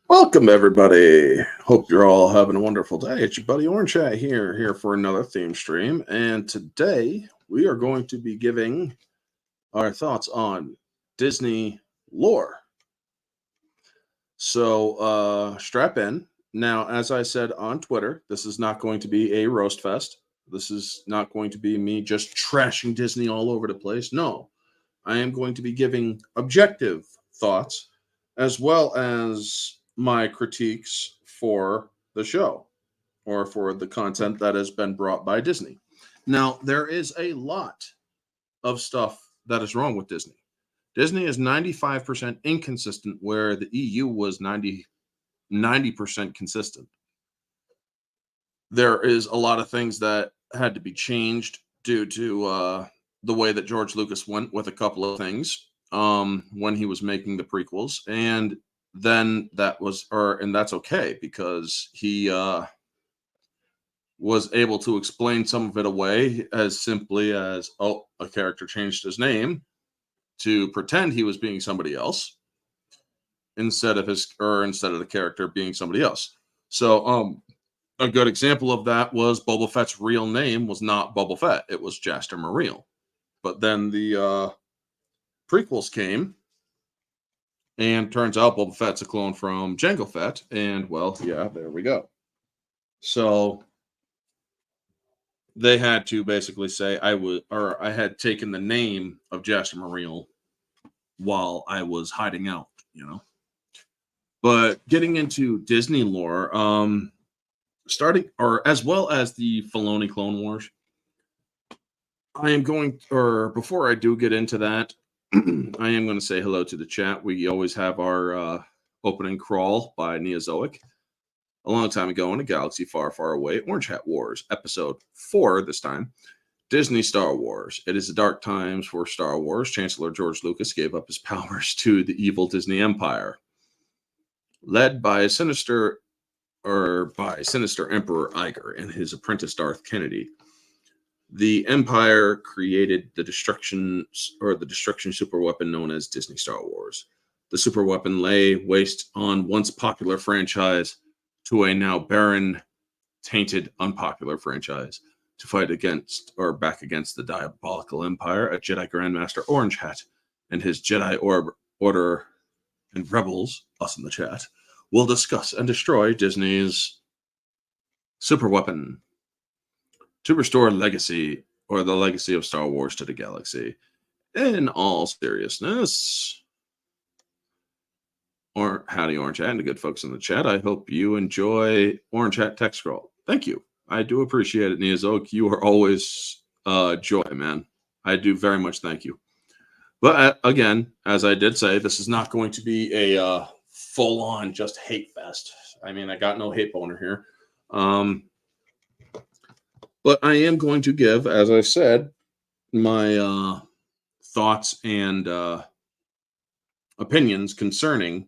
Welcome, everybody. Hope you're all having a wonderful day. It's your buddy Orange Hat here for another theme stream. And today we are going to be giving our thoughts on Disney lore. So strap in. Now, as I said on Twitter, this is not going to be a roast fest. This is not going to be me just trashing Disney all over the place. No, I am going to be giving objective thoughts as well as my critiques for the show or for the content that has been brought by Disney. Now, there is a lot of stuff that is wrong with Disney. Disney is 95% inconsistent, where the EU was 90% consistent. There is a lot of things that had to be changed due to the way that George Lucas went with a couple of things when he was making the prequels, and then that's okay because he was able to explain some of it away as simply as, oh, a character changed his name to pretend he was being somebody else instead of the character being somebody else. So a good example of that was Boba Fett's real name was not Boba Fett, it was Jaster Mareel. But then the prequels came, and turns out Boba Fett's a clone from Jango Fett, and well, yeah, there we go. So they had to basically say I had taken the name of Jaster Mareel while I was hiding out, But getting into Disney lore, starting or as well as the Filoni Clone Wars, before I do get into that, I am going to say hello to the chat. We always have our opening crawl by Neozoic. A long time ago in a galaxy far, far away, Orange Hat Wars, episode 4 this time. Disney Star Wars. It is the dark times for Star Wars. Chancellor George Lucas gave up his powers to the evil Disney Empire. Led by sinister Emperor Iger and his apprentice Darth Kennedy. The Empire created the destruction superweapon known as Disney Star Wars. The superweapon lay waste on once popular franchise to a now barren, tainted, unpopular franchise to fight back against the diabolical Empire. A Jedi Grandmaster Orange Hat and his Jedi Order and Rebels, us in the chat, will discuss and destroy Disney's superweapon to restore legacy, or the legacy of Star Wars, to the galaxy. In all seriousness, howdy Orange Hat and the good folks in the chat. I hope you enjoy Orange Hat Tech Scroll. Thank you. I do appreciate it, Neozoic. You are always joy, man. I do very much thank you. But again, as I did say, this is not going to be a full-on just hate fest. I mean, I got no hate boner here. But I am going to give, as I said, my thoughts and opinions concerning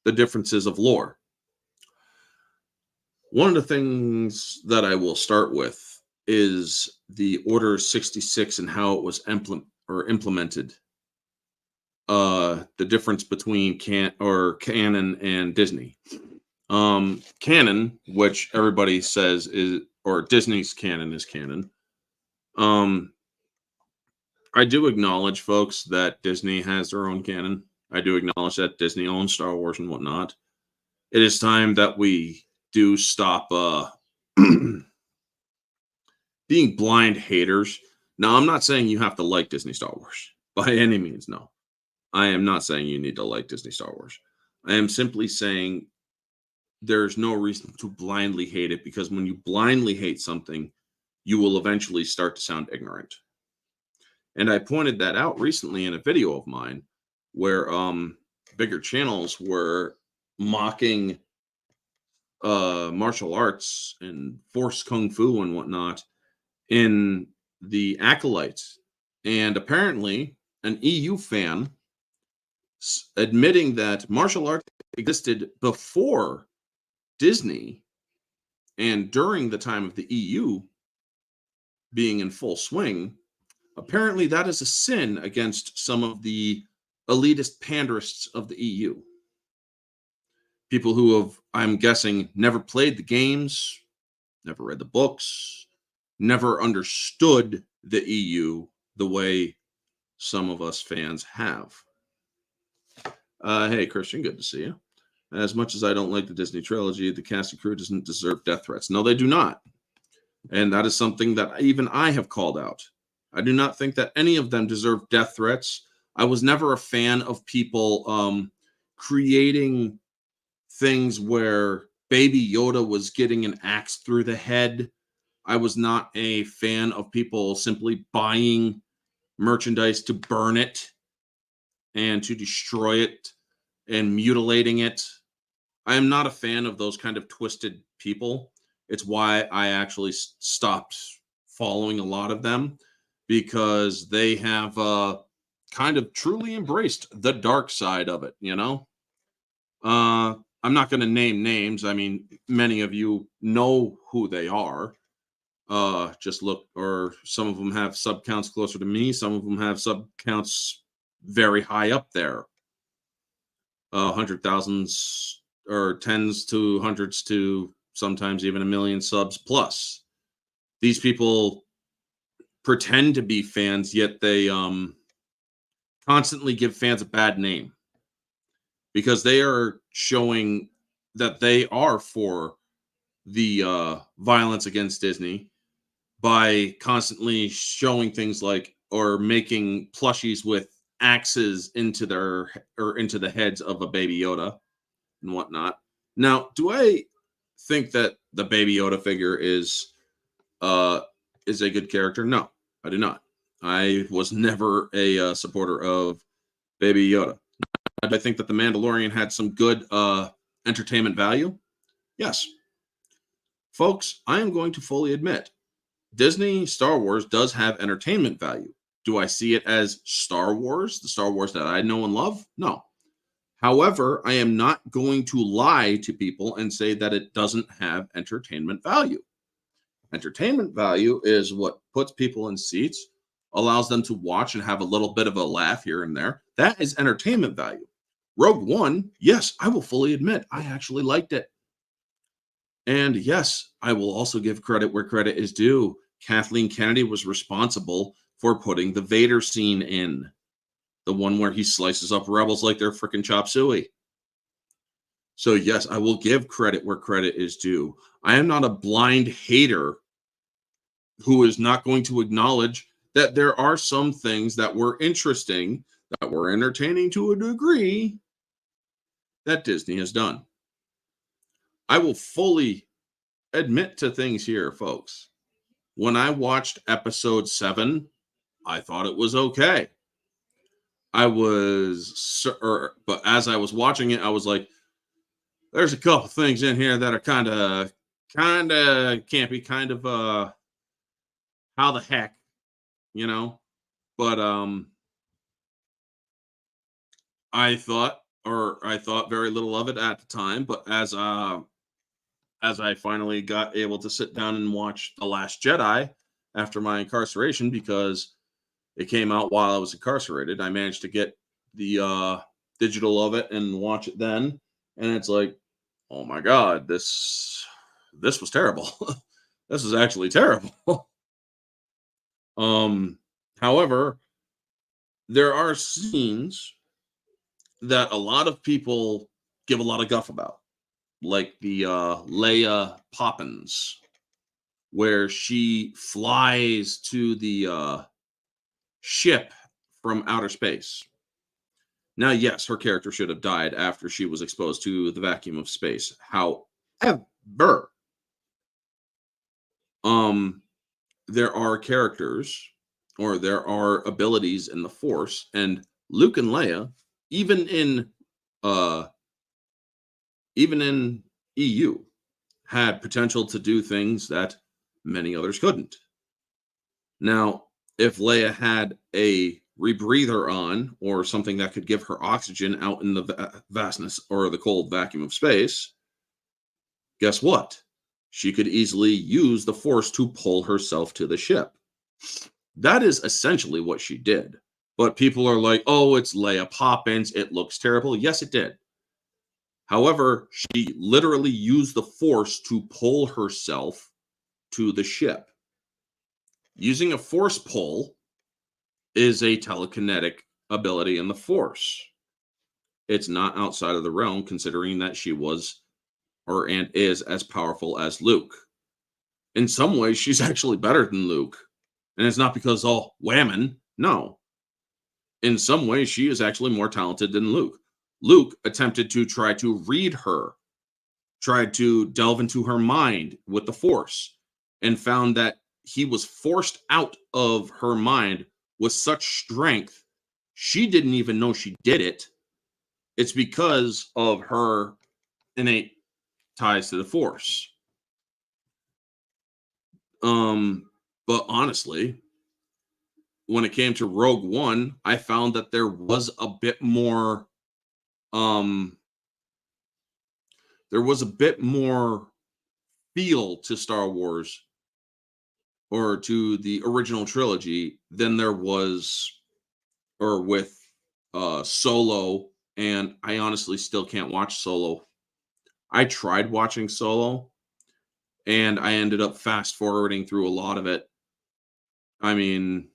the differences of lore. One of the things that I will start with is the Order 66 and how it was implemented. The difference between canon and Disney. Canon, which everybody says is, or Disney's canon is canon. I do acknowledge, folks, that Disney has their own canon. I do acknowledge that Disney owns Star Wars and whatnot. It is time that we do stop being blind haters. Now, I'm not saying you have to like Disney Star Wars. By any means, no. I am not saying you need to like Disney Star Wars. I am simply saying there's no reason to blindly hate it, because when you blindly hate something, you will eventually start to sound ignorant. And I pointed that out recently in a video of mine where bigger channels were mocking martial arts and forced kung fu and whatnot in the Acolytes. And apparently an EU fan admitting that martial arts existed before Disney and during the time of the EU being in full swing, apparently that is a sin against some of the elitist panderists of the EU. people who have, I'm guessing, never played the games, never read the books, never understood the EU the way some of us fans have. Hey, Christian, good to see you. As much as I don't like the Disney trilogy, the cast and crew doesn't deserve death threats. No, they do not. And that is something that even I have called out. I do not think that any of them deserve death threats. I was never a fan of people creating things where Baby Yoda was getting an axe through the head. I was not a fan of people simply buying merchandise to burn it and to destroy it and mutilating it. I am not a fan of those kind of twisted people. It's why I actually stopped following a lot of them, because they have kind of truly embraced the dark side of it, you know? I'm not going to name names. I mean, many of you know who they are. Just look, or some of them have sub counts closer to me. Some of them have sub counts very high up there. 100,000s or tens to hundreds to sometimes even 1 million subs plus. These people pretend to be fans, yet they constantly give fans a bad name, because they are showing that they are for the violence against Disney by constantly showing things like, or making plushies with axes into the heads of a Baby Yoda and whatnot. Now, do I think that the Baby Yoda figure is a good character? No, I do not. I was never a supporter of Baby Yoda. I think that the Mandalorian had some good entertainment value. Yes. Folks, I am going to fully admit, Disney Star Wars does have entertainment value. Do I see it as Star Wars, the Star Wars that I know and love? No. However, I am not going to lie to people and say that it doesn't have entertainment value. Entertainment value is what puts people in seats, allows them to watch and have a little bit of a laugh here and there. That is entertainment value. Rogue One, yes, I will fully admit, I actually liked it. And yes, I will also give credit where credit is due. Kathleen Kennedy was responsible for putting the Vader scene in. The one where he slices up rebels like they're freaking chop suey. So yes, I will give credit where credit is due. I am not a blind hater who is not going to acknowledge that there are some things that were interesting, that were entertaining to a degree, that Disney has done. I will fully admit to things here, folks. When I watched episode 7, I thought it was okay. But as I was watching it, I was like, there's a couple things in here that are kind of campy, kind of how the heck, you know? But I thought very little of it at the time, but as I finally got able to sit down and watch The Last Jedi after my incarceration, because it came out while I was incarcerated, I managed to get the digital of it and watch it then, and it's like, oh my god, this was terrible. This was actually terrible. However, there are scenes that a lot of people give a lot of guff about, like the Leia Poppins, where she flies to the ship from outer space. Now, yes, her character should have died after she was exposed to the vacuum of space. However, there are characters, or there are abilities in the Force, and Luke and Leia, even in EU, had potential to do things that many others couldn't. Now, if Leia had a rebreather on, or something that could give her oxygen out in the vastness or the cold vacuum of space, guess what? She could easily use the Force to pull herself to the ship. That is essentially what she did. But people are like, oh, it's Leia Poppins. It looks terrible. Yes, it did. However, she literally used the Force to pull herself to the ship. Using a Force pull is a telekinetic ability in the Force. It's not outside of the realm, considering that she was and is as powerful as Luke. In some ways, she's actually better than Luke. And it's not because, oh, whammon. No. In some ways, she is actually more talented than Luke. Luke attempted to try to read her, tried to delve into her mind with the Force, and found that he was forced out of her mind with such strength, she didn't even know she did it. It's because of her innate ties to the Force. But honestly, when it came to Rogue One, I found that there was a bit more feel to Star Wars or to the original trilogy than there was or with Solo, and I honestly still can't watch Solo. I tried watching Solo and I ended up fast forwarding through a lot of it. I mean,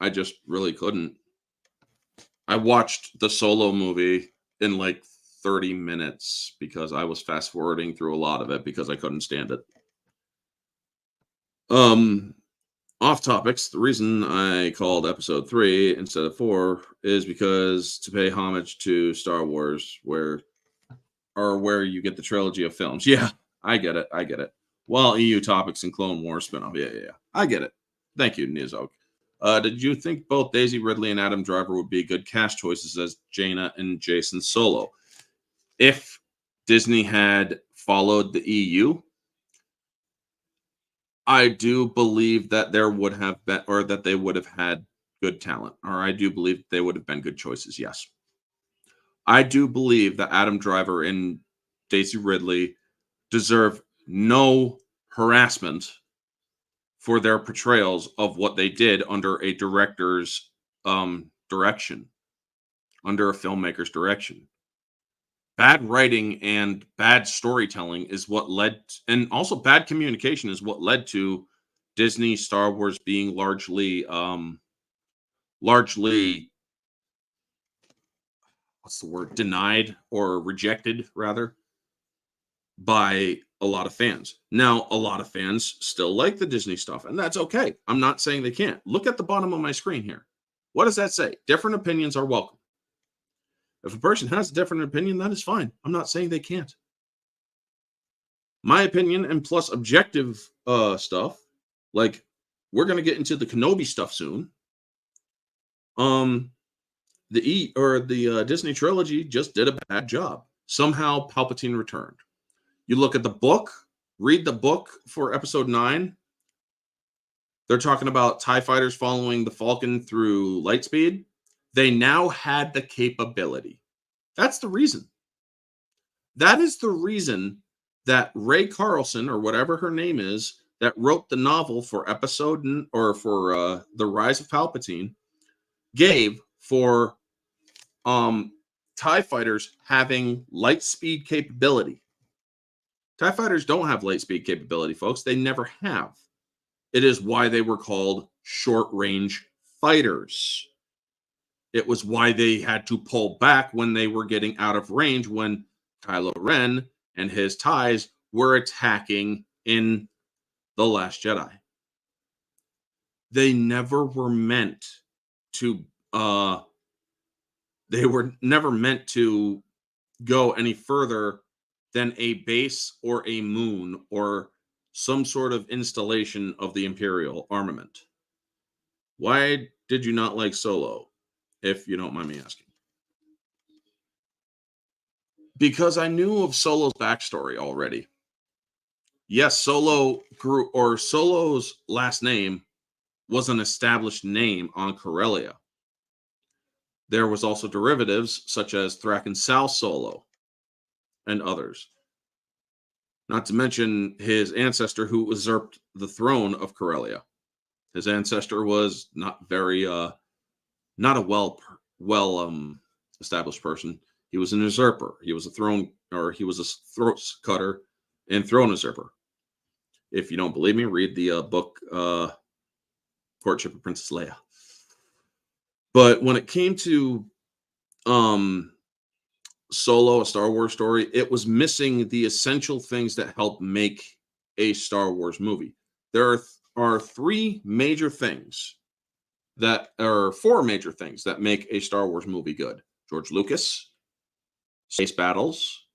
I just really couldn't. I watched the Solo movie in like 30 minutes because I was fast forwarding through a lot of it because I couldn't stand it. Off topics. The reason I called episode 3 instead of 4 is because to pay homage to Star Wars, where you get the trilogy of films. Yeah, I get it. Well, EU topics and Clone Wars spinoff. Yeah. I get it. Thank you, Nizok. Did you think both Daisy Ridley and Adam Driver would be good cast choices as Jaina and Jason Solo? If Disney had followed the EU, I do believe that there would have been, or that they would have had good talent, or I do believe they would have been good choices. Yes. I do believe that Adam Driver and Daisy Ridley deserve no harassment for their portrayals of what they did under a director's direction, under a filmmaker's direction. Bad writing and bad storytelling is what led, and also bad communication is what led to Disney Star Wars being largely what's the word, denied or rejected rather by a lot of fans. Now, a lot of fans still like the Disney stuff, and that's okay. I'm not saying they can't. Look at the bottom of my screen here. What does that say? Different opinions are welcome. If a person has a different opinion, that is fine. I'm not saying they can't. My opinion and plus objective stuff, like we're going to get into the Kenobi stuff soon. The Disney trilogy just did a bad job. Somehow Palpatine returned. You look at the book, read the book for episode 9. They're talking about TIE fighters following the Falcon through light speed. They now had the capability. That's the reason. That is the reason that Ray Carlson, or whatever her name is, that wrote the novel for episode or for The Rise of Palpatine, gave for TIE fighters having light speed capability. TIE fighters don't have light speed capability, folks. They never have. It is why they were called short-range fighters. It was why they had to pull back when they were getting out of range when Kylo Ren and his TIEs were attacking in The Last Jedi. They never were meant to go any further than a base or a moon or some sort of installation of the Imperial armament. Why did you not like Solo, if you don't mind me asking? Because I knew of Solo's backstory already. Yes, Solo's last name was an established name on Corellia. There was also derivatives such as Thraken Sal Solo and others. Not to mention his ancestor who usurped the throne of Corellia. His ancestor was not a well established person. He was an usurper. He was a throat cutter and throne usurper. If you don't believe me, read the book Courtship of Princess Leia. But when it came to Solo, a Star Wars story, it was missing the essential things that help make a Star Wars movie. There are four major things that make a Star Wars movie good. George Lucas, space battles,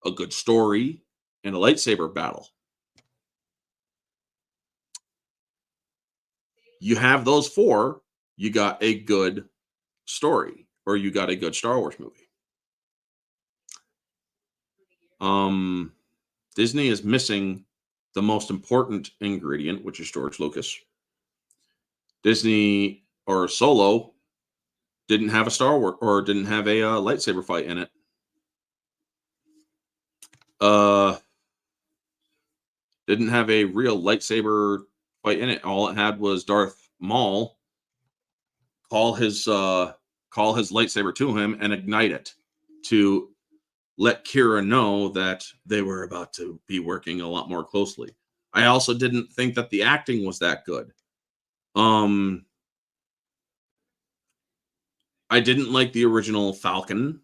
a good story, and a lightsaber battle. You have those four, you got a good story, or you got a good Star Wars movie. Disney is missing the most important ingredient, which is George Lucas. Disney or Solo didn't have a Star Wars or didn't have a lightsaber fight in it. Didn't have a real lightsaber fight in it. All it had was Darth Maul call his lightsaber to him and ignite it to let Kira know that they were about to be working a lot more closely. I also didn't think that the acting was that good. I didn't like the original Falcon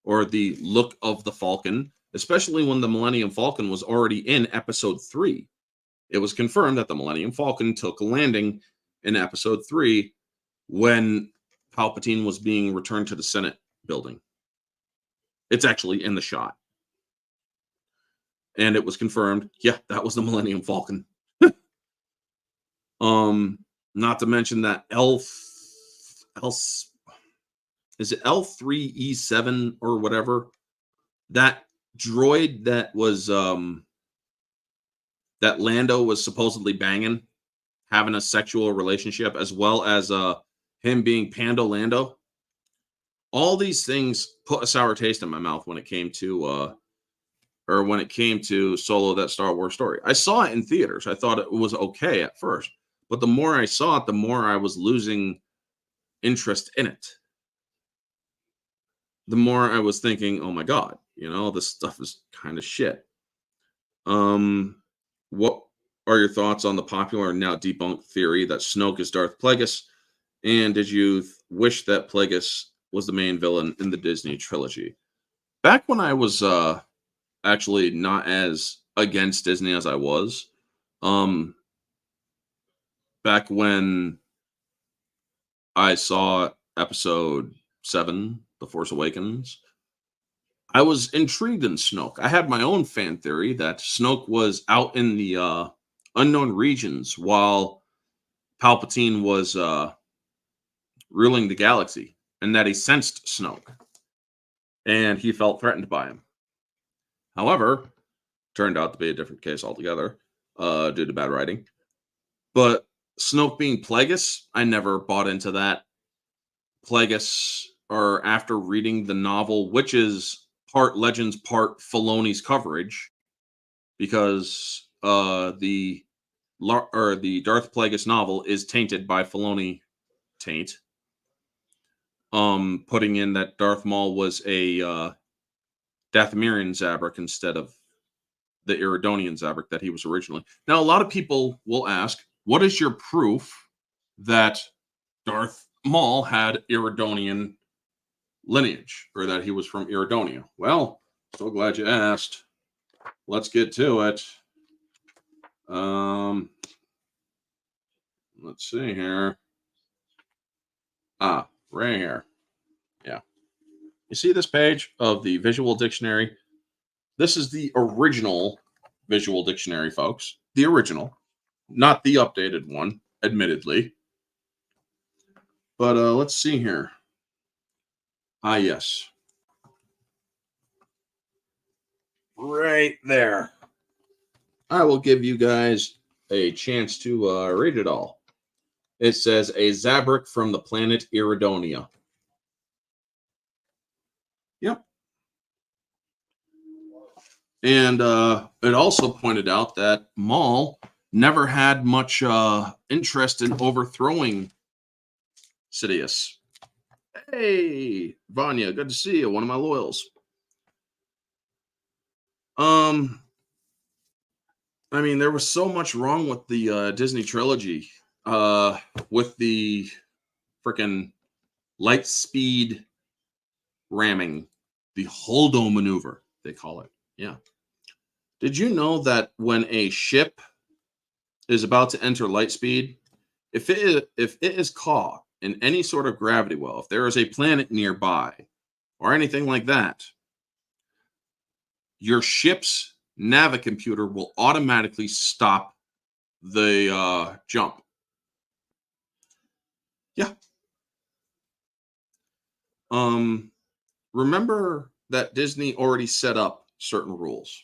or the look of the Falcon, especially when the Millennium Falcon was already in Episode 3. It was confirmed that the Millennium Falcon took a landing in Episode 3 when Palpatine was being returned to the Senate building. It's actually in the shot. And it was confirmed, yeah, that was the Millennium Falcon. Not to mention that is it L3E7 or whatever? That droid that was that Lando was supposedly banging, having a sexual relationship, as well as him being Pando Lando. All these things put a sour taste in my mouth when it came to Solo, that Star Wars story. I saw it in theaters. I thought it was okay at first, but the more I saw it, the more I was losing interest in it. The more I was thinking, oh my God, this stuff is kind of shit. What are your thoughts on the popular and now debunked theory that Snoke is Darth Plagueis? And did you wish that Plagueis was the main villain in the Disney trilogy? Back when I was actually not as against Disney as I was, back when I saw Episode 7, The Force Awakens, I was intrigued in Snoke. I had my own fan theory that Snoke was out in the unknown regions while Palpatine was ruling the galaxy, and that he sensed Snoke, and he felt threatened by him. However, turned out to be a different case altogether due to bad writing. But Snoke being Plagueis, I never bought into that. Plagueis, or after reading the novel, which is part Legends, part Filoni's coverage, because the Darth Plagueis novel is tainted by Filoni taint. Putting in that Darth Maul was a Dathomirian Zabrak instead of the Iridonian Zabrak that he was originally. Now, a lot of people will ask, what is your proof that Darth Maul had Iridonian lineage, or that he was from Iridonia? Well, so glad you asked. Let's get to it. Let's see here. Right here. Yeah. You see this page of the visual dictionary? This is the original visual dictionary, folks. The original, not the updated one, admittedly. But let's see here. Yes. Right there. I will give you guys a chance to read it all. It says, a Zabrak from the planet Iridonia. Yep. And it also pointed out that Maul never had much interest in overthrowing Sidious. Hey, Vanya, good to see you. One of my loyals. Um, I mean, there was so much wrong with the Disney trilogy. With the freaking light speed ramming, the Holdo maneuver, they call it. Yeah. Did you know that when a ship is about to enter light speed, if it is caught in any sort of gravity well, if there is a planet nearby or anything like that, your ship's navicomputer will automatically stop the jump. Yeah. Um, remember that Disney already set up certain rules.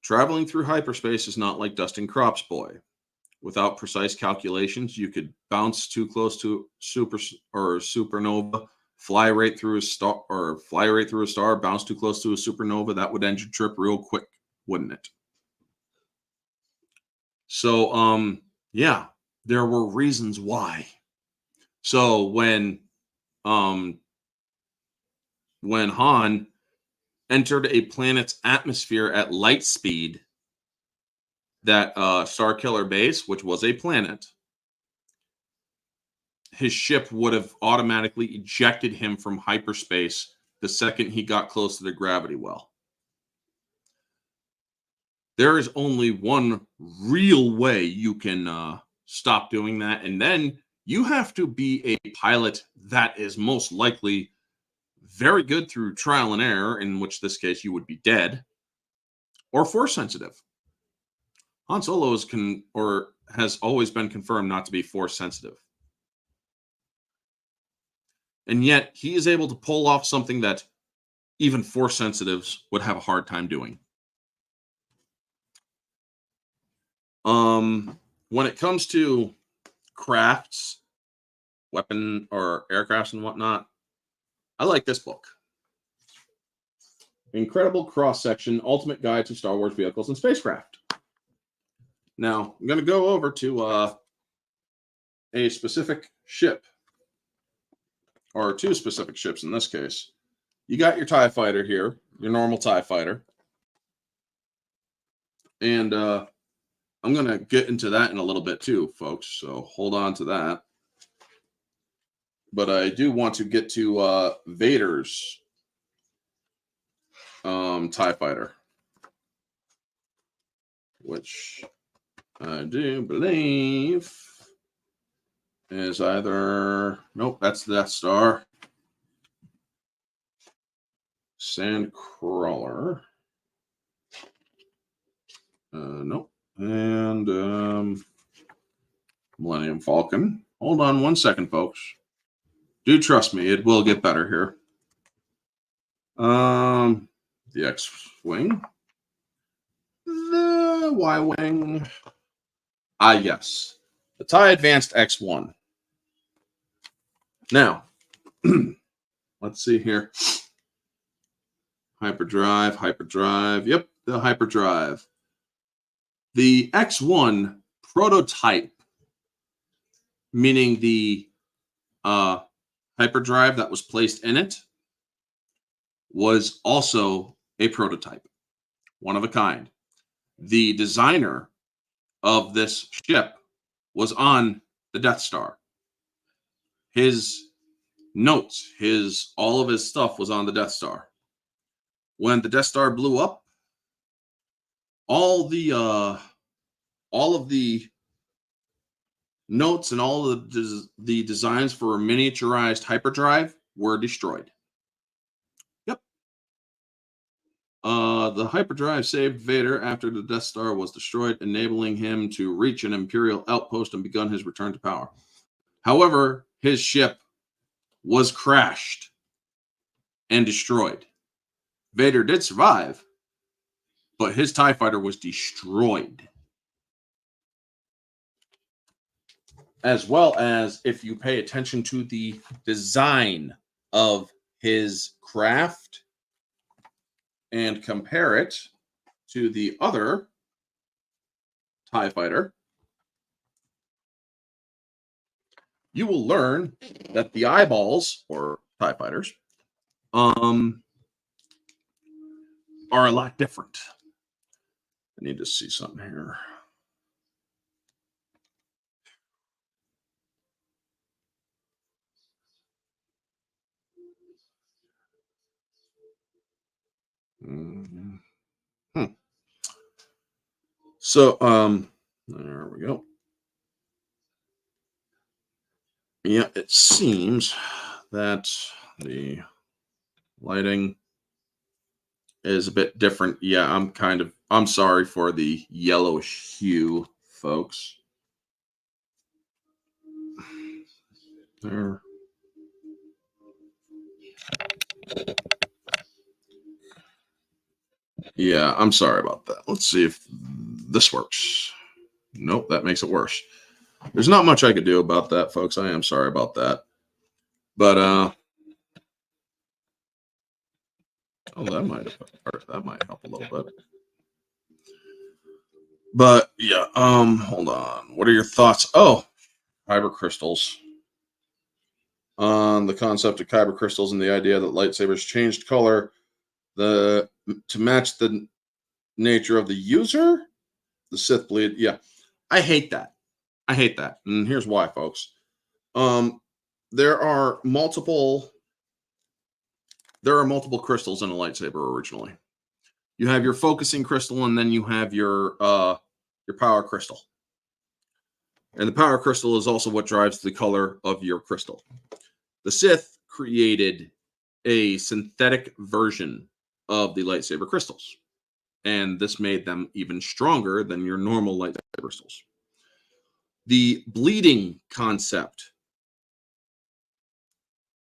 Traveling through hyperspace is not like dusting crops, boy. Without precise calculations, you could bounce too close to supernova, fly right through a star, bounce too close to a supernova. That would end your trip real quick, wouldn't it? So, yeah, there were reasons why. So um, when Han entered a planet's atmosphere at light speed, that Starkiller base, which was a planet, his ship would have automatically ejected him from hyperspace the second he got close to the gravity well. There is only one real way you can stop doing that, and then you have to be a pilot that is most likely very good through trial and error, in which this case you would be dead, or force sensitive. Han Solo has always been confirmed not to be force sensitive. And yet he is able to pull off something that even force sensitives would have a hard time doing. When it comes to crafts, weapon or aircrafts and whatnot, I like this book. Incredible cross-section, ultimate guide to Star Wars vehicles and spacecraft. Now, I'm going to go over to a specific ship, or two specific ships in this case. You got your TIE fighter here, your normal TIE fighter. And I'm going to get into that in a little bit too, folks. So hold on to that. But I do want to get to Vader's TIE fighter, which I do believe is either... Nope, that's the Death Star. Sandcrawler. Nope. And Millennium Falcon. Hold on one second, folks. Do trust me, it will get better here. The X-Wing. The Y-Wing. Ah, yes. The TIE Advanced X1. Now, let's see here. Hyperdrive. Yep, the hyperdrive. The X1 prototype, meaning the hyperdrive that was placed in it, was also a prototype, one of a kind. The designer of this ship was on the Death Star. His notes, all of his stuff was on the Death Star. When the Death Star blew up, all of the notes and all of the designs for a miniaturized hyperdrive were destroyed. Yep. The hyperdrive saved Vader after the Death Star was destroyed, enabling him to reach an Imperial outpost and begun his return to power. However, his ship was crashed and destroyed. Vader did survive, but his TIE fighter was destroyed. As well as, if you pay attention to the design of his craft and compare it to the other TIE fighter, you will learn that the eyeballs, or TIE fighters, are a lot different. I need to see something here. Hmm. So, there we go. Yeah, it seems that the lighting is a bit different. Yeah, I'm sorry for the yellowish hue, folks. There. Yeah, I'm sorry about that. Let's see if this works. Nope, that makes it worse. There's not much I could do about that, folks. I am sorry about that. But oh, that might help a little bit. But yeah, hold on. What are your thoughts? Oh, kyber crystals. On the concept of kyber crystals and the idea that lightsabers changed color to match the nature of the user. The Sith bleed. Yeah, I hate that. I hate that, and here's why, folks. Um, there are multiple crystals in a lightsaber originally. You have your focusing crystal, and then you have your power crystal. And the power crystal is also what drives the color of your crystal. The Sith created a synthetic version of the lightsaber crystals, and this made them even stronger than your normal lightsaber crystals. The bleeding concept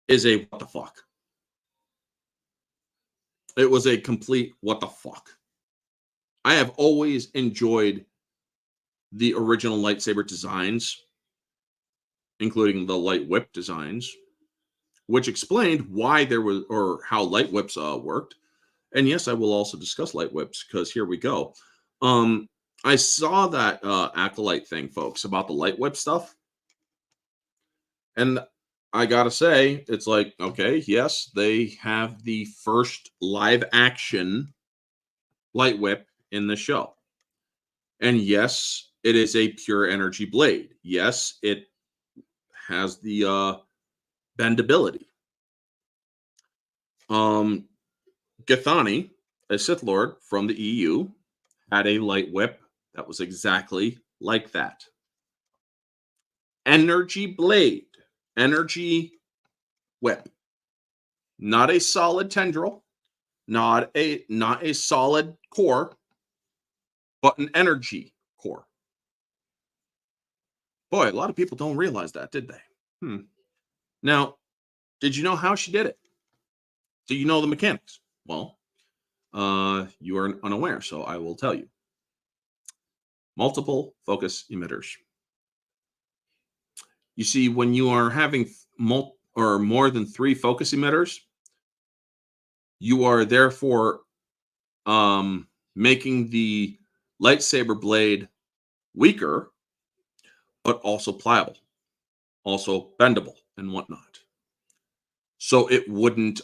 is a what the fuck. It was a complete what the fuck. I have always enjoyed the original lightsaber designs, including the light whip designs, which explained why there was, or how light whips worked. And yes, I will also discuss light whips, because here we go. I saw that acolyte thing, folks, about the light whip stuff. And I gotta say, it's like, okay, yes, they have the first live action light whip in the show. And yes, it is a pure energy blade. Yes, it has the bendability. Gathani, a Sith Lord from the EU, had a light whip that was exactly like that. Energy blade, energy whip. Not a solid tendril, not a solid core, but an energy core. Boy, a lot of people don't realize that, did they? Now, did you know how she did it? Do you know the mechanics? Well, you are unaware, so I will tell you. Multiple focus emitters. You see, when you are having more than 3 focus emitters, you are therefore making the lightsaber blade weaker, but also pliable, also bendable, and whatnot. So it wouldn't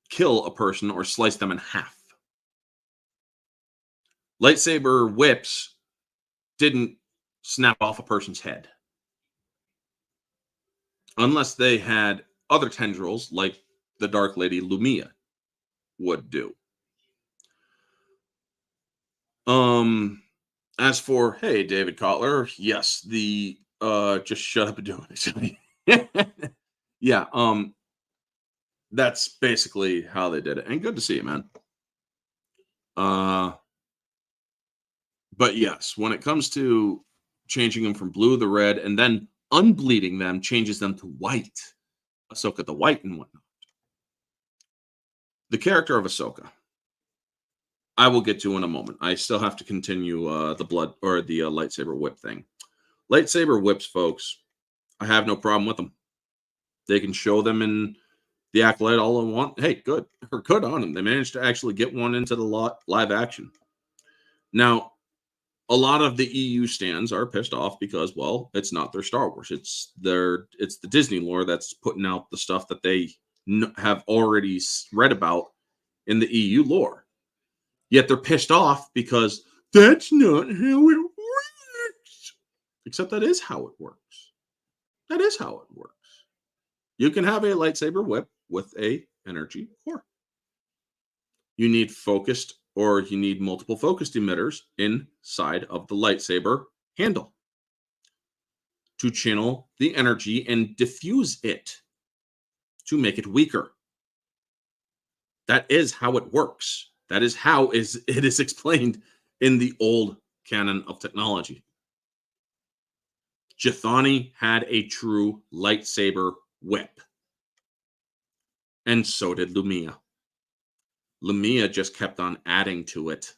kill a person or slice them in half. Lightsaber whips didn't snap off a person's head, unless they had other tendrils like the Dark Lady Lumia would do. As for, hey, David Kotler, yes, the just shut up and do it. Yeah, that's basically how they did it. And good to see you, man. But yes, when it comes to changing them from blue to red and then unbleeding them changes them to white. Ahsoka the White and whatnot. The character of Ahsoka, I will get to in a moment. I still have to continue the blood or the lightsaber whip thing. Lightsaber whips, folks, I have no problem with them. They can show them in the Acolyte all I want. Hey, good. Or good on them. They managed to actually get one into the live action. Now, a lot of the EU stands are pissed off because, well, it's not their Star Wars. It's the Disney lore that's putting out the stuff that they have already read about in the EU lore. Yet they're pissed off because that's not how it works. Except that is how it works. That is how it works. You can have a lightsaber whip with a energy core. You need focused, or you need multiple focused emitters inside of the lightsaber handle to channel the energy and diffuse it to make it weaker. That is how it works. That is how it is explained in the old canon of technology. Jithani had a true lightsaber whip. And so did Lumia. Lumia just kept on adding to it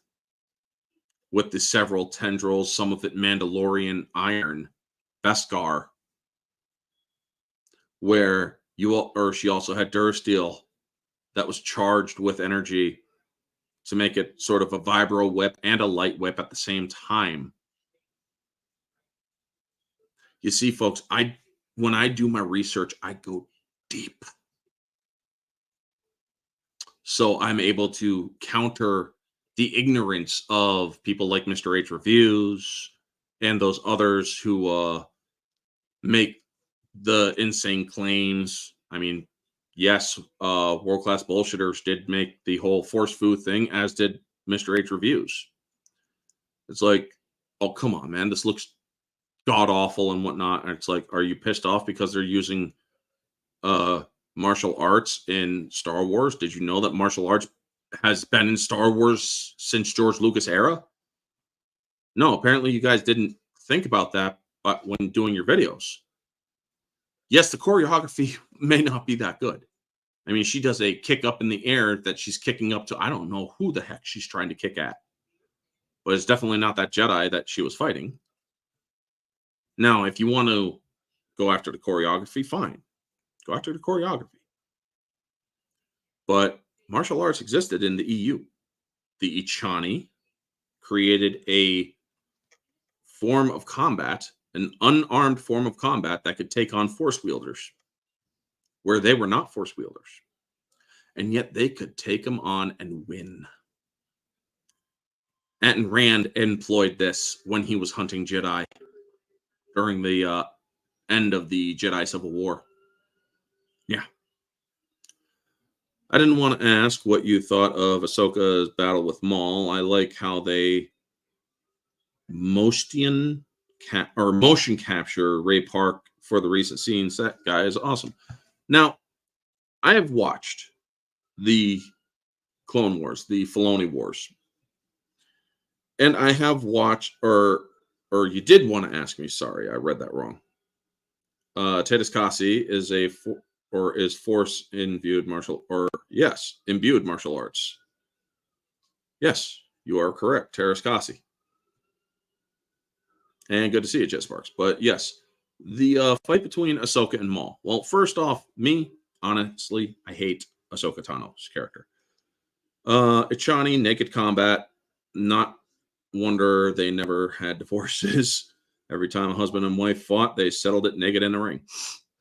with the several tendrils, some of it Mandalorian iron, Beskar, where she also had Durasteel that was charged with energy to make it sort of a vibro whip and a light whip at the same time. You see, folks, when I do my research, I go deep. So I'm able to counter the ignorance of people like Mr. H Reviews and those others who make the insane claims. I mean, yes, world-class bullshitters did make the whole Force Fu thing, as did Mr. H Reviews. It's like, oh, come on, man. This looks god-awful and whatnot. And it's like, are you pissed off because they're using martial arts in Star Wars? Did you know that martial arts has been in Star Wars since George Lucas era? No, apparently you guys didn't think about that when doing your videos. Yes, the choreography may not be that good. I mean, she does a kick up in the air that she's kicking up to, I don't know who the heck she's trying to kick at. But it's definitely not that Jedi that she was fighting. Now, if you want to go after the choreography, fine. Go after the choreography. But martial arts existed in the EU. The Ichani created a form of combat, an unarmed form of combat that could take on force wielders, where they were not force wielders. And yet they could take them on and win. Anton Rand employed this when he was hunting Jedi during the end of the Jedi Civil War. Yeah. I didn't want to ask what you thought of Ahsoka's battle with Maul. I like how they motion capture Ray Park for the recent scenes. That guy is awesome. Now, I have watched the Clone Wars, the Filoni Wars. And I have watched, or you did want to ask me, sorry, I read that wrong. Titus Kasi is is force imbued imbued martial arts. Yes, you are correct, Titus Kasi. And good to see you, Jet Sparks. But yes, the fight between Ahsoka and Maul. Well, first off, honestly, I hate Ahsoka Tano's character. Ichani, naked combat, not wonder they never had divorces. Every time a husband and wife fought, they settled it naked in the ring.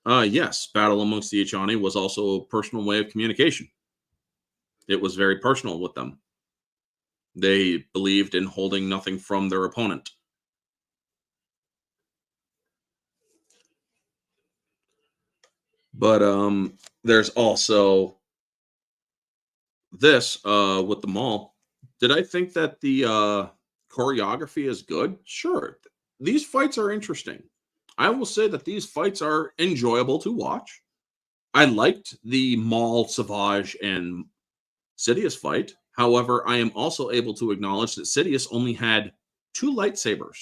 Yes, battle amongst the Ichani was also a personal way of communication. It was very personal with them. They believed in holding nothing from their opponent. But there's also this with the Maul. Did I think that the choreography is good? Sure. These fights are interesting. I will say that these fights are enjoyable to watch. I liked the Maul, Savage, and Sidious fight. However, I am also able to acknowledge that Sidious only had 2 lightsabers.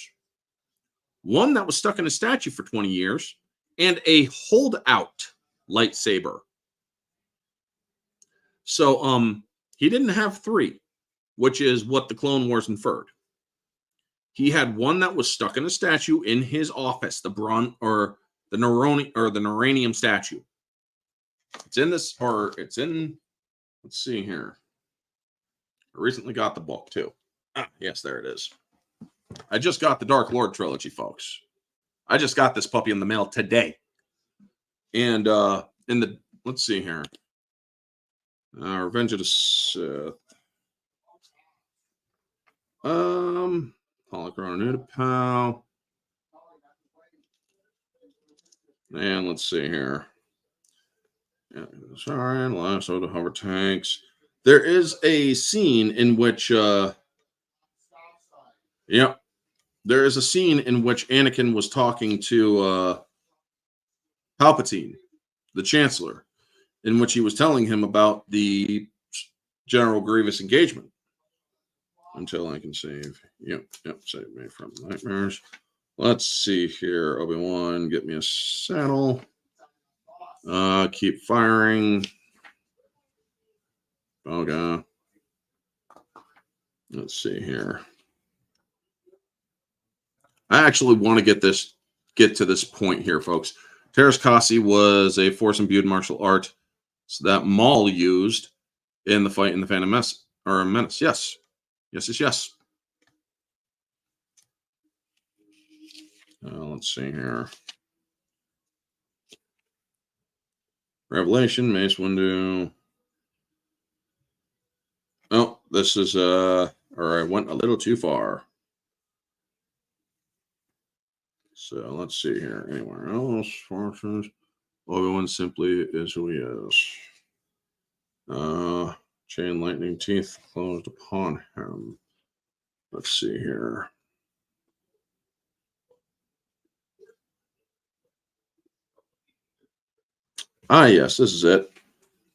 One that was stuck in a statue for 20 years, and a holdout lightsaber. So he didn't have 3, which is what the Clone Wars inferred. He had one that was stuck in a statue in his office, the Neranium statue. Let's see here. I recently got the book too. Yes, there it is. I just got the Dark Lord trilogy, folks. I just got this puppy in the mail today. And in the, let's see here. Revenge of the Sith. Holocron Nudipal. And let's see here. Yeah, sorry, last of the hover tanks. There is a scene in which there is a scene in which Anakin was talking to Palpatine, the Chancellor, in which he was telling him about the General Grievous engagement. Until I can save. Yep, save me from nightmares. Let's see here. Obi-Wan, get me a saddle. Keep firing. Okay. Let's see here. I actually want to get to this point here, folks. Teras Kasi was a force-imbued martial art that Maul used in the fight in the Phantom Menace. Yes. Yes. Let's see here. Revelation, Mace Windu. Oh, this is or I went a little too far. So let's see here. Anywhere else? Forces. Obi-Wan simply is who he is. Chain lightning teeth closed upon him. Let's see here. Yes, this is it.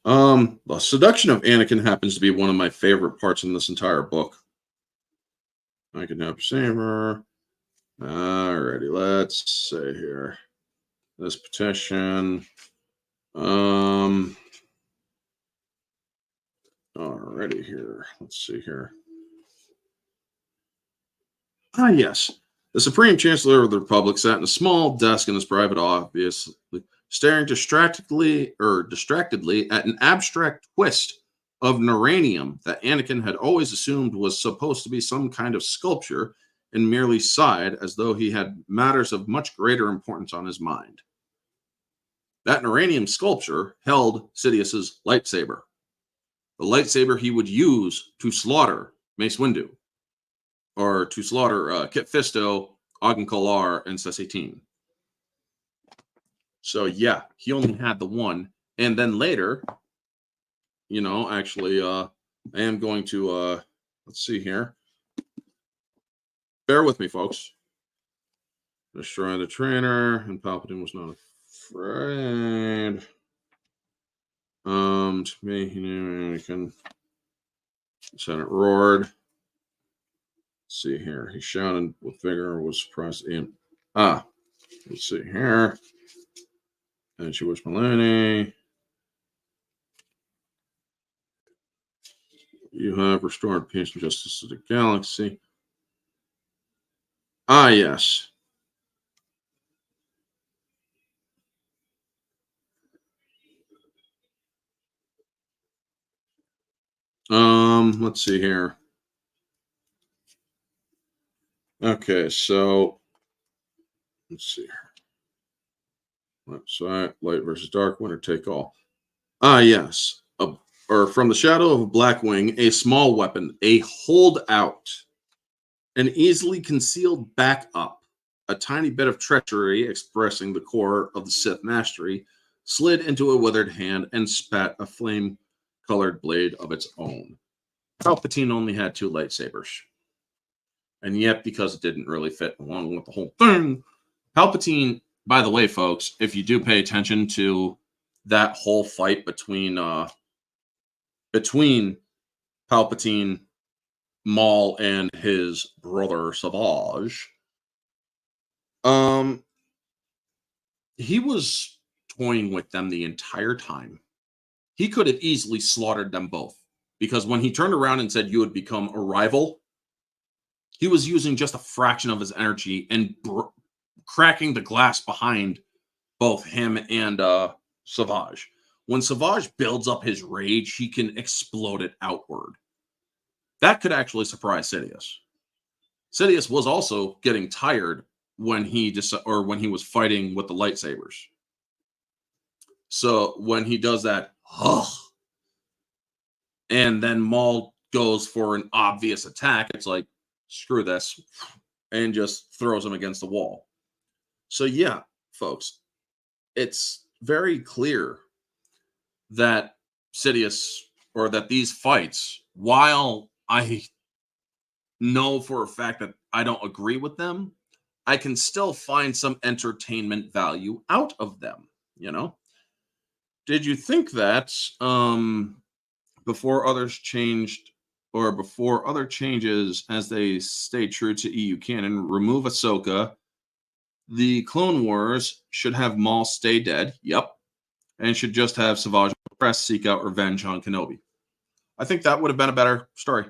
The seduction of Anakin happens to be one of my favorite parts in this entire book. I can help you save her. Alrighty, let's say here. This petition. Alrighty here. Let's see here. Yes. The Supreme Chancellor of the Republic sat in a small desk in his private office, staring distractedly at an abstract twist of Neranium that Anakin had always assumed was supposed to be some kind of sculpture, and merely sighed as though he had matters of much greater importance on his mind. That Neranium sculpture held Sidious's lightsaber, the lightsaber he would use to slaughter Mace Windu, or to slaughter Kit Fisto, Agen Kolar, and Cessatine. So yeah, he only had the one. And then later, actually, I am going to, let's see here. Bear with me, folks. Destroy the trainer, and Palpatine was not afraid. To me, he knew Anakin. Senate roared. Let's see here. He shouted with vigor, was surprised at him. Let's see here. And she was Maloney. You have restored peace and justice to the galaxy. Yes. Let's see here. Okay, so let's see here. Left side, light versus dark, winner take all. Yes. Or from the shadow of a black wing, a small weapon, a holdout, an easily concealed backup, a tiny bit of treachery expressing the core of the Sith mastery, slid into a withered hand and spat a flame-colored blade of its own. Palpatine only had 2 lightsabers. And yet, because it didn't really fit along with the whole thing, Palpatine, by the way, folks, if you do pay attention to that whole fight between Palpatine, Maul, and his brother Savage, he was toying with them the entire time. He could have easily slaughtered them both, because when he turned around and said you would become a rival, he was using just a fraction of his energy and cracking the glass behind both him and Savage. When Savage builds up his rage, he can explode it outward. That could actually surprise Sidious. Sidious was also getting tired when he when he was fighting with the lightsabers. So when he does that, and then Maul goes for an obvious attack, it's like, screw this, and just throws him against the wall. So yeah, folks, it's very clear that Sidious, or that these fights, while I know for a fact that I don't agree with them, I can still find some entertainment value out of them, you know? Did you think that before others changed, or before other changes as they stay true to EU canon, remove Ahsoka, the Clone Wars should have Maul stay dead? Yep. And should just have Savage Press seek out revenge on Kenobi. I think that would have been a better story,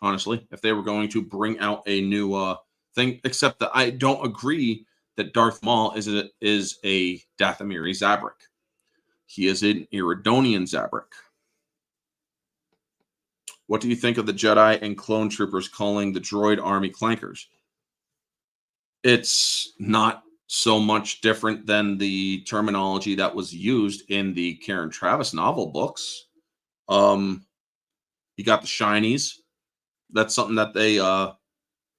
honestly, if they were going to bring out a new thing, except that I don't agree that Darth Maul is a Dathomiri Zabrak. He is an Iridonian Zabrak. What do you think of the Jedi and clone troopers calling the droid army clankers? It's not so much different than the terminology that was used in the Karen Traviss novel books. You got the shinies. That's something that they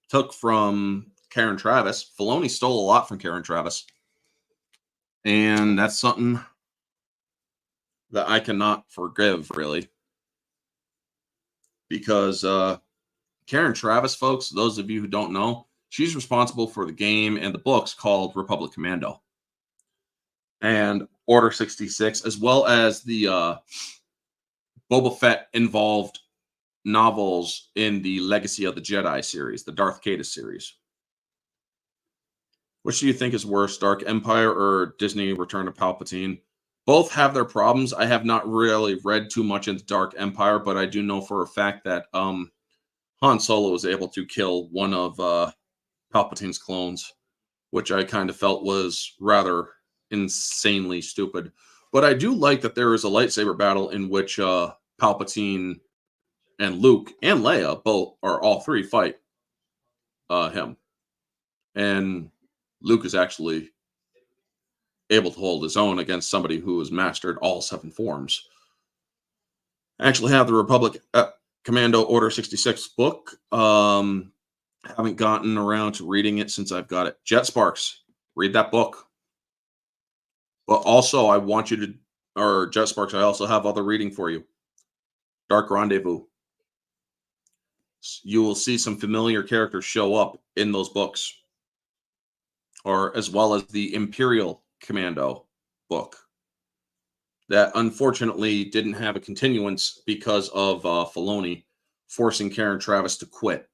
took from Karen Traviss. Filoni stole a lot from Karen Traviss. And that's something that I cannot forgive, really. Because Karen Traviss, folks, those of you who don't know, she's responsible for the game and the books called Republic Commando and Order 66, as well as the Boba Fett involved novels in the Legacy of the Jedi series, the Darth Caedus series. Which do you think is worse, Dark Empire or Disney Return of Palpatine? Both have their problems. I have not really read too much into Dark Empire, but I do know for a fact that Han Solo was able to kill one of Palpatine's clones, which I kind of felt was rather insanely stupid. But I do like that there is a lightsaber battle in which Palpatine and Luke and Leia all three fight him. And Luke is actually able to hold his own against somebody who has mastered all 7 forms. I actually have the Republic Commando Order 66 book. Haven't gotten around to reading it since I've got it. Jet Sparks, read that book. But also, I want you to, or Jet Sparks, I also have other reading for you. Dark Rendezvous. You will see some familiar characters show up in those books, or as well as the Imperial Commando book that unfortunately didn't have a continuance because of Filoni forcing Karen Traviss to quit.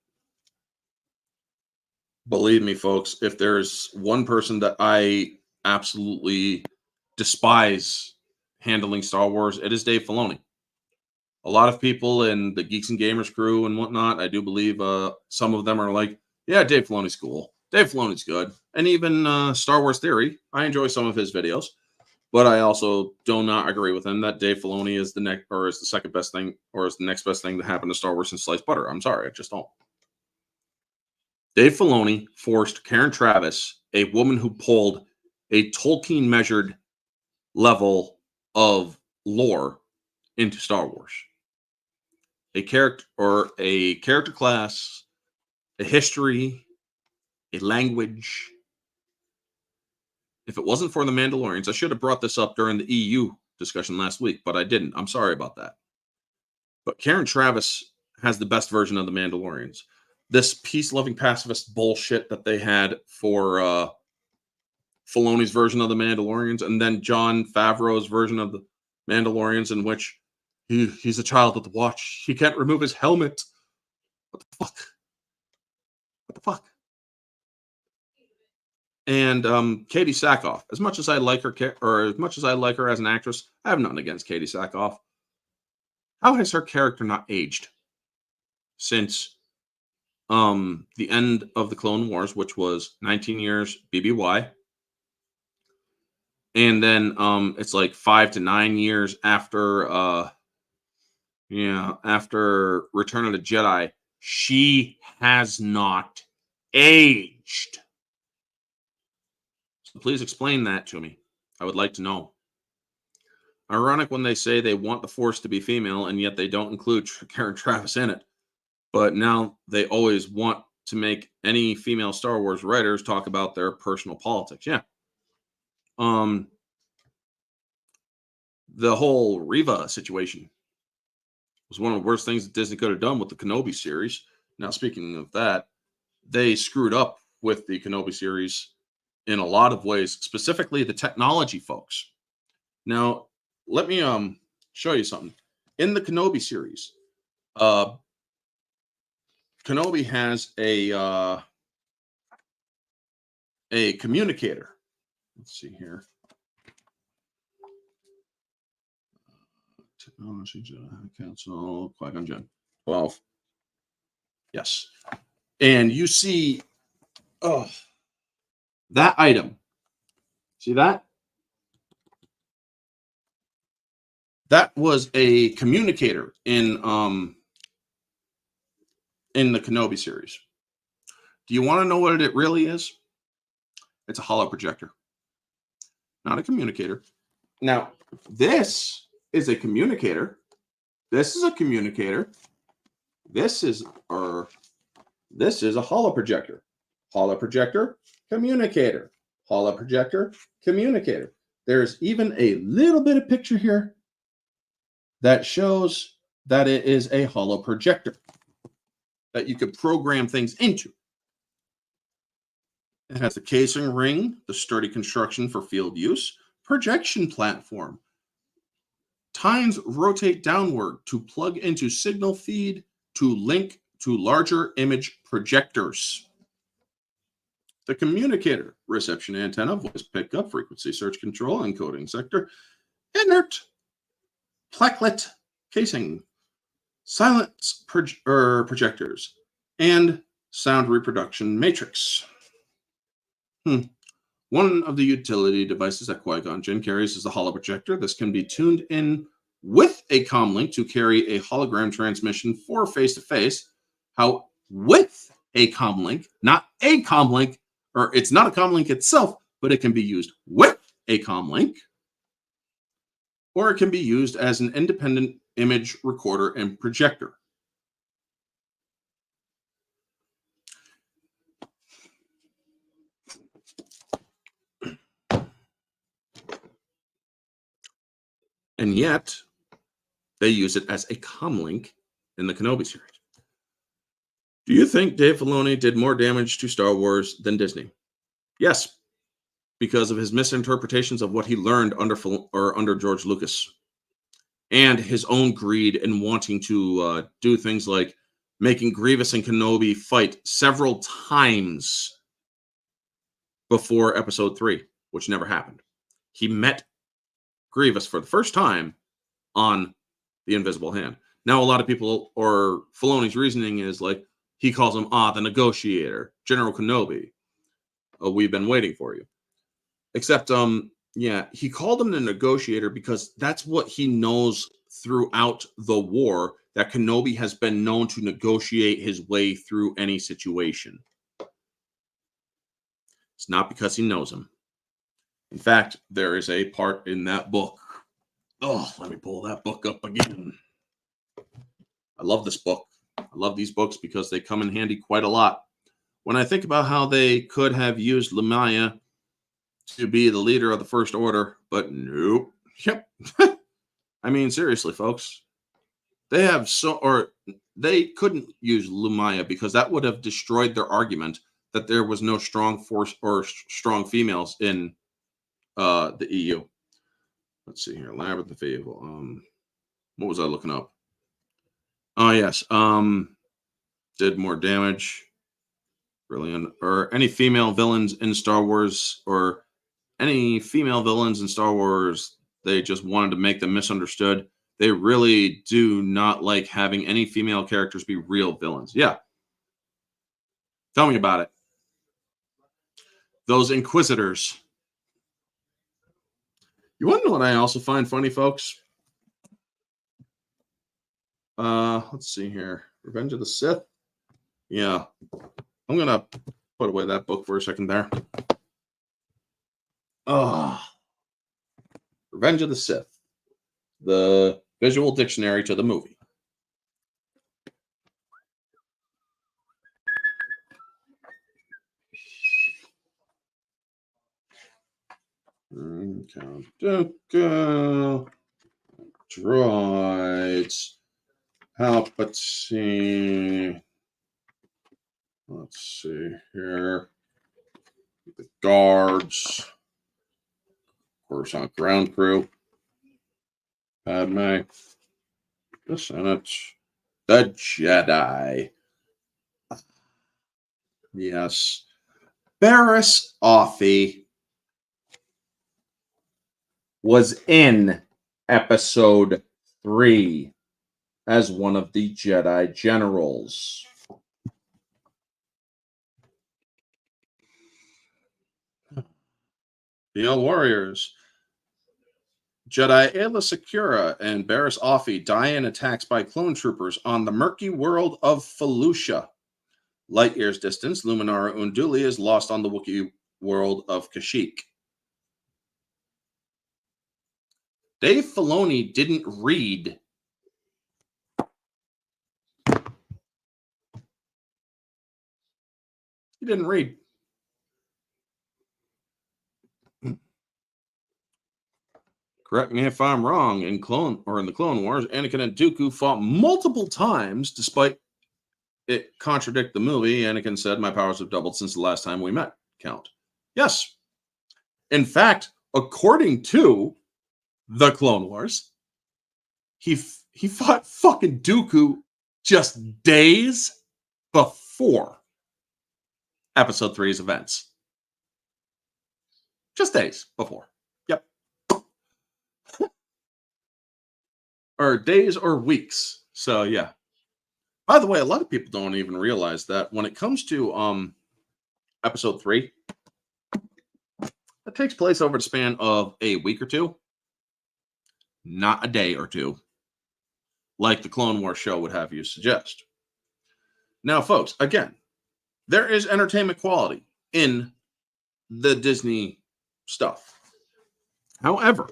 Believe me, folks, if there's one person that I absolutely despise handling Star Wars, it is Dave Filoni. A lot of people in the Geeks and Gamers crew and whatnot, I do believe some of them are like, yeah, Dave Filoni's cool. Dave Filoni's good. And even Star Wars Theory, I enjoy some of his videos. But I also do not agree with him that Dave Filoni is is the second best thing, or is the next best thing that happened to Star Wars since sliced butter. I'm sorry, I just don't. Dave Filoni forced Karen Traviss, a woman who pulled a Tolkien measured level of lore, into Star Wars. A character class, a history, a language. If it wasn't for the Mandalorians, I should have brought this up during the EU discussion last week, but I didn't. I'm sorry about that. But Karen Traviss has the best version of the Mandalorians. This peace-loving pacifist bullshit that they had for Filoni's version of the Mandalorians, and then Jon Favreau's version of the Mandalorians, in which he's a child of the Watch. He can't remove his helmet. What the fuck? What the fuck? And Katie Sackhoff, as much as I like her, or as much as I like her as an actress, I have nothing against Katie Sackhoff. How has her character not aged since the end of the Clone Wars, which was 19 years BBY, and then it's like 5 to 9 years after after Return of the Jedi, she has not aged. So please explain that to me. I would like to know. Ironic when they say they want the Force to be female, and yet they don't include Karen Travis in it. But now they always want to make any female Star Wars writers talk about their personal politics. Yeah. The whole Reva situation was one of the worst things that Disney could have done with the Kenobi series. Now, speaking of that, they screwed up with the Kenobi series in a lot of ways, specifically the technology folks. Now, let me show you something. In the Kenobi series, Kenobi has a communicator. Let's see here. Technology Council, Qui-Gon Jinn. 12. Yes. And you see that item. See that? That was a communicator in the Kenobi series. Do you want to know what it really is? It's a holo projector, not a communicator. Now, this is a communicator. This is a communicator. This is a holo projector. Holo projector, communicator. Holo projector, communicator. There's even a little bit of picture here that shows that it is a holo projector that you could program things into. It has the casing ring, the sturdy construction for field use, projection platform. Tines rotate downward to plug into signal feed to link to larger image projectors. The communicator, reception antenna, voice pickup, frequency search control, encoding sector, inert plaquelet casing, silence projectors, and sound reproduction matrix. One of the utility devices that Qui-Gon Jinn carries is the holoprojector. This can be tuned in with a comlink to carry a hologram transmission for face-to-face. How with a comlink, not a comlink, or it's not a comlink itself, but it can be used with a comlink, or it can be used as an independent image recorder and projector. And yet, they use it as a comlink in the Kenobi series. Do you think Dave Filoni did more damage to Star Wars than Disney? Yes, because of his misinterpretations of what he learned under George Lucas, and his own greed in wanting to do things like making Grievous and Kenobi fight several times before Episode 3, which never happened. He met Grievous for the first time on the Invisible Hand. Now, a lot of people, or Filoni's reasoning is like, he calls him the negotiator, General Kenobi. We've been waiting for you. Except, he called him the negotiator because that's what he knows throughout the war, that Kenobi has been known to negotiate his way through any situation. It's not because he knows him. In fact, there is a part in that book. Oh, let me pull that book up again. I love this book. I love these books because they come in handy quite a lot. When I think about how they could have used Lumaya to be the leader of the First Order, but nope. Yep. I mean, seriously, folks. They couldn't use Lumaya because that would have destroyed their argument that there was no strong force or strong females in the EU. Let's see here. Labyrinth of Evil. What was I looking up? Oh, yes. Did more damage. Brilliant. Or any female villains in Star Wars, or any female villains in Star Wars, they just wanted to make them misunderstood. They really do not like having any female characters be real villains. Yeah. Tell me about it. Those Inquisitors. You want to know what I also find funny, folks? Let's see here. Revenge of the Sith. Yeah. I'm going to Put away that book for a second there. Oh, Revenge of the Sith, the visual dictionary to the movie. Count Dooku, droids, Palpatine. Let's see here. The guards. Of course, on ground crew. Padme. The Senate. The Jedi. Yes. Barriss Offee was in episode 3 as one of the Jedi generals. The Old Warriors. Jedi Aayla Secura and Barriss Offee die in attacks by clone troopers on the murky world of Felucia. Light years distance, Luminara Unduli is lost on the Wookiee world of Kashyyyk. Dave Filoni didn't read He didn't read. Correct me if I'm wrong. In the Clone Wars, Anakin and Dooku fought multiple times, despite it contradict the movie. Anakin said, "My powers have doubled since the last time we met." Count. Yes. In fact, according to the Clone Wars, he fought fucking Dooku just days before Episode 3's events. Just days before. Yep. Or days or weeks. So, yeah. By the way, a lot of people don't even realize that when it comes to Episode 3, it takes place over the span of a week or two, not a day or two, like the Clone Wars show would have you suggest. Now, folks, again, there is entertainment quality in the Disney stuff. However,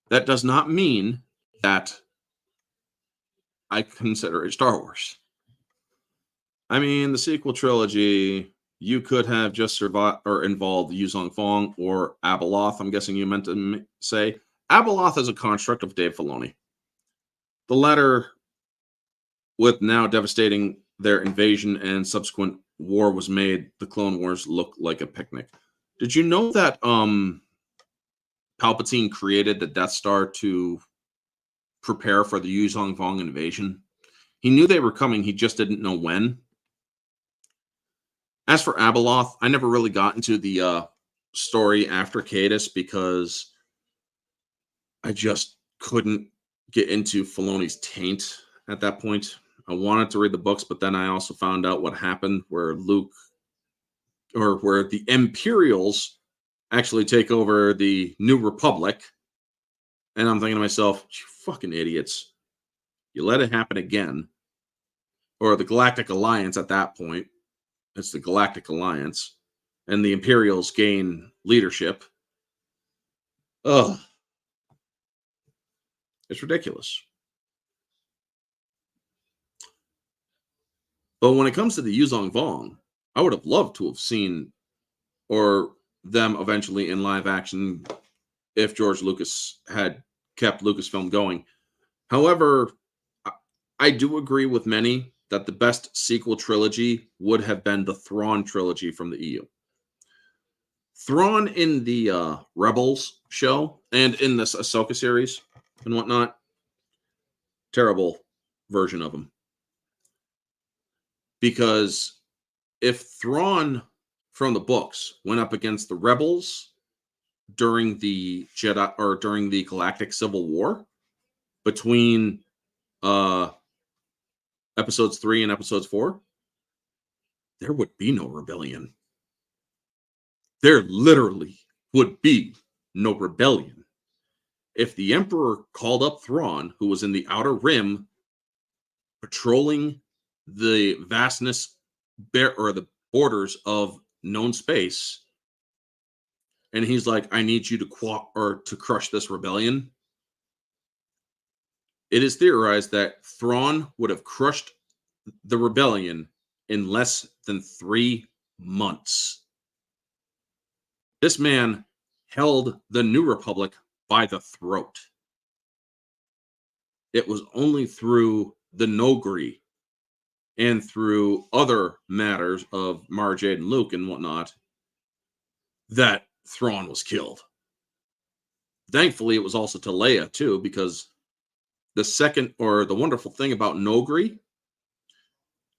that does not mean that I consider it Star Wars. I mean, the sequel trilogy, you could have just survived or involved Yuzong Fong or Abeloth. I'm guessing you meant to say. Abeloth is a construct of Dave Filoni. The latter, with now devastating their invasion and subsequent war, was made the Clone Wars look like a picnic. Did you know that Palpatine created the Death Star to prepare for the Yuzong Fong invasion? He knew they were coming, he just didn't know when. As for Abeloth, I never really got into the story after Cadus because I just couldn't get into Filoni's taint at that point. I wanted to read the books, but then I also found out what happened where where the Imperials actually take over the New Republic. And I'm thinking to myself, you fucking idiots. You let it happen again. Or the Galactic Alliance at that point. It's the Galactic Alliance. And the Imperials gain leadership. Ugh. It's ridiculous. But when it comes to the Yuzong Fong, I would have loved to have seen or them eventually in live action if George Lucas had kept Lucasfilm going. However, I do agree with many that the best sequel trilogy would have been the Thrawn trilogy from the EU. Thrawn in the Rebels show and in this Ahsoka series and whatnot, terrible version of him. Because if Thrawn from the books went up against the Rebels during the Jedi or during the Galactic Civil War between episodes 3 and episodes 4, there would be no rebellion. There literally would be no rebellion. If the Emperor called up Thrawn, who was in the Outer Rim, patrolling the vastness or the borders of known space, and he's like, I need you to crush this rebellion. It is theorized that Thrawn would have crushed the rebellion in less than 3 months. This man held the New Republic by the throat. It was only through the Nogri and through other matters of Mara Jade and Luke and whatnot that Thrawn was killed. Thankfully, it was also to Leia too, because the wonderful thing about Nogri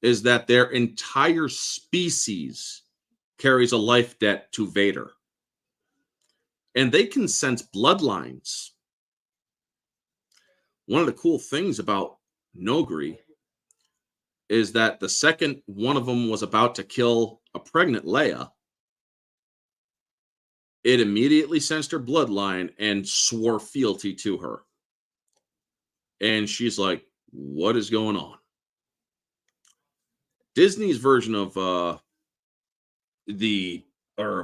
is that their entire species carries a life debt to Vader. And they can sense bloodlines. One of the cool things about Nogri is that the second one of them was about to kill a pregnant Leia, it immediately sensed her bloodline and swore fealty to her. And she's like, what is going on? Disney's version of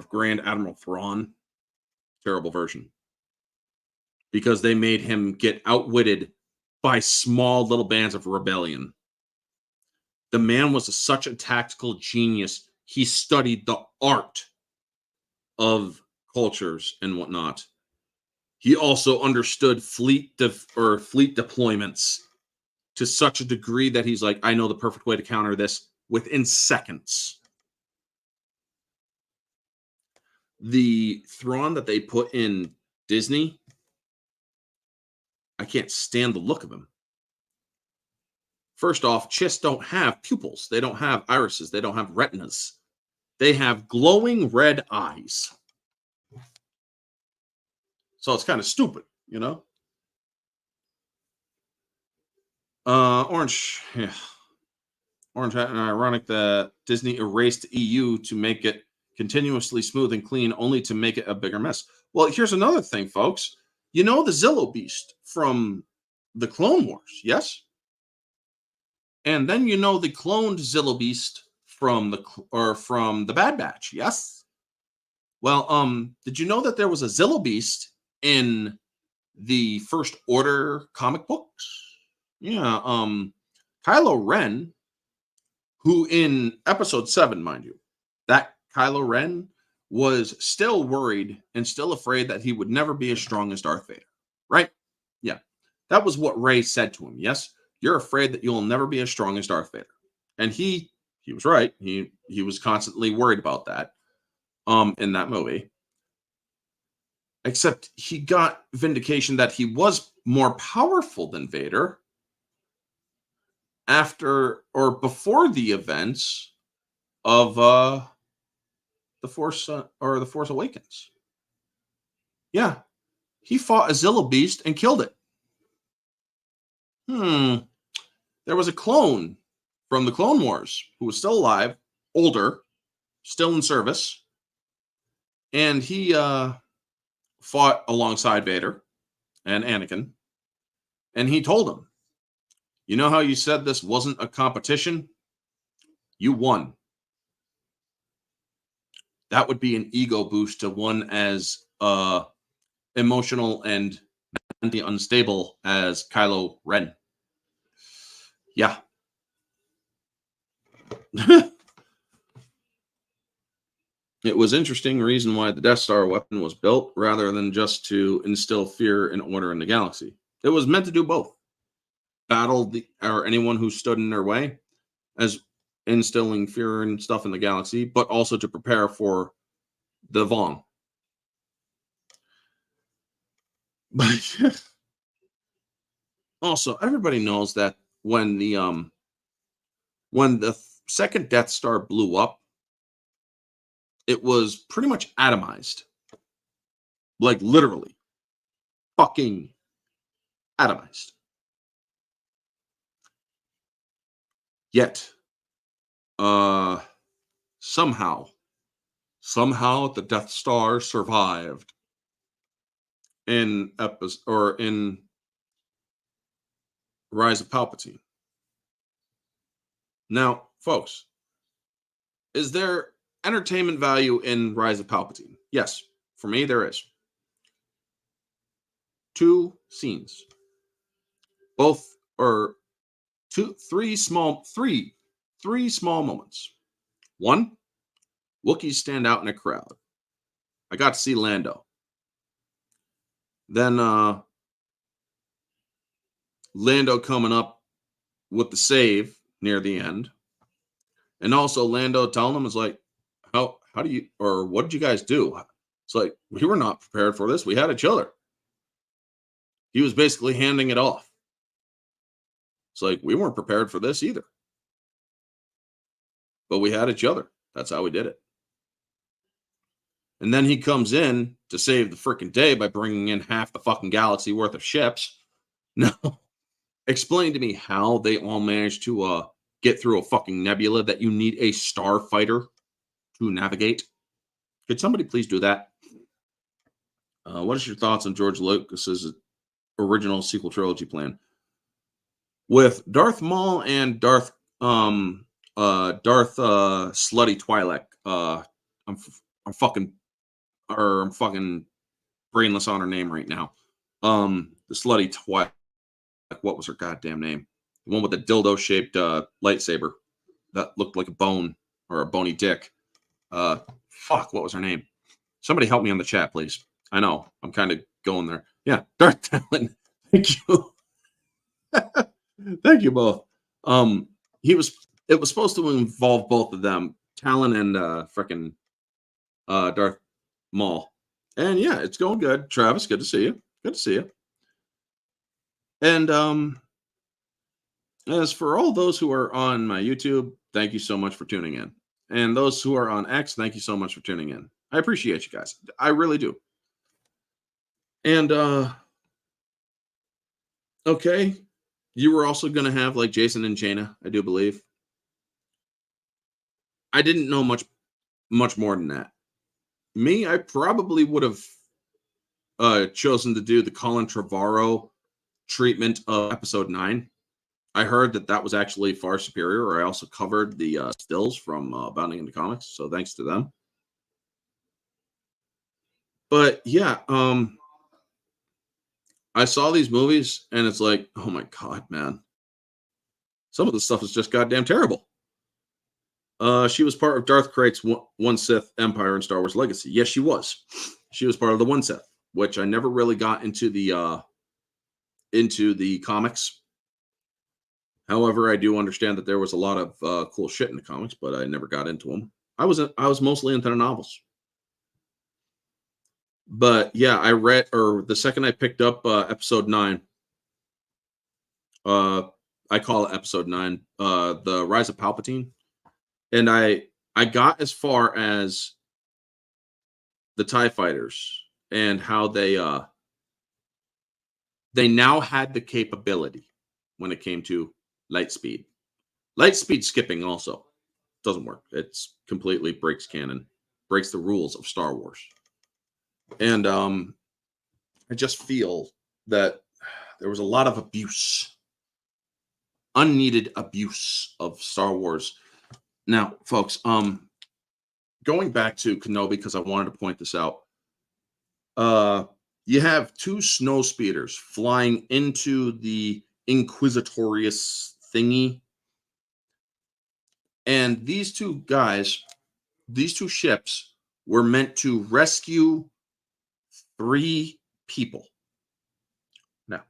Grand Admiral Thrawn, terrible version. Because they made him get outwitted by small little bands of rebellion. The man was such a tactical genius. He studied the art of cultures and whatnot. He also understood fleet deployments to such a degree that he's like, I know the perfect way to counter this within seconds. The Thrawn that they put in Disney, I can't stand the look of him. First off, Chiss don't have pupils. They don't have irises. They don't have retinas. They have glowing red eyes. So it's kind of stupid, you know? Orange. Yeah. Orange Hat and ironic that Disney erased EU to make it continuously smooth and clean, only to make it a bigger mess. Well, here's another thing, folks. You know the Zillo Beast from the Clone Wars, yes? And then you know the cloned Zillo Beast from the Bad Batch, yes? Well, did you know that there was a Zillo Beast in the First Order comic books? Yeah, Kylo Ren, who in episode 7, mind you, that Kylo Ren was still worried and still afraid that he would never be as strong as Darth Vader, right? Yeah, that was what Rey said to him, yes? You're afraid that you'll never be as strong as Darth Vader. And he was right. He was constantly worried about that in that movie. Except he got vindication that he was more powerful than Vader after or before the events of the Force Awakens. Yeah, he fought a Zillo Beast and killed it. There was a clone from the Clone Wars who was still alive, older, still in service, and he fought alongside Vader and Anakin, and he told him, you know how you said this wasn't a competition? You won. That would be an ego boost to one as emotional and mentally unstable as Kylo Ren. Yeah. It was interesting reason why the Death Star weapon was built rather than just to instill fear and order in the galaxy. It was meant to do both. Battle anyone who stood in their way, as instilling fear and stuff in the galaxy, but also to prepare for the Vong. But also, everybody knows that when the second Death Star blew up, it was pretty much atomized. Like literally. Fucking atomized. Yet, somehow the Death Star survived in Rise of Palpatine. Now, folks, Is there entertainment value in Rise of Palpatine? Yes, for me there is. 2 scenes, both or three small moments. One, Wookiees stand out in a crowd. I got to see Lando. Then Lando coming up with the save near the end. And also Lando telling him is like, how do you, or what did you guys do? It's like, we were not prepared for this. We had each other. He was basically handing it off. It's like, we weren't prepared for this either. But we had each other. That's how we did it. And then he comes in to save the freaking day by bringing in half the fucking galaxy worth of ships. No. Explain to me how they all managed to get through a fucking nebula that you need a starfighter to navigate. Could somebody please do that? What is your thoughts on George Lucas's original sequel trilogy plan? With Darth Maul and Darth Slutty Twi'lek, I'm fucking brainless on her name right now. The Slutty Twi'lek, what was her goddamn name? The one with the dildo-shaped lightsaber that looked like a bone or a bony dick. Fuck, what was her name? Somebody help me on the chat, please. I know, I'm kind of going there. Yeah, Darth Talon. Thank you. Thank you both. It was supposed to involve both of them, Talon and frickin' Darth Maul. And yeah, it's going good. Travis, good to see you. Good to see you. And as for all those who are on my YouTube, thank you so much for tuning in. And those who are on X, thank you so much for tuning in. I appreciate you guys. I really do. And okay, you were also going to have like Jason and Jaina, I do believe. I didn't know much more than that. Me, I probably would have chosen to do the Colin Trevorrow treatment of episode 9. I heard that was actually far superior. I also covered the stills from Bounding into Comics, so thanks to them. But yeah, I saw these movies and it's like, oh my god, man, some of the stuff is just goddamn terrible. She was part of Darth Krayt's One Sith Empire in Star Wars Legacy. Yes, she was. She was part of the One Sith, which I never really got into the comics. However, I do understand that there was a lot of cool shit in the comics, but I never got into them. I was mostly into the novels. But yeah, I read, or the second I picked up episode 9, I call it episode 9, The Rise of Palpatine. And I got as far as the TIE fighters and how they now had the capability when it came to light speed. Light speed skipping also doesn't work. It's completely breaks canon, breaks the rules of Star Wars. And I just feel that there was a lot of abuse, unneeded abuse of Star Wars. Now, folks, going back to Kenobi, because I wanted to point this out. You have 2 snow speeders flying into the Inquisitorious thingy. And these 2 guys, these 2 ships were meant to rescue 3 people. Now,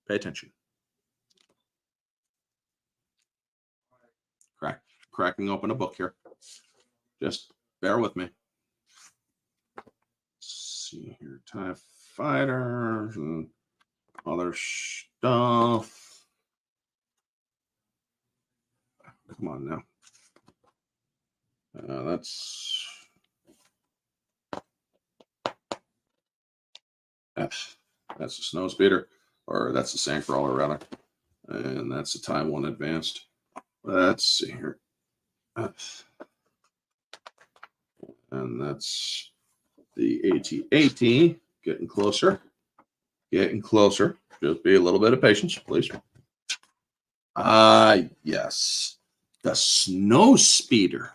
pay attention. Cracking open a book here. Just bear with me. Let's see here. TIE fighters and other stuff. Come on now. That's a snow speeder, or that's a sandcrawler rather, and that's a TIE 1 advanced. Let's see here, and that's the AT-AT. Getting closer, getting closer. Just be a little bit of patience, please. Yes, the snow speeder.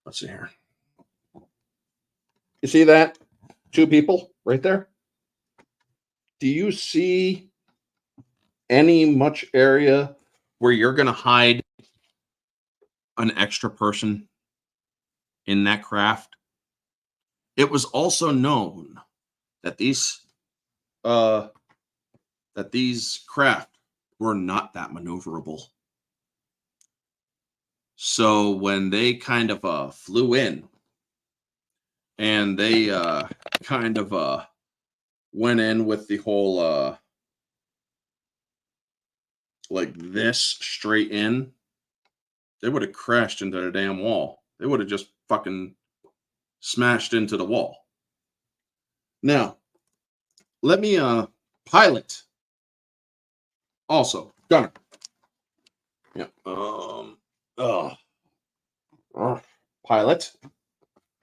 Let's see here. You see that? 2 people right there? Do you see any much area where you're going to hide an extra person in that craft? It was also known that these craft were not that maneuverable. So when they kind of flew in and they kind of went in with the whole like this straight in, they would have crashed into the damn wall. They would have just fucking smashed into the wall. Now, let me pilot. Also, gunner. Yeah. Pilot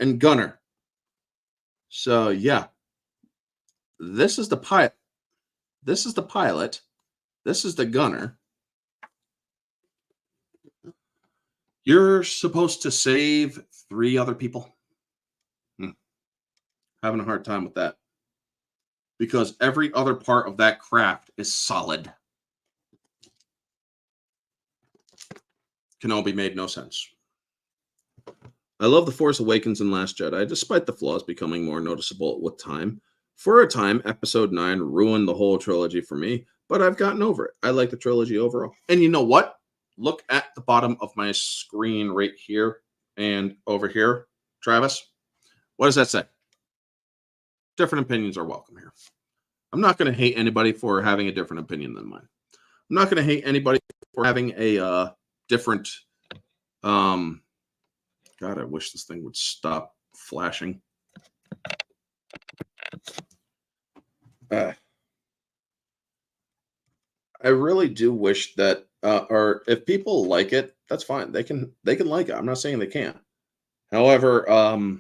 and gunner. So yeah. This is the pilot. This is the pilot. This is the gunner. You're supposed to save 3 other people. Having a hard time with that. Because every other part of that craft is solid. Kenobi made no sense. I love The Force Awakens and Last Jedi, despite the flaws becoming more noticeable with time. For a time, Episode 9 ruined the whole trilogy for me, but I've gotten over it. I like the trilogy overall. And you know what? Look at the bottom of my screen right here and over here, Travis. What does that say? Different opinions are welcome here. I'm not going to hate anybody for having a different opinion than mine. I'm not going to hate anybody for having a different... God, I wish this thing would stop flashing. I really do wish that, or if people like it, that's fine. They can like it. I'm not saying they can't. However, I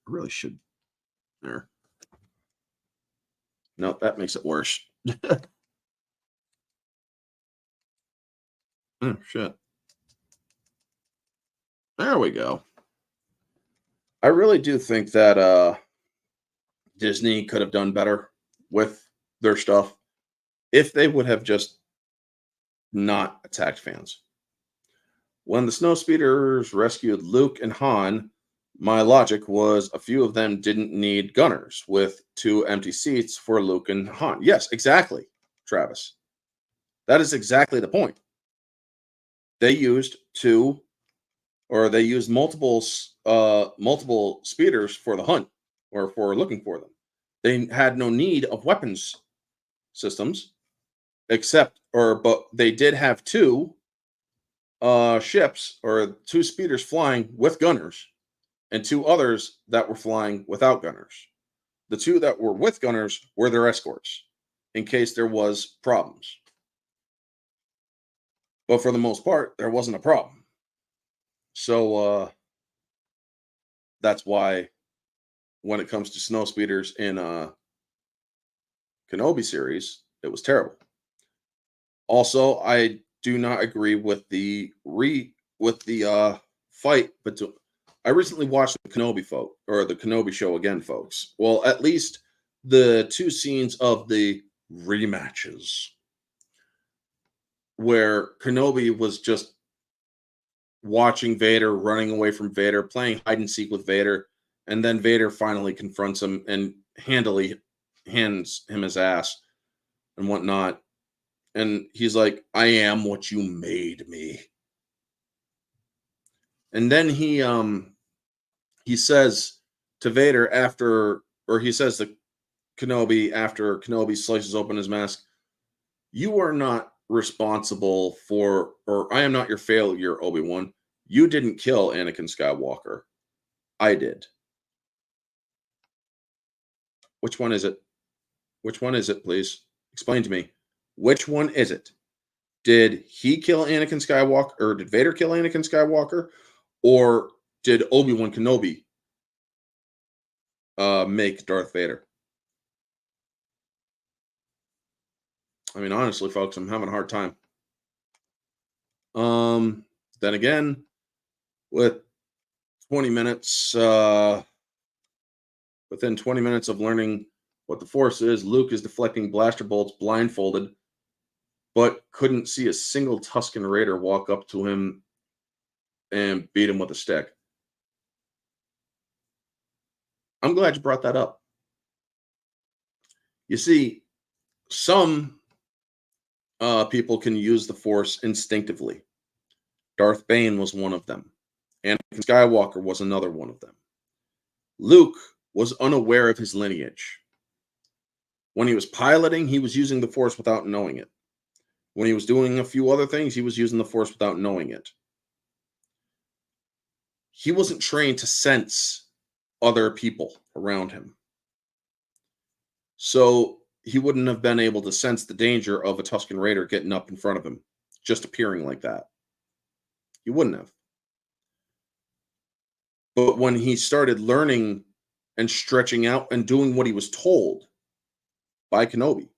really should. There. No, that makes it worse. Oh shit. There we go. I really do think that Disney could have done better with their stuff if they would have just not attacked fans. When the Snowspeeders rescued Luke and Han, my logic was a few of them didn't need gunners with 2 empty seats for Luke and Han. Yes, exactly, Travis. That is exactly the point. They used multiple speeders for the hunt or for looking for them. They had no need of weapons systems, but they did have 2 ships or 2 speeders flying with gunners and 2 others that were flying without gunners. The 2 that were with gunners were their escorts in case there was problems. But for the most part, there wasn't a problem. So that's why when it comes to snow speeders in Kenobi series, it was terrible. Also, I do not agree with the fight between. I recently watched the Kenobi show again, folks. Well, at least the 2 scenes of the rematches where Kenobi was just watching Vader, running away from Vader, playing hide and seek with Vader, and then Vader finally confronts him and handily hands him his ass and whatnot. And he's like, I am what you made me. And then he says to Vader he says to Kenobi after Kenobi slices open his mask, you are not responsible for, or I am not your failure, Obi-Wan. You didn't kill Anakin Skywalker. I did. Which one is it? Which one is it, please? Explain to me. Which one is it? Did he kill Anakin Skywalker, or did Vader kill Anakin Skywalker, or did Obi-Wan Kenobi make Darth Vader? I mean, honestly, folks, I'm having a hard time. Then again, with 20 minutes, within 20 minutes of learning what the Force is, Luke is deflecting blaster bolts blindfolded, but couldn't see a single Tusken Raider walk up to him and beat him with a stick. I'm glad you brought that up. You see, some people can use the Force instinctively. Darth Bane was one of them. Anakin Skywalker was another one of them. Luke was unaware of his lineage. When he was piloting, he was using the Force without knowing it. When he was doing a few other things, he was using the Force without knowing it. He wasn't trained to sense other people around him. So he wouldn't have been able to sense the danger of a Tusken Raider getting up in front of him, just appearing like that. He wouldn't have. But when he started learning and stretching out and doing what he was told by Kenobi,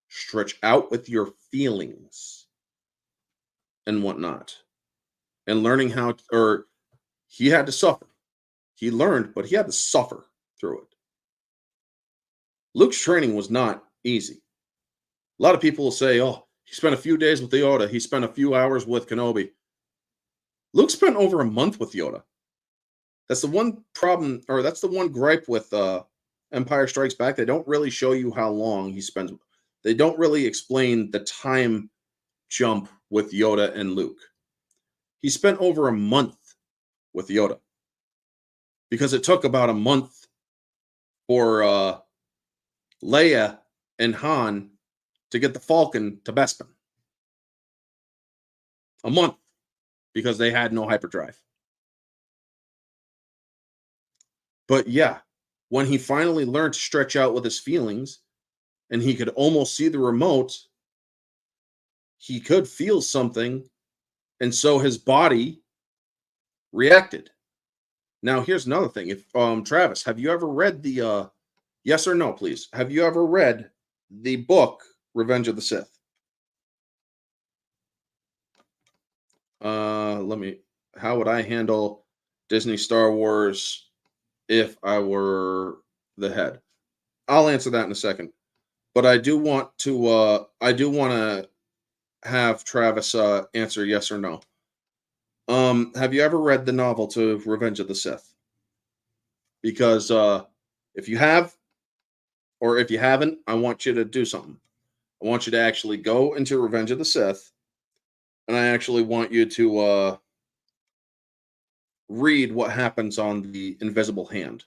stretch out with your feelings and whatnot, and learning how, or he had to suffer. He learned, but he had to suffer through it. Luke's training was not easy. A lot of people will say, oh, he spent a few days with Yoda. He spent a few hours with Kenobi. Luke spent over a month with Yoda. That's the one problem, or that's the one gripe with Empire Strikes Back. They don't really show you how long he spends. They don't really explain the time jump with Yoda and Luke. He spent over a month with Yoda because it took about a month for Leia and Han to get the Falcon to Bespin. A month because they had no hyperdrive. But yeah, when he finally learned to stretch out with his feelings and he could almost see the remote, he could feel something, and so his body reacted. Now, here's another thing. If Travis, have you ever read the yes or no, please? Have you ever read the book Revenge of the Sith? How would I handle Disney Star Wars if I were the head? I'll answer that in a second. But I do want to have Travis answer yes or no. Have you ever read the novel to Revenge of the Sith? Because if you have, or if you haven't, I want you to do something. I want you to actually go into Revenge of the Sith, and I actually want you to read what happens on the invisible hand.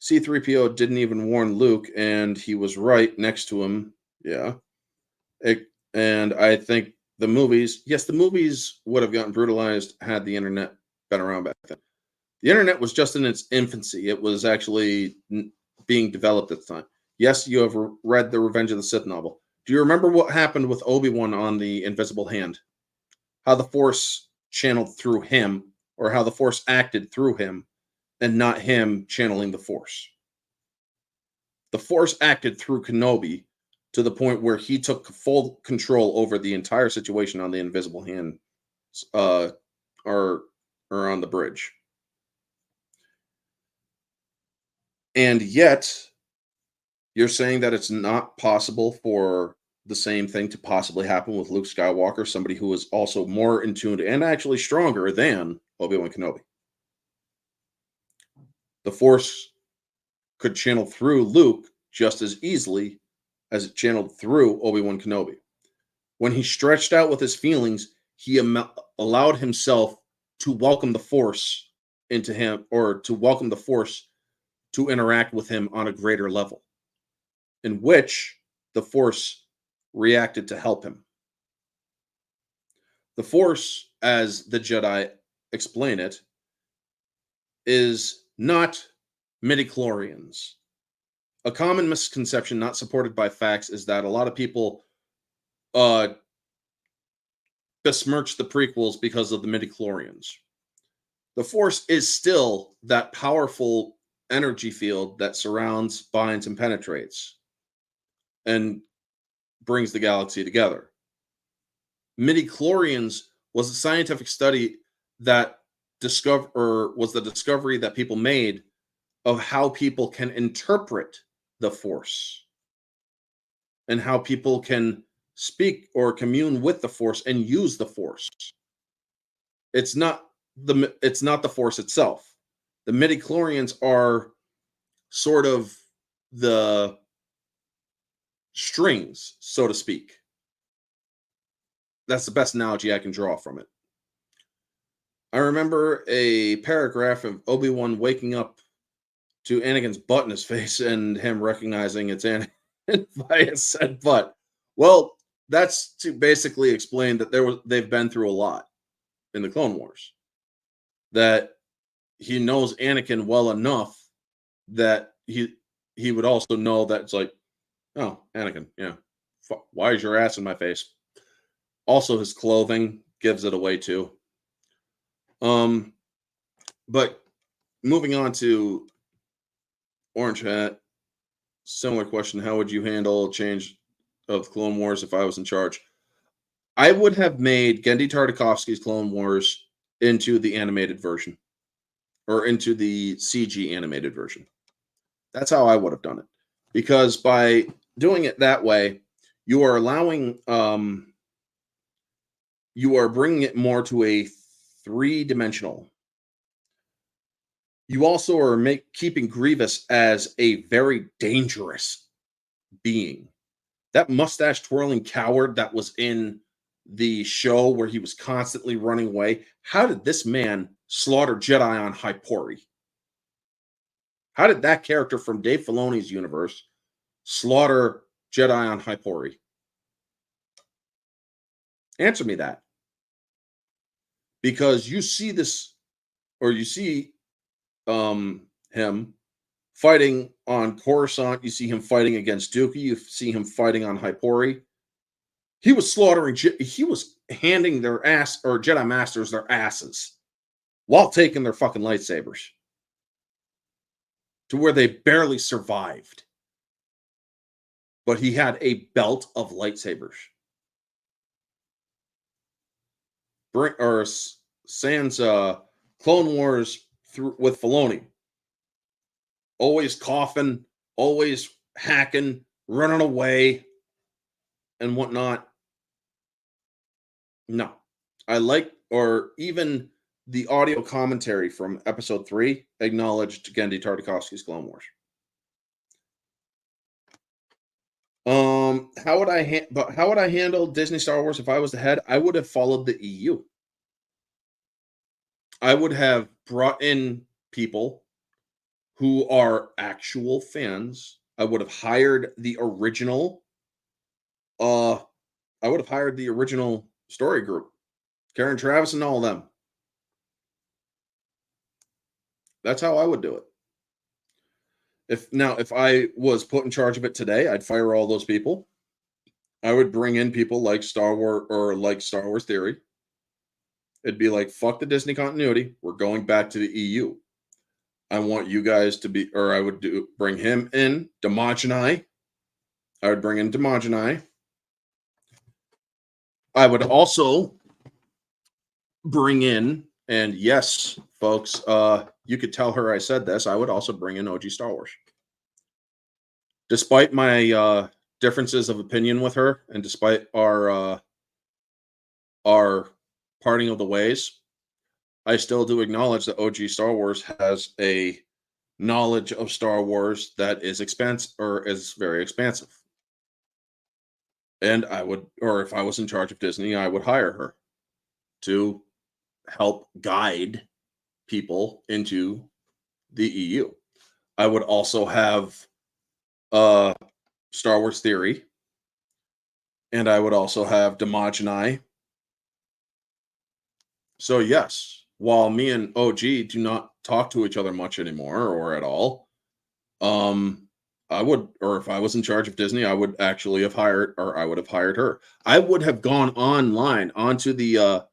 C-3PO didn't even warn Luke, and he was right next to him. Yeah. And I think the movies would have gotten brutalized had the internet been around back then. The internet was just in its infancy. It was actually being developed at the time. Yes, you have read the Revenge of the Sith novel. Do you remember what happened with Obi-Wan on the invisible hand? How the Force channeled through him, or how the Force acted through him, and not him channeling the Force. The Force acted through Kenobi to the point where he took full control over the entire situation on the invisible hand, or on the bridge. And yet, you're saying that it's not possible for the same thing to possibly happen with Luke Skywalker, somebody who is also more in tune and actually stronger than Obi-Wan Kenobi. The Force could channel through Luke just as easily as it channeled through Obi-Wan Kenobi. When he stretched out with his feelings, he allowed himself to welcome the Force into him, or to welcome the Force to interact with him on a greater level, in which the Force reacted to help him. The Force, as the Jedi explain it, is not midichlorians. A common misconception not supported by facts is that a lot of people besmirch the prequels because of the midichlorians. The Force is still that powerful energy field that surrounds, binds, and penetrates, and brings the galaxy together. Midichlorians was a scientific study that the discovery that people made of how people can interpret the Force and how people can speak or commune with the Force and use the Force. It's not the Force itself. The midichlorians are sort of the strings, so to speak. That's the best analogy I can draw from it. I remember a paragraph of Obi-Wan waking up to Anakin's butt in his face and him recognizing it's Anakin by his said butt. Well, that's to basically explain that they've been through a lot in the Clone Wars. That he knows Anakin well enough that he would also know that it's like, oh, Anakin, yeah. Why is your ass in my face? Also, his clothing gives it away too. But moving on to Orange Hat, similar question. How would you handle a change of Clone Wars if I was in charge? I would have made Genndy Tartakovsky's Clone Wars into the animated version, or into the CG animated version. That's how I would have done it. Because by doing it that way, you are allowing, you are bringing it more to a three-dimensional. You also are keeping Grievous as a very dangerous being. That mustache-twirling coward that was in the show where he was constantly running away. How did this man slaughter Jedi on Hypori? How did that character from Dave Filoni's universe slaughter Jedi on Hypori? Answer me that. Because you see this, or you see him fighting on Coruscant, you see him fighting against Dooku, you see him fighting on Hypori. He was slaughtering, he was handing their ass, or Jedi Masters their asses, while taking their fucking lightsabers. To where they barely survived. But he had a belt of lightsabers. Sans Clone Wars with Filoni. Always coughing, always hacking, running away, and whatnot. No. Or even the audio commentary from episode 3 acknowledged Genndy Tartakovsky's Clone Wars. How would I handle Disney Star Wars if I was the head? I would have followed the EU. I would have brought in people who are actual fans. I would have hired the original. I would have hired the original story group, Karen Travis and all of them. That's how I would do it. If I was put in charge of it today, I'd fire all those people. I would bring in people like Star Wars Theory. It'd be like, fuck the Disney continuity. We're going back to the EU. I want you guys to be, or I would bring him in, Demogeny. I would bring in Demogeny. I would also bring in, and yes, folks, you could tell her I said this, I would also bring in OG Star Wars. Despite my differences of opinion with her, and despite our parting of the ways, I still do acknowledge that OG Star Wars has a knowledge of Star Wars that is is very expansive. And I would, or if I was in charge of Disney, I would hire her to help guide people into the EU. I would also have Star Wars Theory, and I would also have Demogeny. So yes, while me and OG do not talk to each other much anymore, or at all, I would, or if I was in charge of Disney, I would actually have hired, or I would have hired her. I would have gone online onto the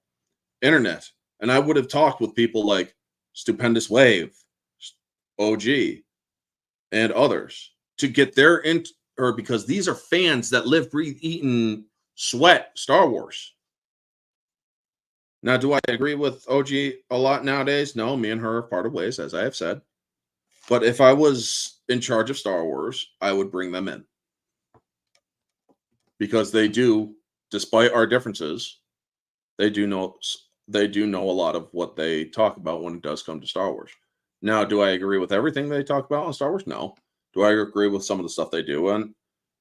internet, and I would have talked with people like Stupendous Wave, OG, and others to get their because these are fans that live, breathe, eat, and sweat Star Wars. Now, do I agree with OG a lot nowadays? No, me and her have parted ways, as I have said. But if I was in charge of Star Wars, I would bring them in. Because they do, despite our differences, they do know a lot of what they talk about when it does come to Star Wars. Now, do I agree with everything they talk about on Star Wars? No. Do I agree with some of the stuff they do when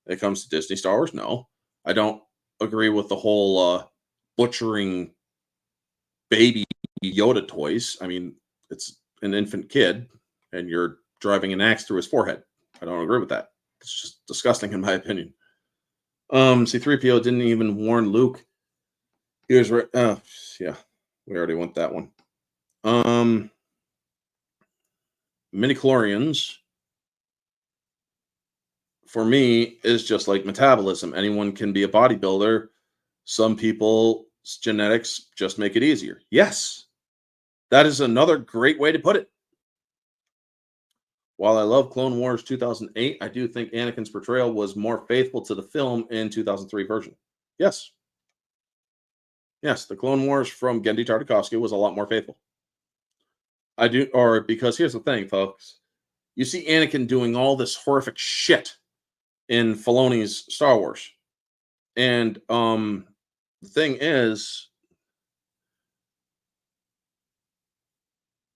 it comes to Disney Star Wars? No. I don't agree with the whole butchering baby Yoda toys. I mean, it's an infant kid and you're driving an axe through his forehead. I don't agree with that. It's just disgusting in my opinion. C-3PO didn't even warn Luke. He was right. Yeah, we already went that one. Midi-chlorians for me is just like metabolism. Anyone can be a bodybuilder. Some people's genetics just make it easier. Yes, that is another great way to put it. While I love Clone Wars 2008, I do think Anakin's portrayal was more faithful to the film in 2003 version. Yes. Yes, the Clone Wars from Genndy Tartakovsky was a lot more faithful. I do, or because here's the thing, folks. You see Anakin doing all this horrific shit in Filoni's Star Wars. And the thing is,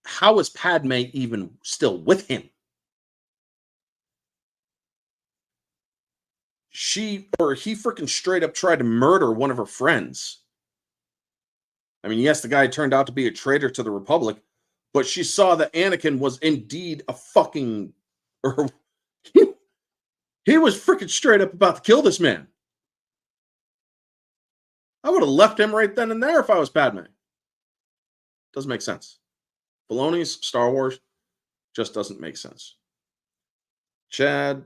how is Padme even still with him? He freaking straight up tried to murder one of her friends. I mean, yes, the guy turned out to be a traitor to the Republic, but she saw that Anakin was indeed a fucking, or he was freaking straight up about to kill this man. I would have left him right then and there if I was Padme. Doesn't make sense. Filoni's Star Wars just doesn't make sense. Chad,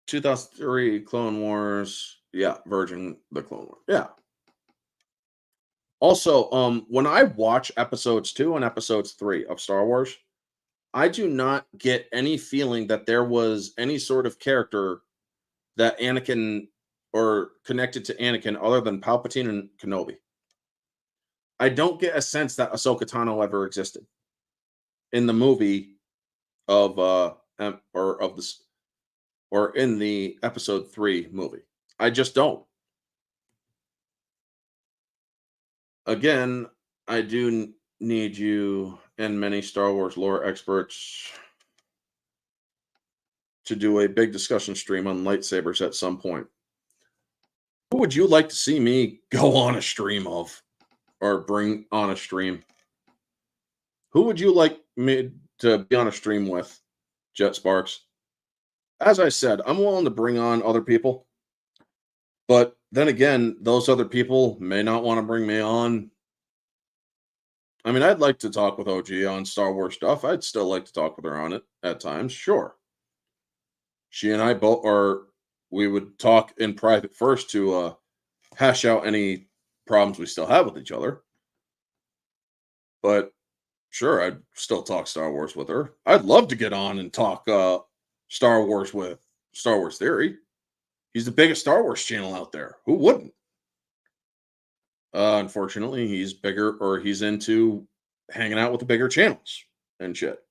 2003 Clone Wars. Yeah, Virgin, the Clone Wars. Yeah. Also, when I watch episodes 2 and episodes 3 of Star Wars, I do not get any feeling that there was any sort of character that Anakin or connected to Anakin other than Palpatine and Kenobi. I don't get a sense that Ahsoka Tano ever existed in the movie of or in the episode 3 movie. I just don't. Again, I do need you and many Star Wars lore experts to do a big discussion stream on lightsabers at some point. Who would you like to see me go on a stream of or bring on a stream? Who would you like me to be on a stream with, Jet Sparks? As I said, I'm willing to bring on other people. But then again, those other people may not want to bring me on. I mean, I'd like to talk with OG on Star Wars stuff. I'd still like to talk with her on it at times, sure. She and I both, or we would talk in private first to hash out any problems we still have with each other. But sure, I'd still talk Star Wars with her. I'd love to get on and talk Star Wars with Star Wars Theory. He's the biggest Star Wars channel out there. Who wouldn't? Unfortunately, he's bigger, or he's into hanging out with the bigger channels and shit.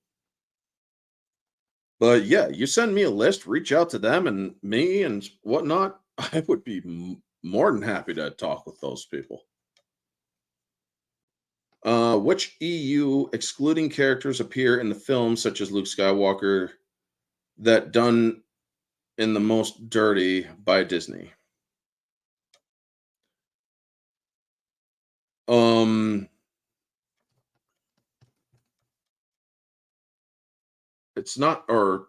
But yeah, you send me a list, reach out to them and me and whatnot. I would be more than happy to talk with those people. Which EU excluding characters appear in the film, such as Luke Skywalker, that done in the most dirty by Disney? It's not, or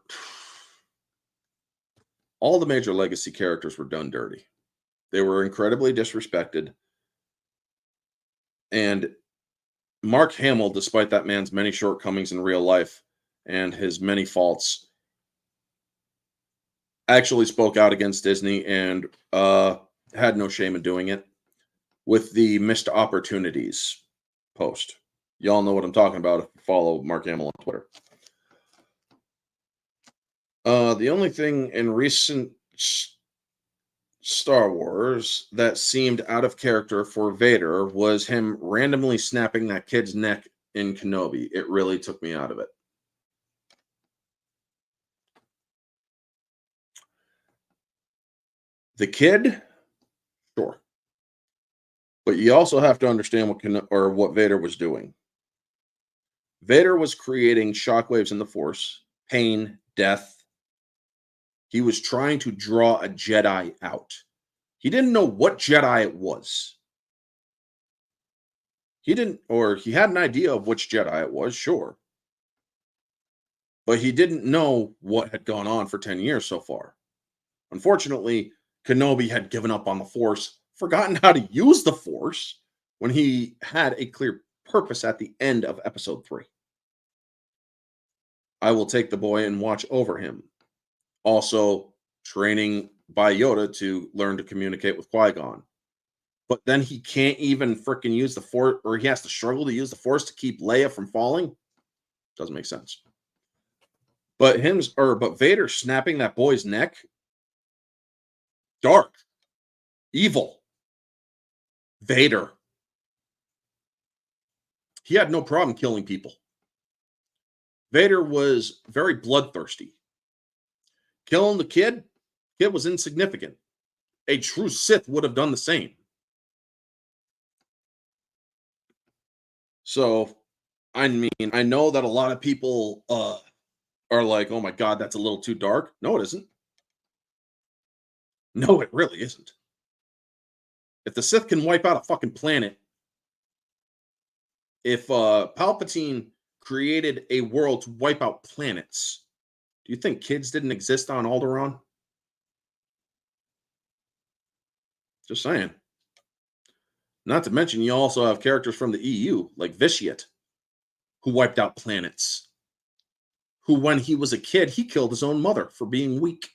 all the major legacy characters were done dirty. They were incredibly disrespected. And Mark Hamill, despite that man's many shortcomings in real life and his many faults, actually spoke out against Disney and had no shame in doing it with the missed opportunities post. Y'all know what I'm talking about if you follow Mark Hamill on Twitter. The only thing in recent Star Wars that seemed out of character for Vader was him randomly snapping that kid's neck in Kenobi. It really took me out of it. The kid, sure. But you also have to understand what Vader was doing. Vader was creating shockwaves in the Force, pain, death. He was trying to draw a Jedi out. He didn't know what Jedi it was. He had an idea of which Jedi it was, sure. But he didn't know what had gone on for 10 years so far. Unfortunately, Kenobi had given up on the Force, forgotten how to use the Force when he had a clear purpose at the end of episode 3. I will take the boy and watch over him. Also, training by Yoda to learn to communicate with Qui-Gon. But then he can't even freaking use the Force, or he has to struggle to use the Force to keep Leia from falling. Doesn't make sense. But Vader snapping that boy's neck, dark, evil. Vader. He had no problem killing people. Vader was very bloodthirsty. Killing the kid was insignificant. A true Sith would have done the same. So, I mean, I know that a lot of people are like, oh my God, that's a little too dark. No, it isn't. No, it really isn't. If the Sith can wipe out a fucking planet, if Palpatine created a world to wipe out planets, do you think kids didn't exist on Alderaan? Just saying. Not to mention, you also have characters from the EU, like Vitiate, who wiped out planets. Who, when he was a kid, he killed his own mother for being weak.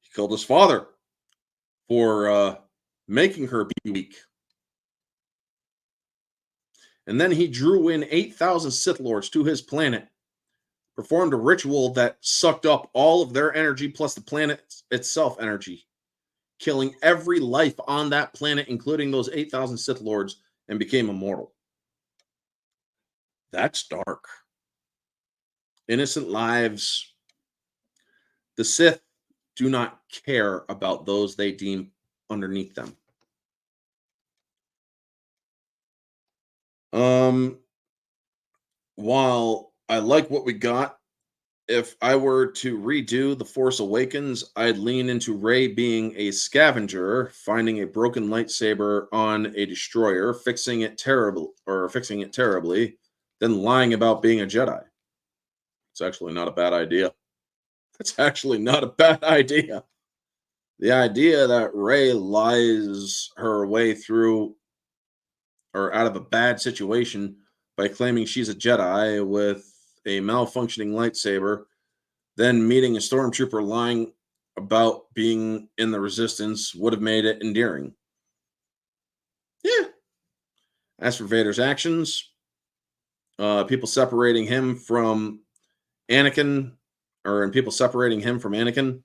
He killed his father for making her be weak. And then he drew in 8,000 Sith Lords to his planet, performed a ritual that sucked up all of their energy plus the planet itself energy, killing every life on that planet, including those 8,000 Sith Lords, and became immortal. That's dark. Innocent lives. The Sith do not care about those they deem underneath them. While I like what we got, if I were to redo The Force Awakens, I'd lean into Rey being a scavenger, finding a broken lightsaber on a destroyer, fixing it terribly, then lying about being a Jedi. It's actually not a bad idea. It's actually not a bad idea. The idea that Rey lies her way through or out of a bad situation by claiming she's a Jedi with a malfunctioning lightsaber, then meeting a stormtrooper lying about being in the Resistance would have made it endearing. Yeah. As for Vader's actions, people separating him from Anakin, the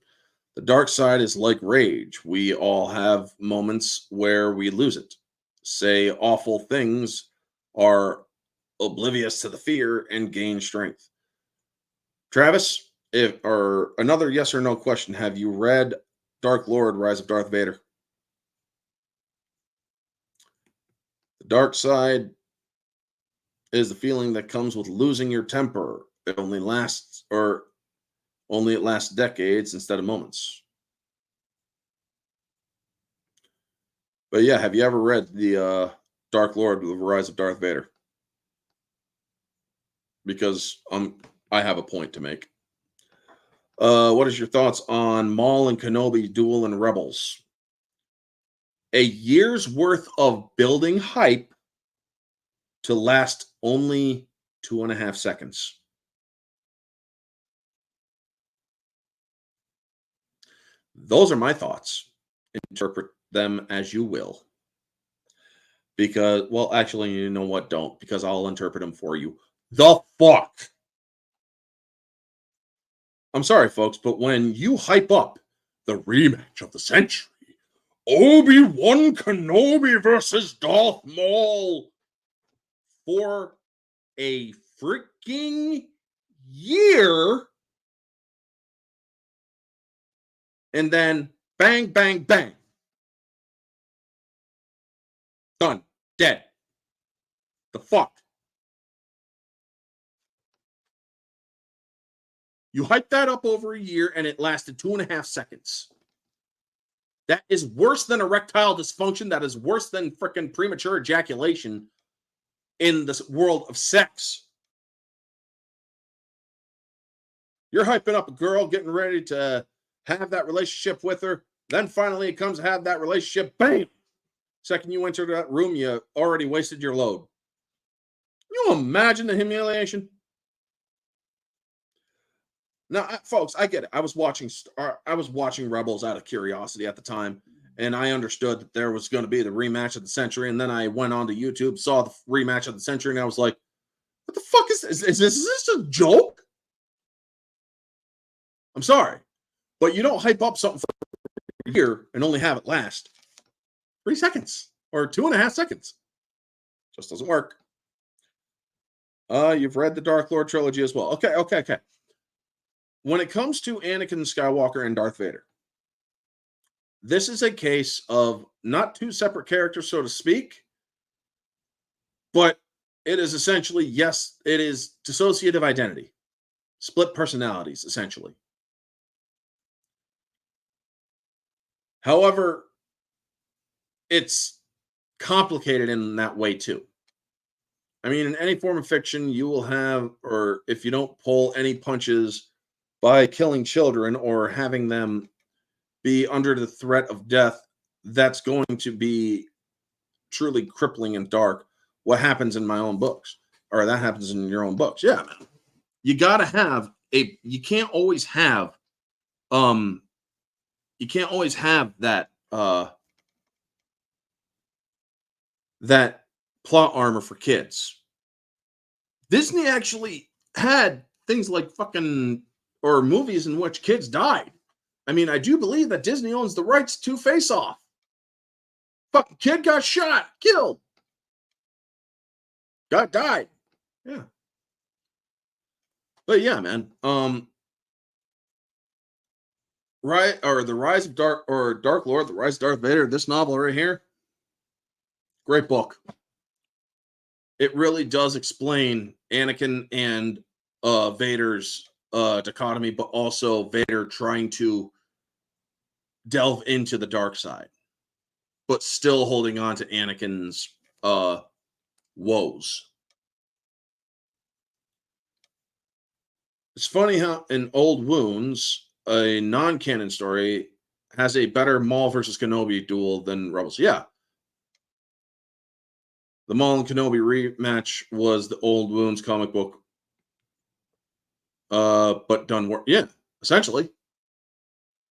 dark side is like rage. We all have moments where we lose it. Say awful things, are oblivious to the fear, and gain strength. Travis, another yes or no question, have you read Dark Lord, Rise of Darth Vader? The dark side is the feeling that comes with losing your temper. It only it lasts decades instead of moments. But yeah, have you ever read the Dark Lord, The Rise of Darth Vader? Because I have a point to make. What is your thoughts on Maul and Kenobi duel in Rebels? A year's worth of building hype to last only 2.5 seconds. Those are my thoughts. Interpret them as you will. Because, well, actually, you know what? Don't, because I'll interpret them for you. The fuck? I'm sorry, folks, but when you hype up the rematch of the century. Obi-Wan Kenobi versus Darth Maul for a freaking year. And then bang, bang, bang. Done. Dead. The fuck? You hyped that up over a year and it lasted 2.5 seconds. That is worse than erectile dysfunction. That is worse than freaking premature ejaculation in this world of sex. You're hyping up a girl, getting ready to have that relationship with her. Then finally it comes to have that relationship. Bam! Second you enter that room, you already wasted your load. Can you imagine the humiliation? Now, folks, I get it. I was watching Rebels out of curiosity at the time, and I understood that there was going to be the rematch of the century. And then I went on to YouTube, saw the rematch of the century, and I was like, "What the fuck is this? Is this a joke?" I'm sorry, but you don't hype up something for a year and only have it last 3 seconds or 2.5 seconds. Just doesn't work. You've read the Dark Lord trilogy as well. Okay. When it comes to Anakin Skywalker and Darth Vader, this is a case of not two separate characters, so to speak, but it is essentially, yes, it is dissociative identity, split personalities, essentially. However, it's complicated in that way too. I mean, in any form of fiction, you will have, or if you don't pull any punches by killing children or having them be under the threat of death, that's going to be truly crippling and dark. What happens in my own books, or that happens in your own books. Yeah, man. You gotta have you can't always have that that plot armor for kids. Disney actually had things like fucking or movies in which kids died. I mean, I do believe that Disney owns the rights to Face Off. Fucking kid got shot, killed, died. Yeah. But yeah, man. Right, or the Rise of Dark Lord, the Rise of Darth Vader. This novel right here, great book. It really does explain Anakin and Vader's dichotomy, but also Vader trying to delve into the dark side, but still holding on to Anakin's woes. It's funny how in Old Wounds, a non-canon story has a better Maul versus Kenobi duel than Rebels. Yeah. The Maul and Kenobi rematch was the Old Wounds comic book. But done work. Yeah, essentially.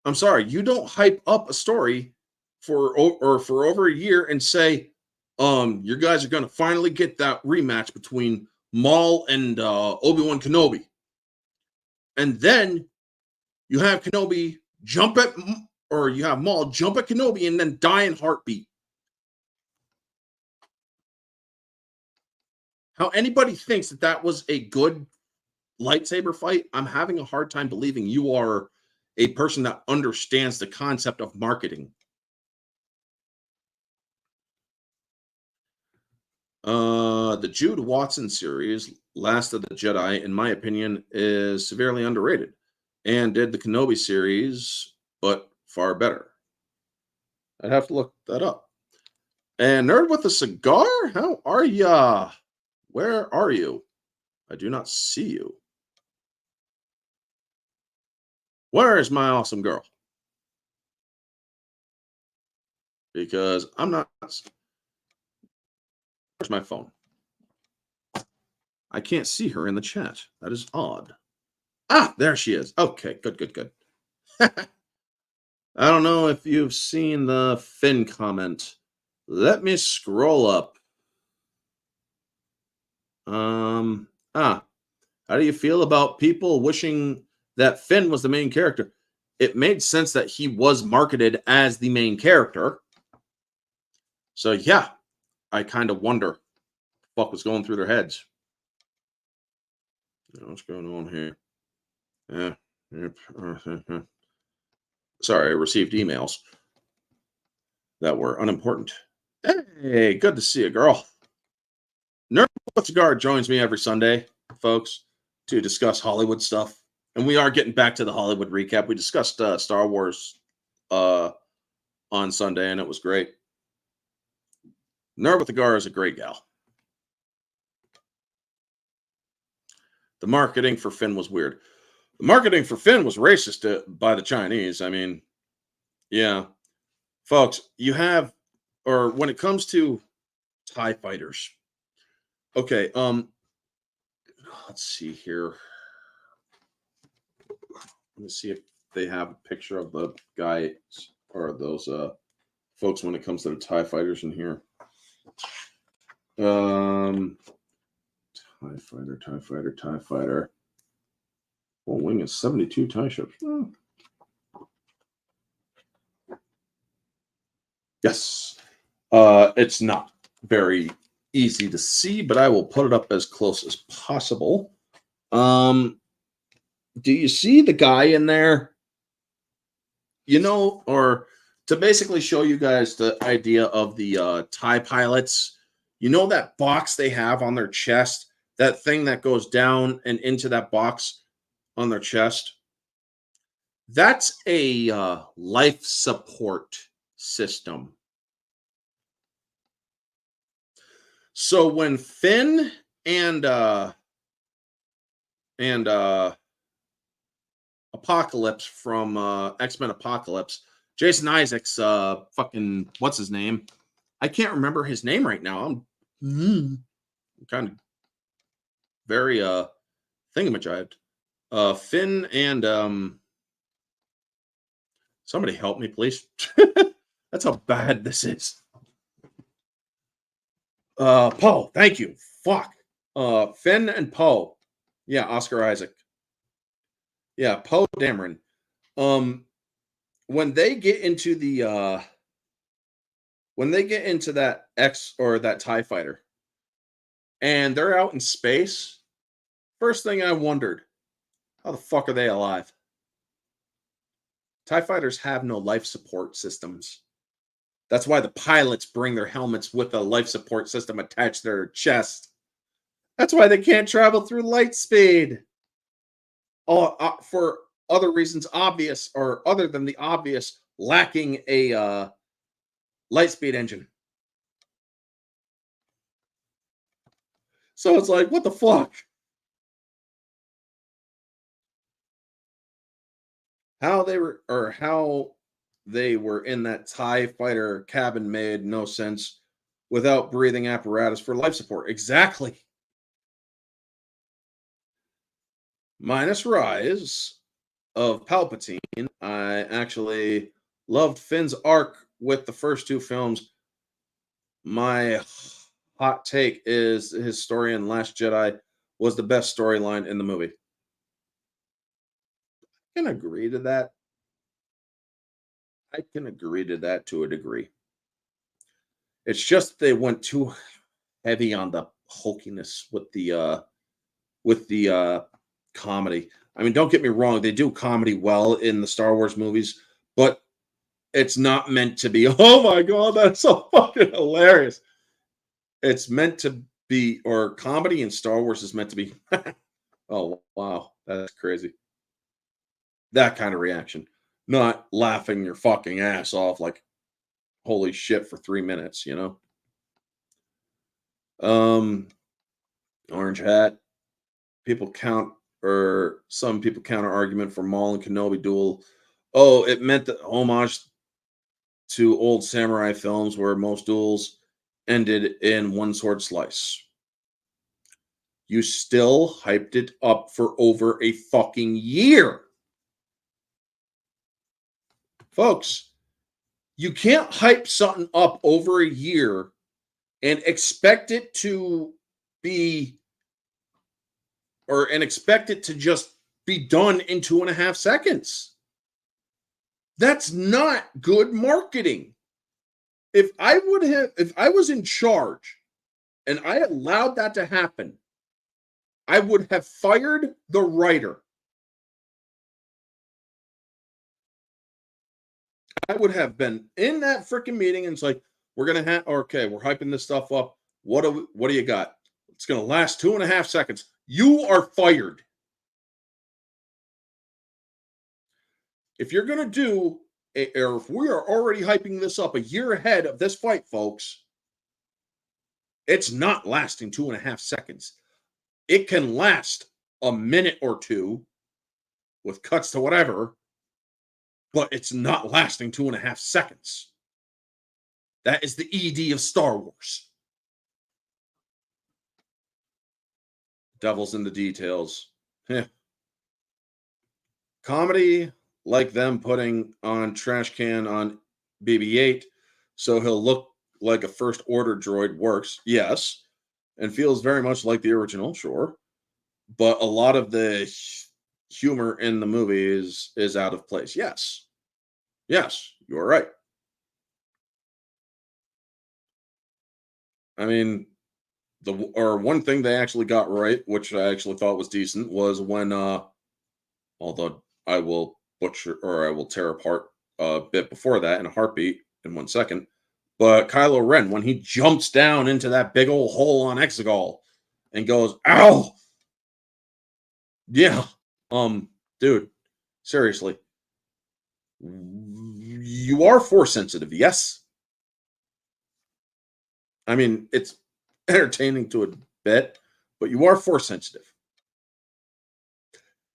I'm sorry, you don't hype up a story for over a year and say, you guys are gonna finally get that rematch between Maul and Obi-Wan Kenobi. And then you have Kenobi jump at, or you have Maul jump at Kenobi and then die in heartbeat. How anybody thinks that that was a good lightsaber fight, I'm having a hard time believing you are a person that understands the concept of marketing. The Jude Watson series, Last of the Jedi, in my opinion, is severely underrated and did the Kenobi series, but far better. I'd have to look that up. And Nerd with a Cigar, how are ya? Where are you? I do not see you. Where is my awesome girl? Because I'm not. Where's my phone? I can't see her in the chat. That is odd. Ah, there she is. Okay, good. I don't know if you've seen the Finn comment. Let me scroll up. How do you feel about people wishing that Finn was the main character? it made sense that he was marketed as the main character. So yeah, I kind of wonder what was going through their heads. What's going on here? Yeah. Yep. Sorry, I received emails that were unimportant. Hey, good to see you, girl. Nerd with Cigar joins me every Sunday, folks, to discuss Hollywood stuff. And we are getting back to the Hollywood recap. We discussed Star Wars on Sunday, and it was great. Nerd with Cigar is a great gal. The marketing for Finn was weird. The marketing for Finn was racist by the Chinese. I mean, yeah. Folks, you have, or when it comes to TIE fighters, okay, let's see here. Let me see if they have a picture of the guy or those folks when it comes to the TIE fighters in here. TIE fighter. Well, wing is 72 TIE ships. Oh. Yes. It's not very easy to see, but I will put it up as close as possible. Do you see the guy in there? You know, or to basically show you guys the idea of the TIE pilots, you know that box they have on their chest, that thing that goes down and into that box on their chest? That's a life support system. So when Finn and Apocalypse from X-Men Apocalypse, Jason Isaacs, fucking what's his name? I can't remember his name right now. I'm kind of very thingamajived. Finn and somebody help me, please. That's how bad this is. Poe, thank you. Fuck. Finn and Poe. Yeah, Oscar Isaac. Yeah, Poe Dameron. When they get into the that X or that TIE fighter and they're out in space, first thing I wondered, how the fuck are they alive? TIE fighters have no life support systems. That's why the pilots bring their helmets with a life support system attached to their chest. That's why they can't travel through light speed. For other reasons obvious, or other than the obvious, lacking a light speed engine. So it's like, what the fuck? How they were in that TIE fighter cabin made no sense without breathing apparatus for life support. Exactly. Minus Rise of Palpatine, I actually loved Finn's arc with the first two films. My hot take is his story in Last Jedi was the best storyline in the movie. I can agree to that. I can agree to that to a degree. It's just they went too heavy on the hulkiness with the comedy. I mean, don't get me wrong, they do comedy well in the Star Wars movies, but it's not meant to be, oh my god, that's so fucking hilarious. It's meant to be, or comedy in Star Wars is meant to be, oh wow, that's crazy. That kind of reaction. Not laughing your fucking ass off like holy shit for 3 minutes, you know? Orange hat. Some people counter argument for Maul and Kenobi duel. Oh, it meant the homage to old samurai films where most duels ended in one sword slice. You still hyped it up for over a fucking year. Folks, you can't hype something up over a year and expect it to be, and expect it to just be done in 2.5 seconds. That's not good marketing. If I was in charge and I allowed that to happen, I would have fired the writer. I would have been in that freaking meeting and it's like, we're gonna have okay, we're hyping this stuff up. What do you got? It's gonna last 2.5 seconds. You are fired. If you're gonna do or if we are already hyping this up a year ahead of this fight, folks, it's not lasting 2.5 seconds. It can last a minute or two with cuts to whatever, but it's not lasting 2.5 seconds. That is the ED of Star Wars. Devil's in the details. Comedy, like them putting on trash can on BB-8, so he'll look like a first order droid, works, yes, and feels very much like the original, sure. But a lot of the humor in the movie is out of place. Yes. Yes, you're right. I mean, one thing they actually got right, which I actually thought was decent, was when although I will butcher or I will tear apart a bit before that in a heartbeat in 1 second. But Kylo Ren, when he jumps down into that big old hole on Exegol and goes, "Ow!" Yeah, dude, seriously, you are force sensitive, yes. I mean, it's entertaining to a bit, but you are force sensitive.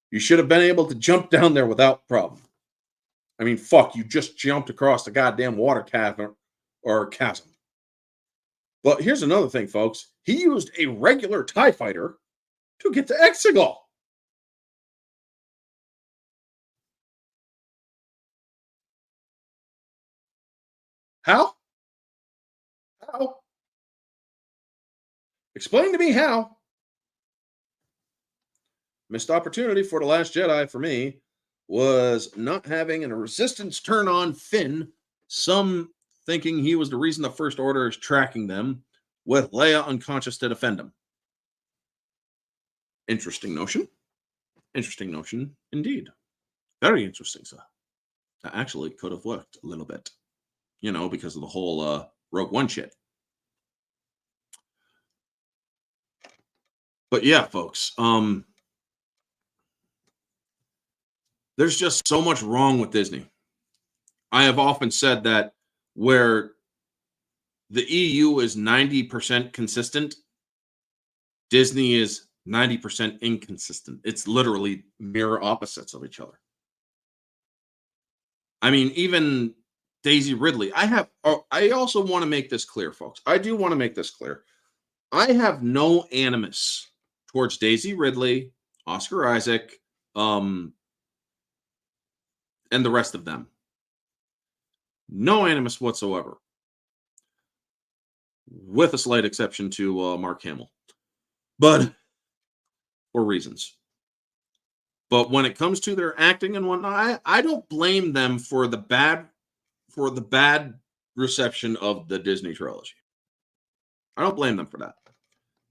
You should have been able to jump down there without problem. I mean, fuck, you just jumped across the goddamn water cavern or chasm. But here's another thing, folks. He used a regular TIE fighter to get to Exegol. How? How? Explain to me how. Missed opportunity for The Last Jedi for me was not having a resistance turn on Finn, some thinking he was the reason the First Order is tracking them, with Leia unconscious to defend him. Interesting notion. Interesting notion indeed. Very interesting, sir. That actually could have worked a little bit, because of the whole Rogue One shit. But yeah, folks, there's just so much wrong with Disney. I have often said that where the EU is 90% consistent, Disney is 90% inconsistent. It's literally mirror opposites of each other. I mean, even Daisy Ridley. I also want to make this clear, folks. I do want to make this clear. I have no animus towards Daisy Ridley, Oscar Isaac, and the rest of them. No animus whatsoever. With a slight exception to Mark Hamill. But for reasons. But when it comes to their acting and whatnot, I don't blame them for the bad reception of the Disney trilogy. I don't blame them for that.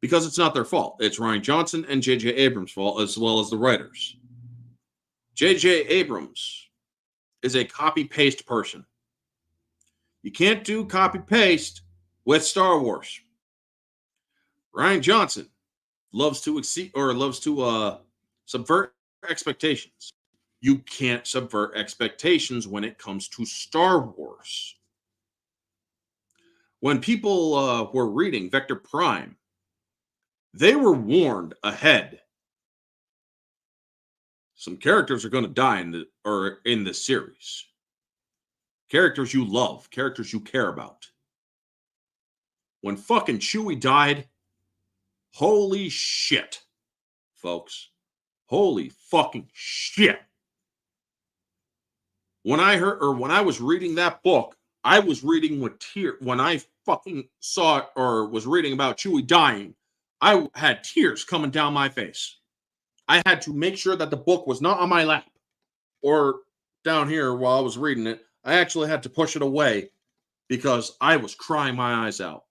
Because it's not their fault. It's Rian Johnson and J.J. Abrams' fault, as well as the writers. J.J. Abrams is a copy-paste person. You can't do copy-paste with Star Wars. Rian Johnson loves to subvert expectations. You can't subvert expectations when it comes to Star Wars. When people were reading Vector Prime, they were warned ahead. Some characters are going to die in this series. Characters you love, characters you care about. When fucking Chewie died, holy shit, folks. Holy fucking shit. When I was reading that book, I was reading with tears. When I fucking saw it or was reading about Chewie dying, I had tears coming down my face. I had to make sure that the book was not on my lap or down here while I was reading it. I actually had to push it away because I was crying my eyes out.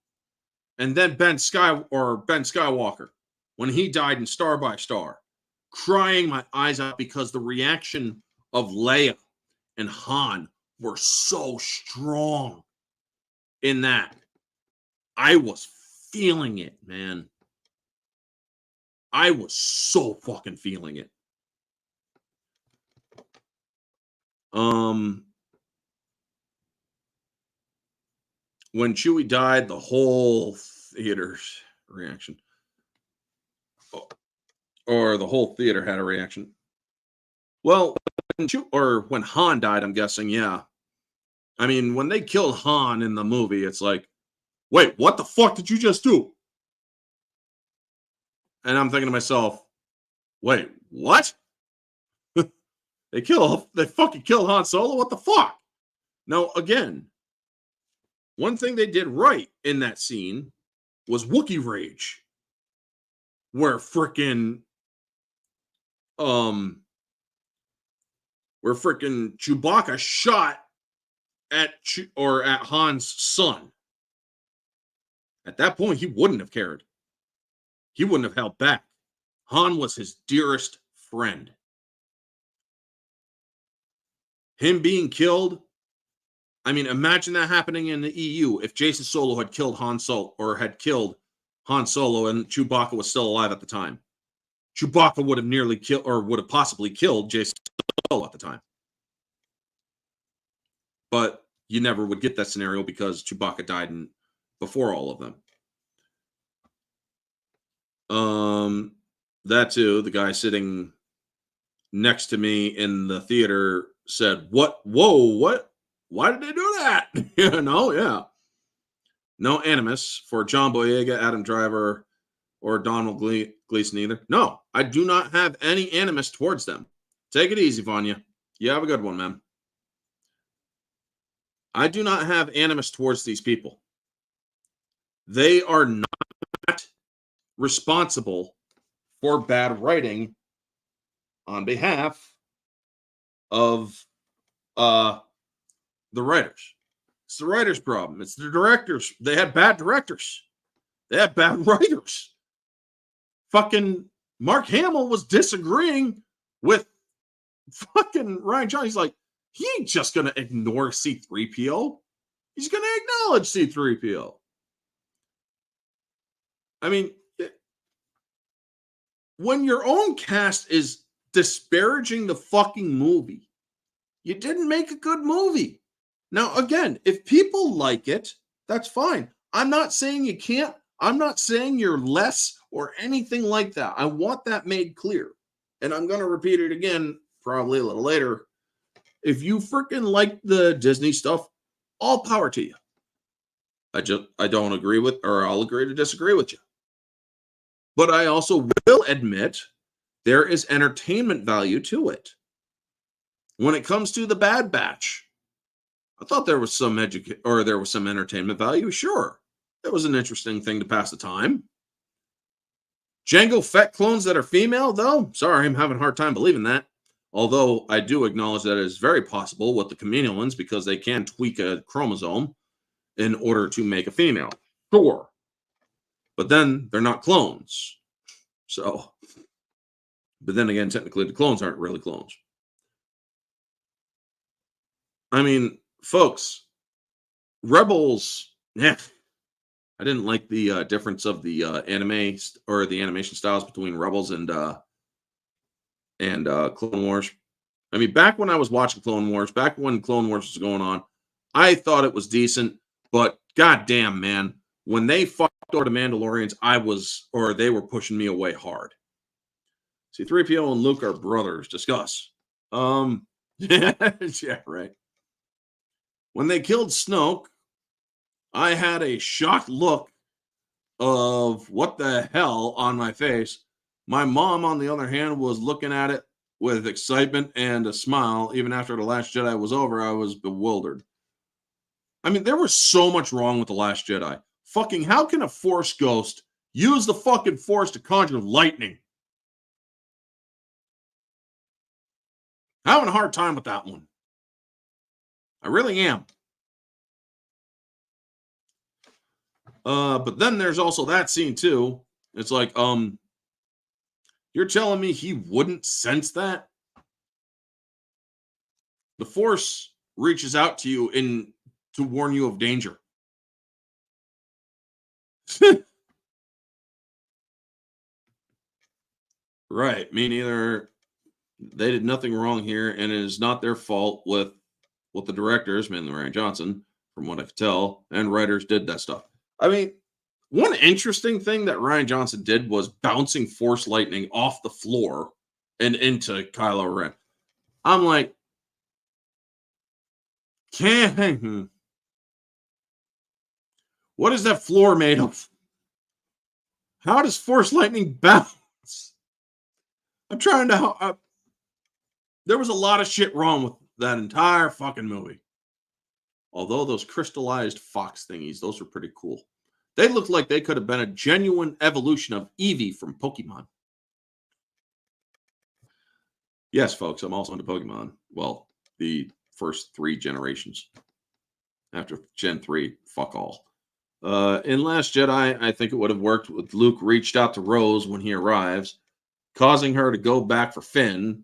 And then Ben Skywalker, when he died in Star by Star, crying my eyes out because the reaction of Leia and Han were so strong in that. I was feeling it, man. I was so fucking feeling it. When Chewie died, the whole theater's reaction. Or the whole theater had a reaction. Well, when Han died, I'm guessing, yeah. I mean, when they killed Han in the movie, it's like, wait, what the fuck did you just do? And I'm thinking to myself, wait, what? They fucking killed Han Solo? What the fuck? Now, again, one thing they did right in that scene was Wookiee rage. Where frickin' Chewbacca shot at Han's son. At that point, he wouldn't have cared. He wouldn't have held back. Han was his dearest friend. Him being killed, I mean, imagine that happening in the EU if Jason Solo had killed Han Solo and Chewbacca was still alive at the time. Chewbacca would have nearly killed, or would have possibly killed Jason Solo at the time. But you never would get that scenario because Chewbacca died before all of them. That too, the guy sitting next to me in the theater said, "What? Whoa, what? Why did they do that?" Yeah. No animus for John Boyega, Adam Driver, or Donald Gleason either. No, I do not have any animus towards them. Take it easy, Vanya. You have a good one, man. I do not have animus towards these people. They are not responsible for bad writing on behalf of the writers. It's the writers' problem. It's the directors. They had bad directors. They had bad writers. Fucking Mark Hamill was disagreeing with fucking Rian Johnson. He's like, he ain't just going to ignore C-3PO. He's going to acknowledge C-3PO. I mean, when your own cast is disparaging the fucking movie, you didn't make a good movie. Now, again, if people like it, that's fine. I'm not saying you can't. I'm not saying you're less or anything like that. I want that made clear. And I'm going to repeat it again, probably a little later. If you freaking like the Disney stuff, all power to you. I don't agree with, or I'll agree to disagree with you. But I also will admit there is entertainment value to it. When it comes to the Bad Batch, I thought there was some entertainment value. Sure, that was an interesting thing to pass the time. Jango Fett clones that are female, though, sorry, I'm having a hard time believing that. Although I do acknowledge that it is very possible with the chameleons because they can tweak a chromosome in order to make a female. Sure. But then they're not clones. So, but then again, technically the clones aren't really clones. I mean, folks, Rebels, yeah. I didn't like the difference of the anime or the animation styles between Rebels and Clone Wars. I mean, back when I was watching Clone Wars, back when Clone Wars was going on, I thought it was decent, but goddamn, man, when they fucked over the Mandalorians, they were pushing me away hard. C-3PO and Luke are brothers. Discuss. Yeah, right. When they killed Snoke, I had a shocked look of what the hell on my face. My mom, on the other hand, was looking at it with excitement and a smile. Even after The Last Jedi was over, I was bewildered. I mean, there was so much wrong with The Last Jedi. Fucking, how can a Force ghost use the fucking Force to conjure lightning? Having a hard time with that one. I really am. But then there's also that scene too. It's like, you're telling me he wouldn't sense that? The Force reaches out to you to warn you of danger. Right. Me neither. They did nothing wrong here, and it is not their fault with what the directors, mainly Rian Johnson, from what I could tell, and writers did that stuff. I mean, one interesting thing that Rian Johnson did was bouncing Force lightning off the floor and into Kylo Ren. I'm like, what is that floor made of? How does Force lightning bounce? I'm trying to. There was a lot of shit wrong with that entire fucking movie. Although those crystallized fox thingies, those were pretty cool. They looked like they could have been a genuine evolution of Eevee from Pokemon. Yes, folks, I'm also into Pokemon. Well, the first 3 generations. After Gen 3, fuck all. In Last Jedi, I think it would have worked with Luke reached out to Rose when he arrives, causing her to go back for Finn,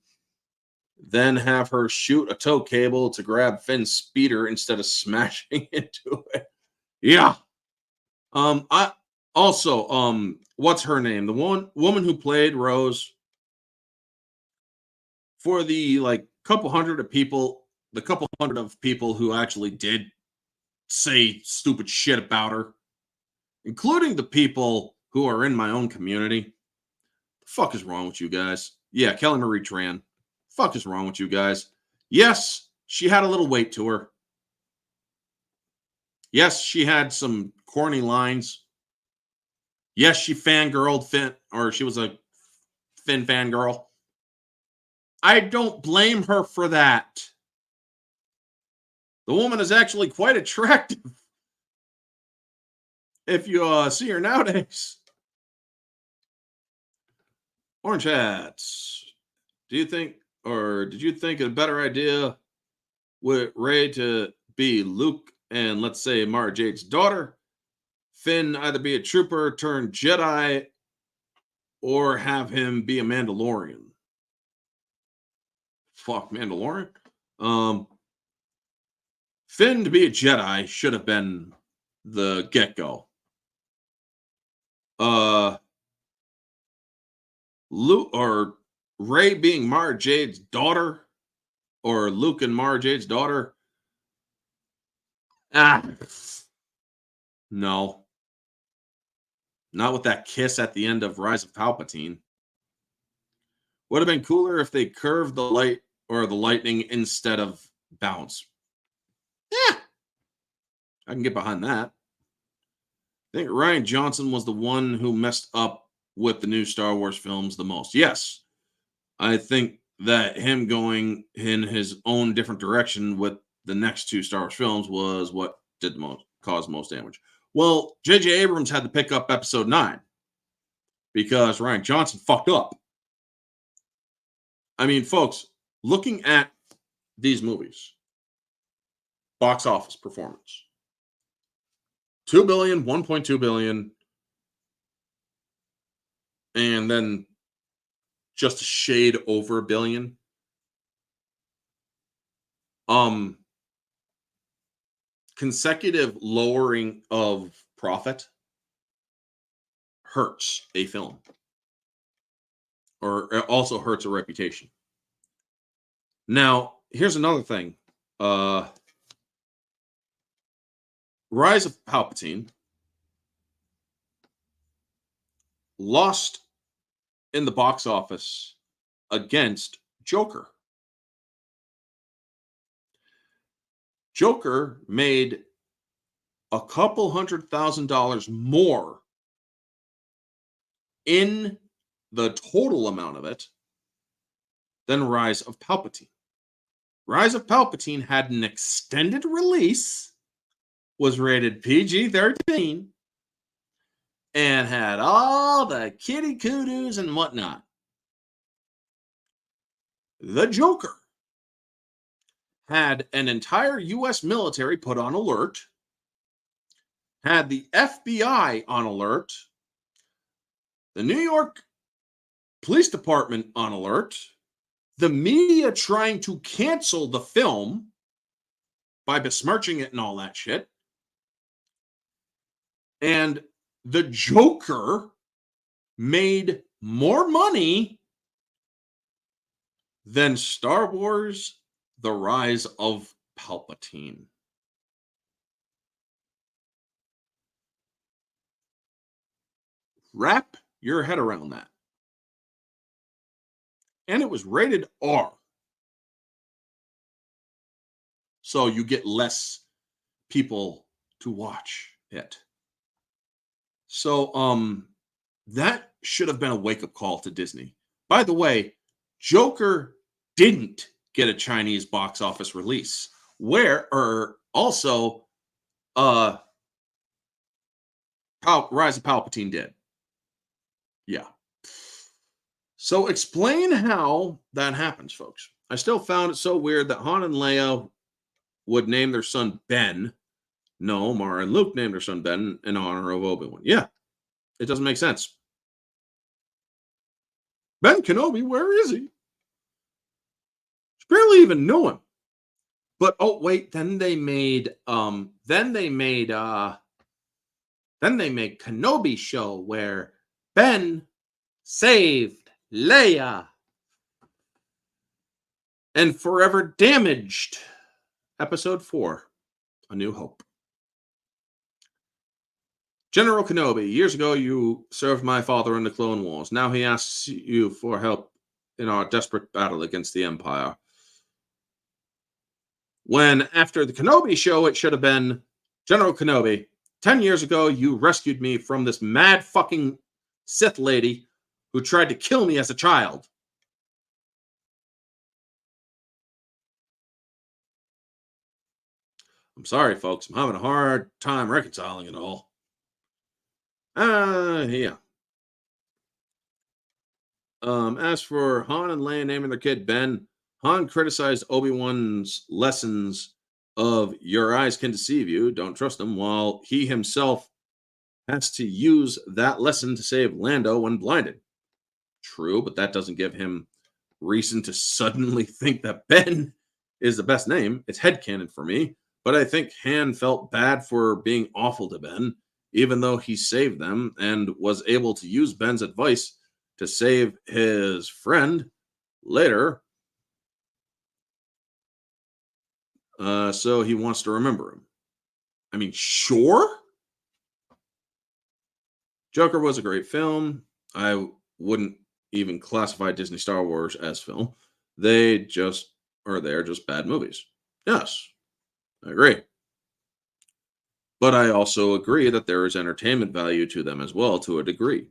then have her shoot a tow cable to grab Finn's speeder instead of smashing into it. Yeah. I also, what's her name? The woman who played Rose, for the couple hundred of people who actually did say stupid shit about her, including the people who are in my own community. The fuck is wrong with you guys? Yeah, Kelly Marie Tran. Fuck is wrong with you guys? Yes, she had a little weight to her. Yes, she had some corny lines. Yes, she fangirled Finn, or she was a Finn fangirl. I don't blame her for that. The woman is actually quite attractive. If you see her nowadays. Orange Hats. Did you think a better idea with Rey to be Luke and, let's say, Mara Jade's daughter? Finn either be a trooper turned Jedi or have him be a Mandalorian. Fuck, Mandalorian? Finn to be a Jedi should have been the get-go. Luke or Rey being Mara Jade's daughter, or Luke and Mara Jade's daughter. No. Not with that kiss at the end of Rise of Palpatine. Would have been cooler if they curved the light or the lightning instead of bounce. Yeah. I can get behind that. I think Rian Johnson was the one who messed up with the new Star Wars films the most. Yes. I think that him going in his own different direction with the next 2 Star Wars films was what did caused most damage. Well, J.J. Abrams had to pick up Episode 9 because Rian Johnson fucked up. I mean, folks, looking at these movies, box office performance, 2 billion, 1.2 billion, and then just a shade over a billion. Consecutive lowering of profit hurts a film, or it also hurts a reputation. Now, here's another thing. Rise of Palpatine lost in the box office against Joker. Joker made a couple $100,000 more in the total amount of it than Rise of Palpatine. Rise of Palpatine had an extended release, was rated PG-13, and had all the kitty kudos and whatnot. The Joker had an entire U.S. military put on alert, had the FBI on alert, the New York Police Department on alert, the media trying to cancel the film by besmirching it and all that shit, and the Joker made more money than Star Wars: The Rise of Palpatine. Wrap your head around that. And it was rated R. So you get less people to watch it. So that should have been a wake-up call to Disney. By the way, Joker didn't get a Chinese box office release. Rise of Palpatine did. Yeah. So explain how that happens, folks. I still found it so weird that Han and Leia would name their son Ben. No, Mara and Luke named their son Ben in honor of Obi-Wan. Yeah, it doesn't make sense. Ben Kenobi, where is he? She barely even knew him. But oh wait, then they made Kenobi show where Ben saved Leia and forever damaged Episode 4, A New Hope. General Kenobi, years ago you served my father in the Clone Wars. Now he asks you for help in our desperate battle against the Empire. When after the Kenobi show, it should have been, General Kenobi, 10 years ago you rescued me from this mad fucking Sith lady who tried to kill me as a child. I'm sorry, folks. I'm having a hard time reconciling it all. Yeah. As for Han and Leia naming their kid Ben, Han criticized Obi-Wan's lessons of your eyes can deceive you, don't trust them, while he himself has to use that lesson to save Lando when blinded. True, but that doesn't give him reason to suddenly think that Ben is the best name. It's headcanon for me, but I think Han felt bad for being awful to Ben, even though he saved them and was able to use Ben's advice to save his friend later. So he wants to remember him. I mean, sure. Joker was a great film. I wouldn't even classify Disney Star Wars as film. They're just bad movies. Yes, I agree. But I also agree that there is entertainment value to them as well, to a degree.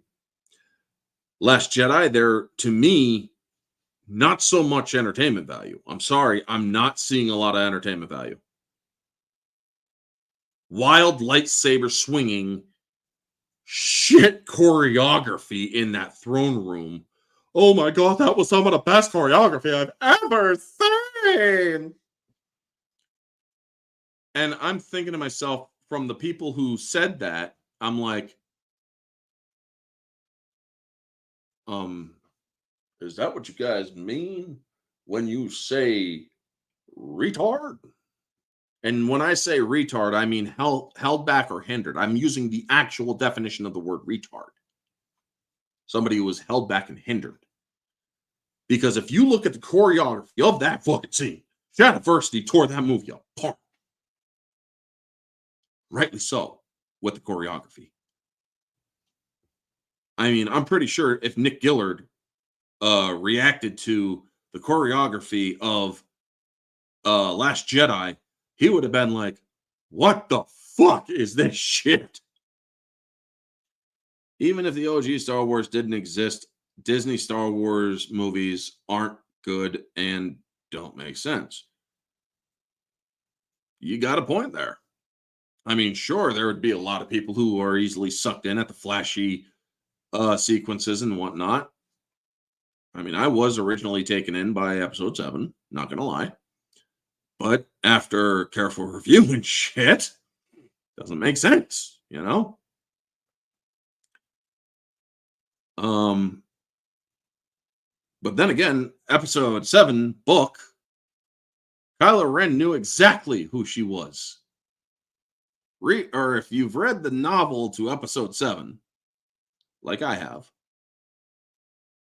Last Jedi, they're, to me, not so much entertainment value. I'm sorry, I'm not seeing a lot of entertainment value. Wild lightsaber swinging, shit choreography in that throne room. Oh my God, that was some of the best choreography I've ever seen. And I'm thinking to myself, from the people who said that, I'm like, is that what you guys mean when you say retard? And when I say retard, I mean held back or hindered. I'm using the actual definition of the word retard. Somebody who was held back and hindered. Because if you look at the choreography of that fucking scene, Shadiversity tore that movie apart. Rightly so, with the choreography. I mean, I'm pretty sure if Nick Gillard reacted to the choreography of Last Jedi, he would have been like, what the fuck is this shit? Even if the OG Star Wars didn't exist, Disney Star Wars movies aren't good and don't make sense. You got a point there. I mean, sure, there would be a lot of people who are easily sucked in at the flashy sequences and whatnot. I mean, I was originally taken in by episode 7, not going to lie. But after careful review and shit, doesn't make sense, you know? But then again, episode 7 book, Kylo Ren knew exactly who she was. Or if you've read the novel to episode 7, like I have,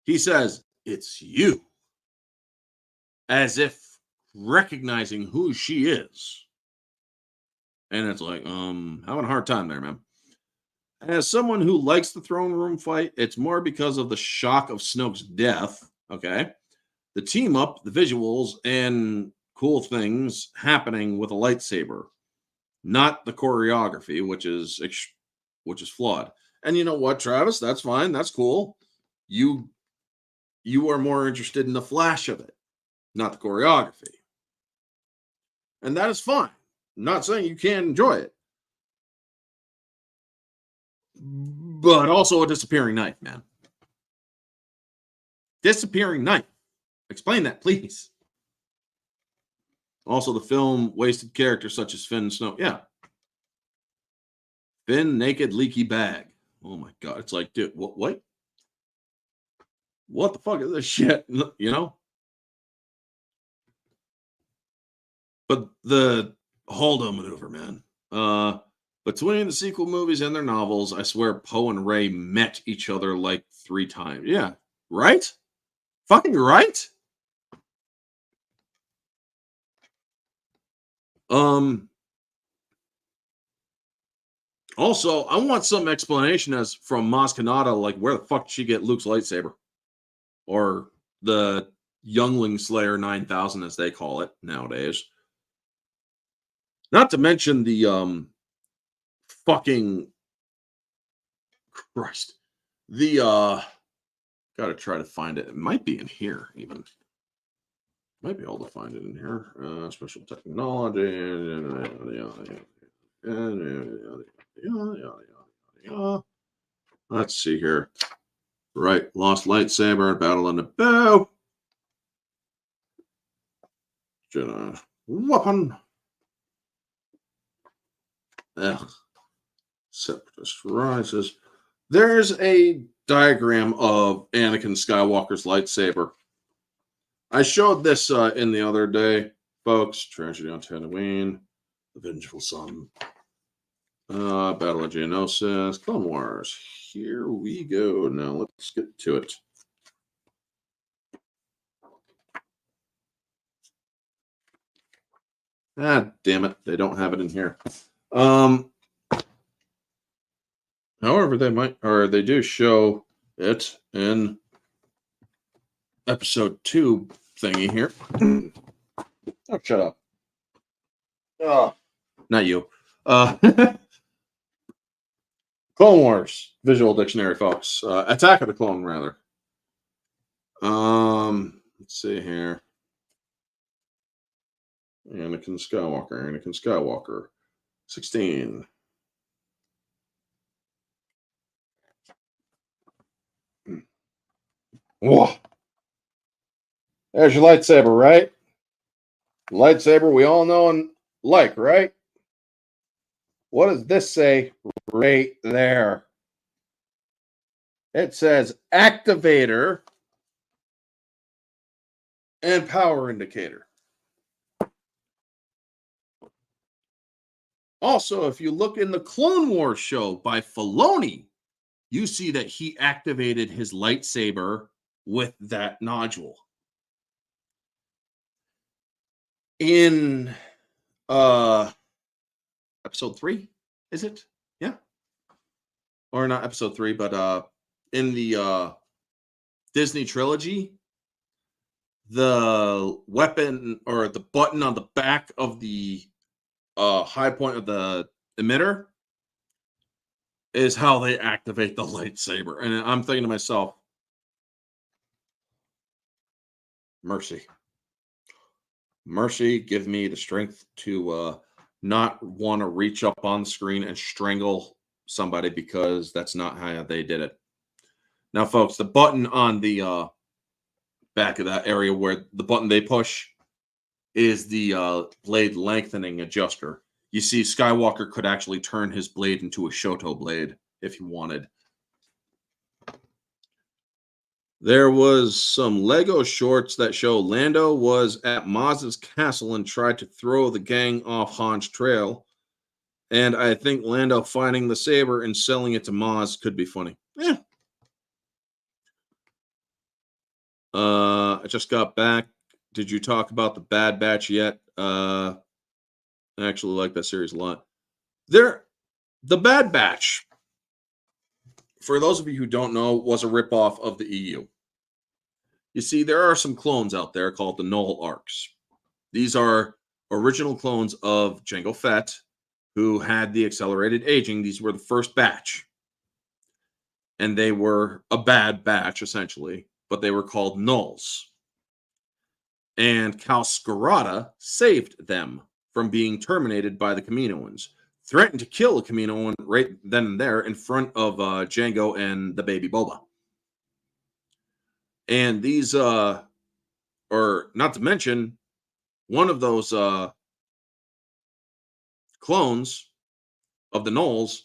he says, "It's you," as if recognizing who she is. And it's like, having a hard time there, man. As someone who likes the throne room fight, it's more because of the shock of Snoke's death. Okay. The team up, the visuals, and cool things happening with a lightsaber, not the choreography, which is flawed. And you know what, Travis? That's fine. That's cool. You are more interested in the flash of it, not the choreography. And that is fine. I'm not saying you can't enjoy it. But also a disappearing knife, man. Disappearing knife. Explain that, please. Also, the film wasted characters such as Finn and Snoke. Yeah. Finn, naked, leaky bag. Oh my God. It's like, dude, what? What the fuck is this shit? You know? But the Holdo maneuver, man. Between the sequel movies and their novels, I swear Poe and Rey met each other like 3 times. Yeah. Right? Fucking right? Also, I want some explanation as from Maz Kanata, like where the fuck did she get Luke's lightsaber? Or the Youngling Slayer 9000, as they call it nowadays. Not to mention the fucking Christ. The gotta try to find it. It might be in here, even. Might be able to find it in here. Special technology. Let's see here. Right, lost lightsaber, battle on the bow. Jedi weapon. Separatist rises. There's a diagram of Anakin Skywalker's lightsaber. I showed this in the other day, folks. Tragedy on Tatooine, The Vengeful Sun, Battle of Geonosis, Clone Wars. Here we go. Now let's get to it. Ah, damn it. They don't have it in here. However, they do show it in episode 2 thingy here. Oh, shut up. Oh, not you. Clone Wars visual dictionary, folks. Attack of the Clone, rather. Let's see here. Anakin Skywalker. 16. Whoa. There's your lightsaber, right? Lightsaber we all know and like, right? What does this say right there? It says activator and power indicator. Also, if you look in the Clone Wars show by Filoni, you see that he activated his lightsaber with that nodule. In episode 3, is it? Yeah. Or not episode 3, but in the Disney trilogy, the weapon or the button on the back of the high point of the emitter is how they activate the lightsaber. And I'm thinking to myself, mercy, give me the strength to not want to reach up on the screen and strangle somebody, because that's not how they did it. Now, folks, the button on the back of that area where the button they push is the blade lengthening adjuster. You see, Skywalker could actually turn his blade into a Shoto blade if he wanted. There was some Lego shorts that show Lando was at Maz's castle and tried to throw the gang off Han's trail. And I think Lando finding the saber and selling it to Maz could be funny. Yeah. I just got back. Did you talk about the Bad Batch yet? I actually like that series a lot. The Bad Batch, for those of you who don't know, was a ripoff of the EU. You see, there are some clones out there called the Null Arcs. These are original clones of Jango Fett, who had the accelerated aging. These were the first batch. And they were a bad batch, essentially, but they were called Nulls. And Cal Skirata saved them from being terminated by the Kaminoans, threatened to kill a Kaminoan right then and there in front of Jango and the baby Boba. And these, or not to mention, one of those clones of the Nulls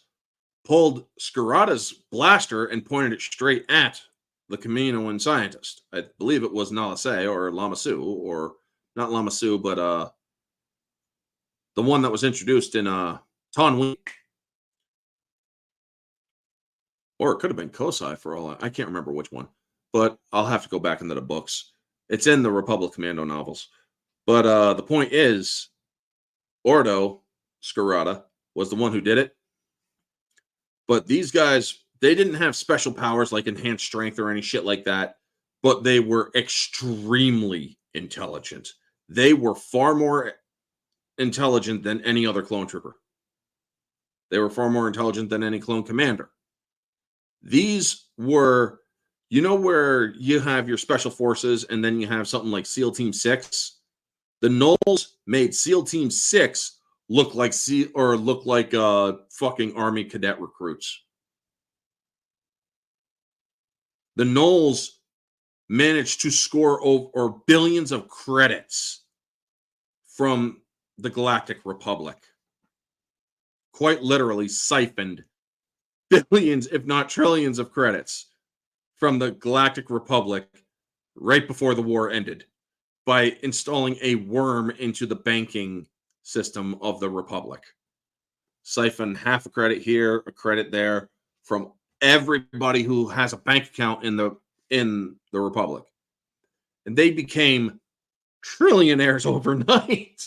pulled Skirata's blaster and pointed it straight at the Kaminoan scientist. I believe it was Nalase or Lamasu, or not Lamasu, but the one that was introduced in Tonween. Or it could have been Kosai for all I can't remember which one. But I'll have to go back into the books. It's in the Republic Commando novels. But the point is, Ordo Skirata was the one who did it. But these guys, they didn't have special powers like enhanced strength or any shit like that. But they were extremely intelligent. They were far more intelligent than any other clone trooper. They were far more intelligent than any clone commander. These were, you know, where you have your special forces and then you have something like SEAL Team 6? The Nulls made SEAL Team 6 look like fucking Army cadet recruits. The Nulls managed to score over billions of credits from the Galactic Republic. Quite literally siphoned billions, if not trillions, of credits from the Galactic Republic right before the war ended by installing a worm into the banking system of the Republic. Siphon half a credit here, a credit there from everybody who has a bank account in the Republic. And they became trillionaires overnight.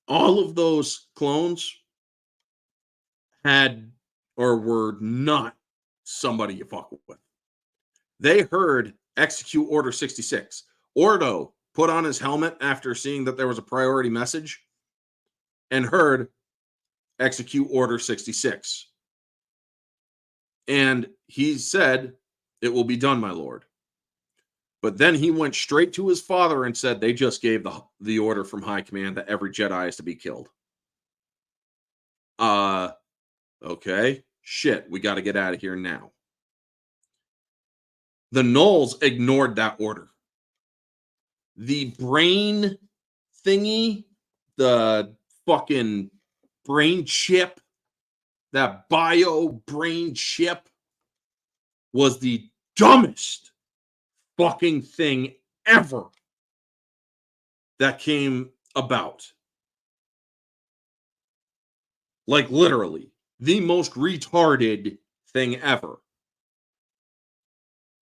All of those clones had or were not somebody you fuck with. They heard execute Order 66. Ordo put on his helmet after seeing that there was a priority message and heard execute Order 66. And he said, "It will be done, my lord." But then he went straight to his father and said, "They just gave the order from high command that every Jedi is to be killed." Okay. Shit, we got to get out of here now. The Nulls ignored that order. The brain thingy, the fucking brain chip, that bio brain chip was the dumbest fucking thing ever that came about. Like literally the most retarded thing ever.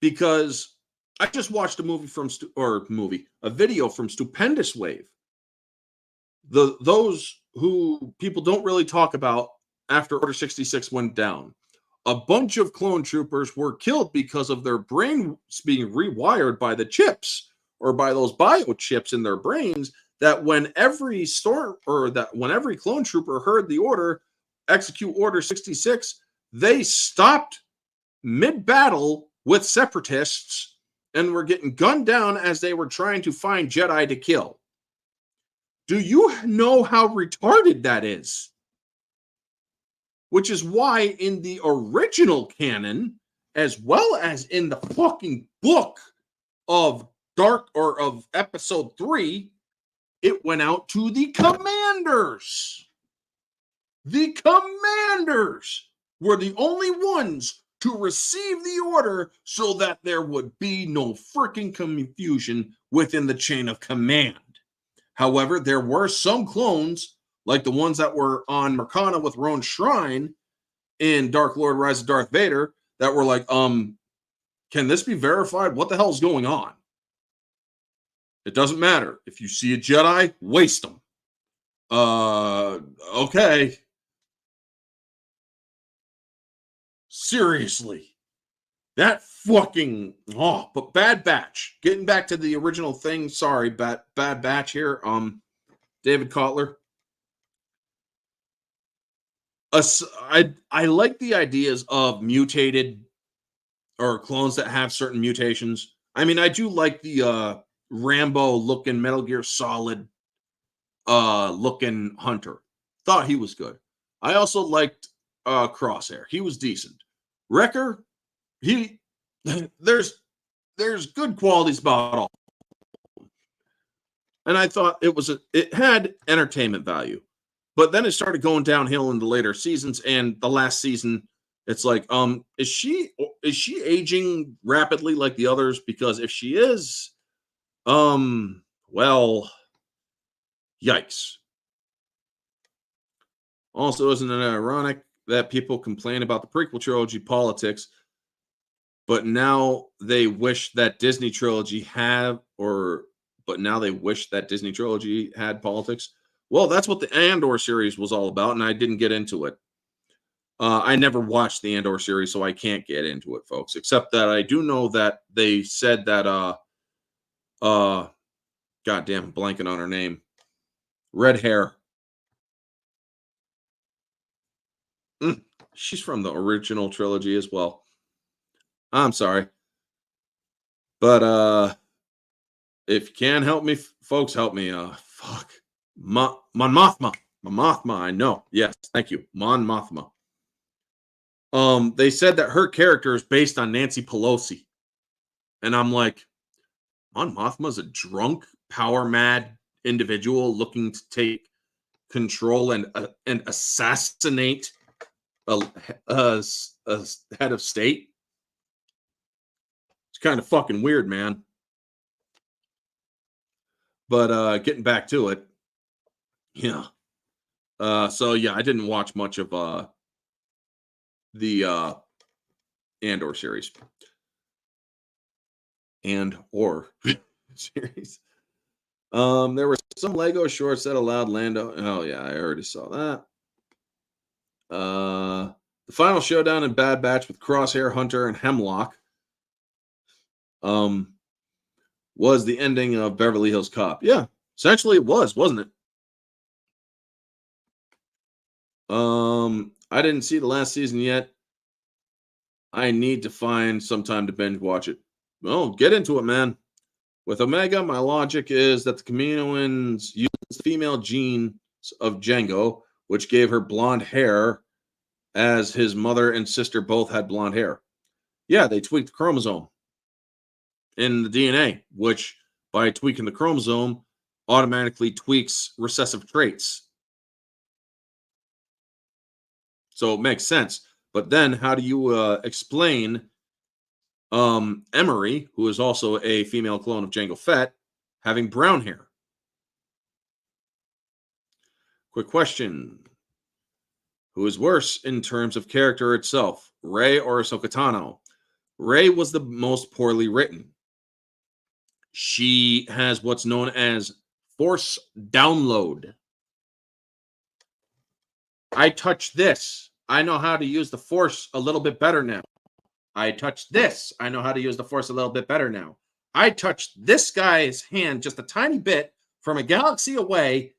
Because I just watched a video from Stupendous Wave. Those who people don't really talk about after Order 66 went down. A bunch of clone troopers were killed because of their brains being rewired by the chips or by those biochips in their brains, that when every clone trooper heard the order, execute Order 66, they stopped mid-battle with separatists and were getting gunned down as they were trying to find Jedi to kill. Do you know how retarded that is? Which is why in the original canon, as well as in the fucking book of episode 3, it went out to the commanders. The commanders were the only ones to receive the order so that there would be no freaking confusion within the chain of command. However, there were some clones, like the ones that were on Mercana with Roan Shrine in Dark Lord Rise of Darth Vader, that were like, can this be verified? What the hell's going on? It doesn't matter. If you see a Jedi, waste them. Okay. Seriously. That fucking, but Bad Batch. Getting back to the original thing, sorry, Bad Batch here. David Kotler. I like the ideas of mutated or clones that have certain mutations. I mean, I do like the Rambo looking Metal Gear Solid looking Hunter. Thought he was good. I also liked Crosshair. He was decent. Wrecker, there's good qualities about all. And I thought it had entertainment value. But then it started going downhill in the later seasons, and the last season, it's like, is she aging rapidly like the others? Because if she is, well, yikes. Also, isn't it ironic that people complain about the prequel trilogy politics, but now they wish that Disney trilogy had politics? Well, that's what the Andor series was all about, and I didn't get into it. I never watched the Andor series, so I can't get into it, folks. Except that I do know that they said that goddamn, blanking on her name, red hair. She's from the original trilogy as well. I'm sorry, but if you can help me, folks, help me. Fuck. Mon Mothma. I know. Yes, thank you. Mon Mothma. They said that her character is based on Nancy Pelosi. And I'm like, Mon Mothma's a drunk, power-mad individual looking to take control and assassinate a head of state. It's kind of fucking weird, man. But getting back to it, yeah. So yeah, I didn't watch much of the Andor series. Or series. There were some Lego shorts that allowed Lando. Oh yeah, I already saw that. The final showdown in Bad Batch with Crosshair, Hunter, and Hemlock was the ending of Beverly Hills Cop. Yeah, essentially it was, wasn't it? I didn't see the last season yet. I need to find some time to binge watch it. Well, get into it, man. With Omega, my logic is that the Kaminoans used the female genes of Jango, which gave her blonde hair, as his mother and sister both had blonde hair. Yeah, they tweaked the chromosome in the DNA, which by tweaking the chromosome automatically tweaks recessive traits. So it makes sense. But then how do you explain Emery, who is also a female clone of Jango Fett, having brown hair? Quick question. Who is worse in terms of character itself, Rey or Ahsoka Tano? Rey was the most poorly written. She has what's known as Force download. I touched this. I know how to use the Force a little bit better now. I touched this. I know how to use the Force a little bit better now. I touched this guy's hand just a tiny bit from a galaxy away.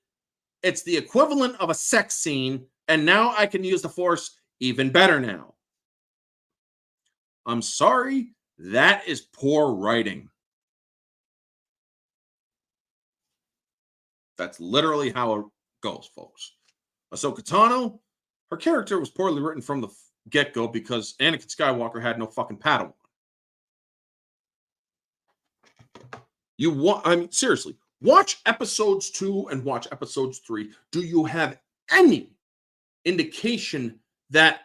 It's the equivalent of a sex scene, and now I can use the Force even better now. I'm sorry, that is poor writing. That's literally how it goes, folks. Ahsoka Tano, her character was poorly written from the get-go because Anakin Skywalker had no fucking Padawan. I mean, seriously, watch episodes 2 and watch episodes 3. Do you have any indication that,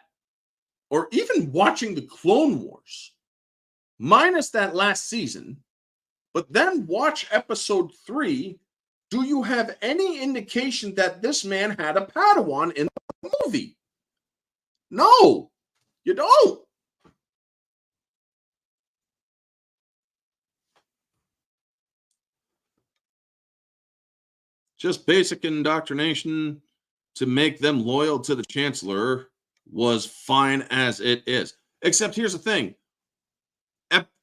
or even watching the Clone Wars, minus that last season, but then watch episode 3, do you have any indication that this man had a Padawan in the movie? No, you don't. Just basic indoctrination to make them loyal to the Chancellor was fine as it is. Except here's the thing.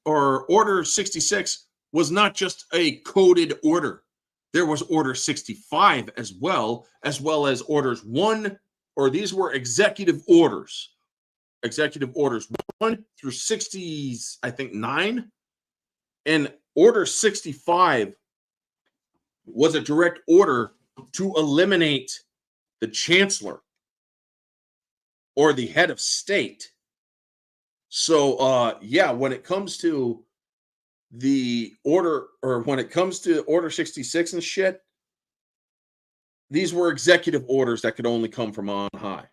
Order 66 was not just a coded order. There was Order 65 as well as Orders 1, or these were executive orders. Executive Orders 1 through 60s, I think 9. And Order 65 was a direct order to eliminate the Chancellor or the head of state. So, yeah, when it comes to the order, or when it comes to Order 66 and shit, these were executive orders that could only come from on high.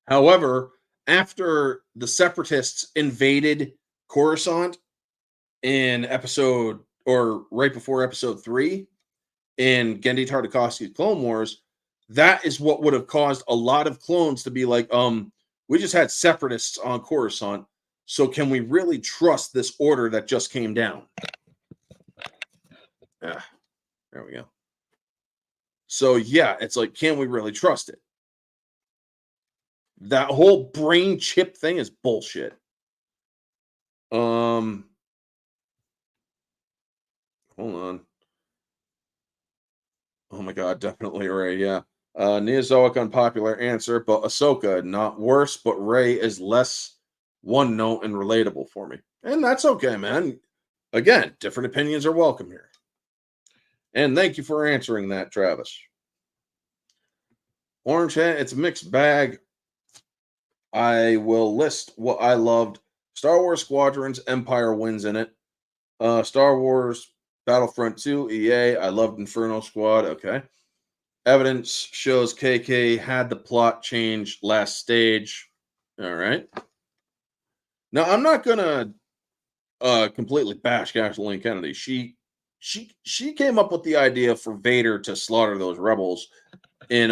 However, after the Separatists invaded Coruscant in episode, or right before episode 3 in Genndy Tartakovsky's Clone Wars, that is what would have caused a lot of clones to be like, we just had Separatists on Coruscant, so can we really trust this order that just came down? Yeah, there we go. So yeah, it's like, can we really trust it? That whole brain chip thing is bullshit. Hold on. Oh my god, definitely Rey, yeah. Neozoic unpopular answer, but Ahsoka, not worse, but Rey is less one note and relatable for me. And that's okay, man. Again, different opinions are welcome here. And thank you for answering that, Travis. Orange Hat, it's a mixed bag. I will list what I loved. Star Wars Squadrons, Empire wins in it. Star Wars Battlefront 2, EA. I loved Inferno Squad. Okay. Evidence shows KK had the plot change last stage. All right. Now, I'm not going to completely bash Kathleen Kennedy. She came up with the idea for Vader to slaughter those rebels in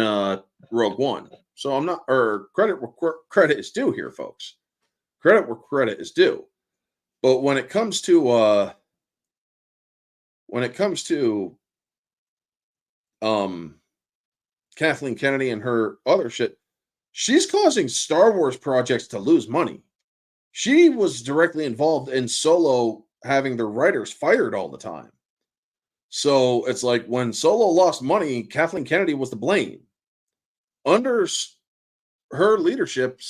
Rogue One. So I'm not, or credit where credit is due here, folks. Credit where credit is due. But when it comes to Kathleen Kennedy and her other shit, she's causing Star Wars projects to lose money. She was directly involved in Solo having the writers fired all the time. So it's like when Solo lost money, Kathleen Kennedy was to blame. Under her leadership,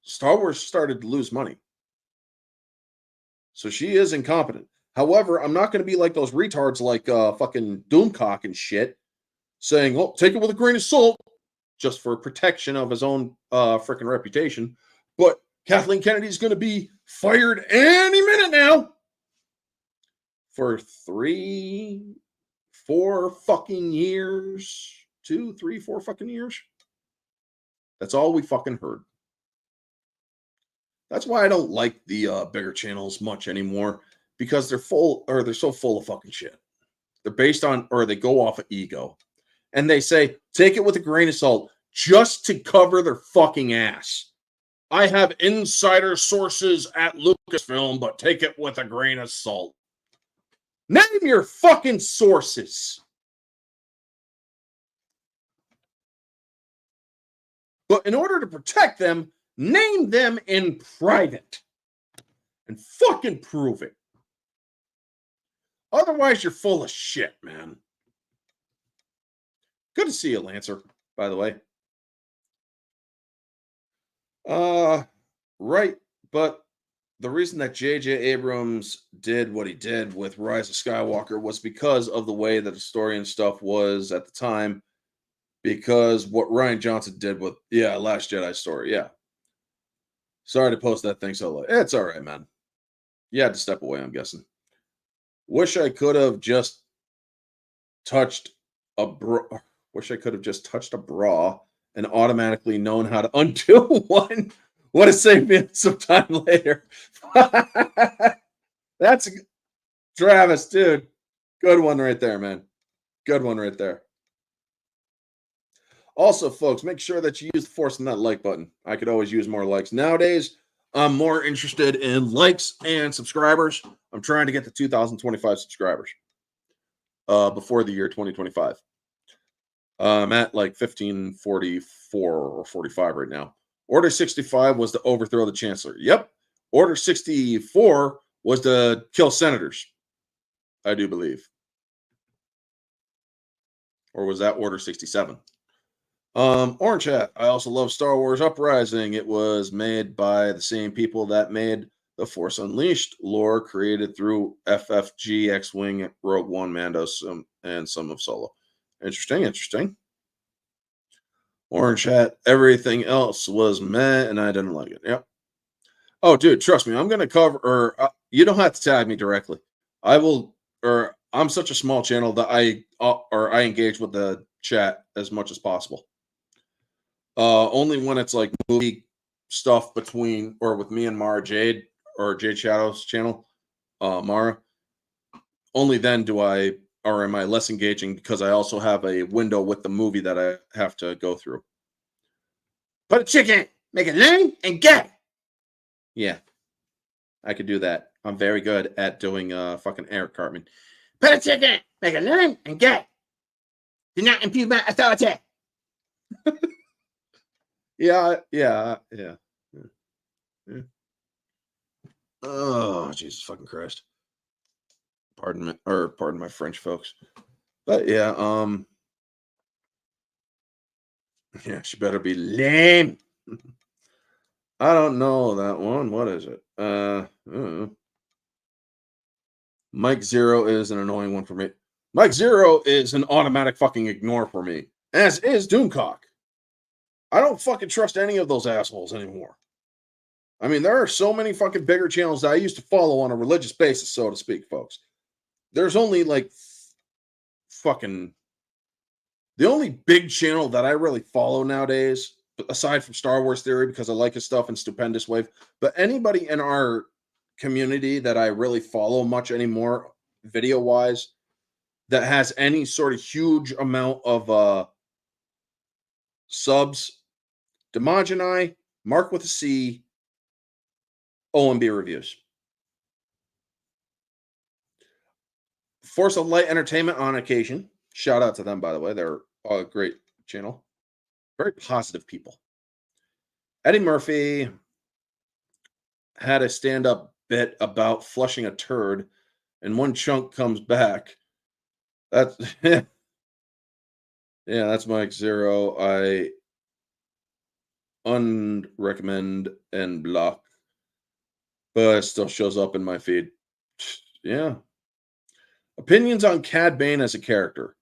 Star Wars started to lose money. So she is incompetent. However, I'm not going to be like those retards like fucking Doomcock and shit, saying, "Oh, take it with a grain of salt," just for protection of his own freaking reputation. But Kathleen Kennedy's going to be fired any minute now for 3, 4 fucking years. 2, 3, 4 fucking years. That's all we fucking heard. That's why I don't like the bigger channels much anymore, because they're so full of fucking shit. They're based on, or they go off of ego. And they say, take it with a grain of salt, just to cover their fucking ass. I have insider sources at Lucasfilm, but take it with a grain of salt. Name your fucking sources. But in order to protect them, name them in private. And fucking prove it. Otherwise, you're full of shit, man. Good to see you, Lancer, by the way. Right, but the reason that J.J. Abrams did what he did with Rise of Skywalker was because of the way that the story and stuff was at the time, because what Rian Johnson did with, Last Jedi story, Sorry to post that thing so late. It's all right, man. You had to step away, I'm guessing. Wish I could have just touched a bra. Wish I could have just touched a bra and automatically known how to undo one. Would have saved me some time later. That's Travis, dude. Good one right there, man. Good one right there. Also, folks, make sure that you use the force on that like button. I could always use more likes. Nowadays, I'm more interested in likes and subscribers. I'm trying to get to 2,025 subscribers before the year 2025. I'm at like 1544 or 45 right now. Order 65 was to overthrow the chancellor. Yep. Order 64 was to kill senators, I do believe. Or was that Order 67? Orange Hat. I also love Star Wars Uprising. It was made by the same people that made The Force Unleashed lore created through FFG, X-Wing, Rogue One, Mando, and some of Solo. Interesting. Orange Hat. Everything else was meh, and I didn't like it. Yep. Oh, dude, trust me. I'm going to cover, or you don't have to tag me directly. I will, or I'm such a small channel that I engage with the chat as much as possible. Only when it's like movie stuff between or with me and Mara Jade or Jade Shadow's channel, Mara. Only then am I less engaging because I also have a window with the movie that I have to go through. Put a chicken, make it lean and get. Yeah, I could do that. I'm very good at doing fucking Eric Cartman. Put a chicken, make it lean and get. Do not impugn my authority. Yeah. Oh, Jesus fucking Christ. Pardon my French, folks. But yeah, she better be lame. I don't know that one. What is it? Mike Zero is an annoying one for me. Mike Zero is an automatic fucking ignore for me, as is Doomcock. I don't fucking trust any of those assholes anymore. I mean, there are so many fucking bigger channels that I used to follow on a religious basis, so to speak, folks. There's only like fucking the only big channel that I really follow nowadays, aside from Star Wars Theory, because I like his stuff and Stupendous Wave, but anybody in our community that I really follow much anymore, video wise, that has any sort of huge amount of subs, Demaj and I, Mark with a C, OMB reviews. Force of Light Entertainment on occasion. Shout out to them, by the way. They're a great channel. Very positive people. Eddie Murphy had a stand-up bit about flushing a turd, and one chunk comes back. That's yeah, that's Mike Zero. I unrecommend and block, but it still shows up in my feed. Yeah. Opinions on Cad Bane as a character.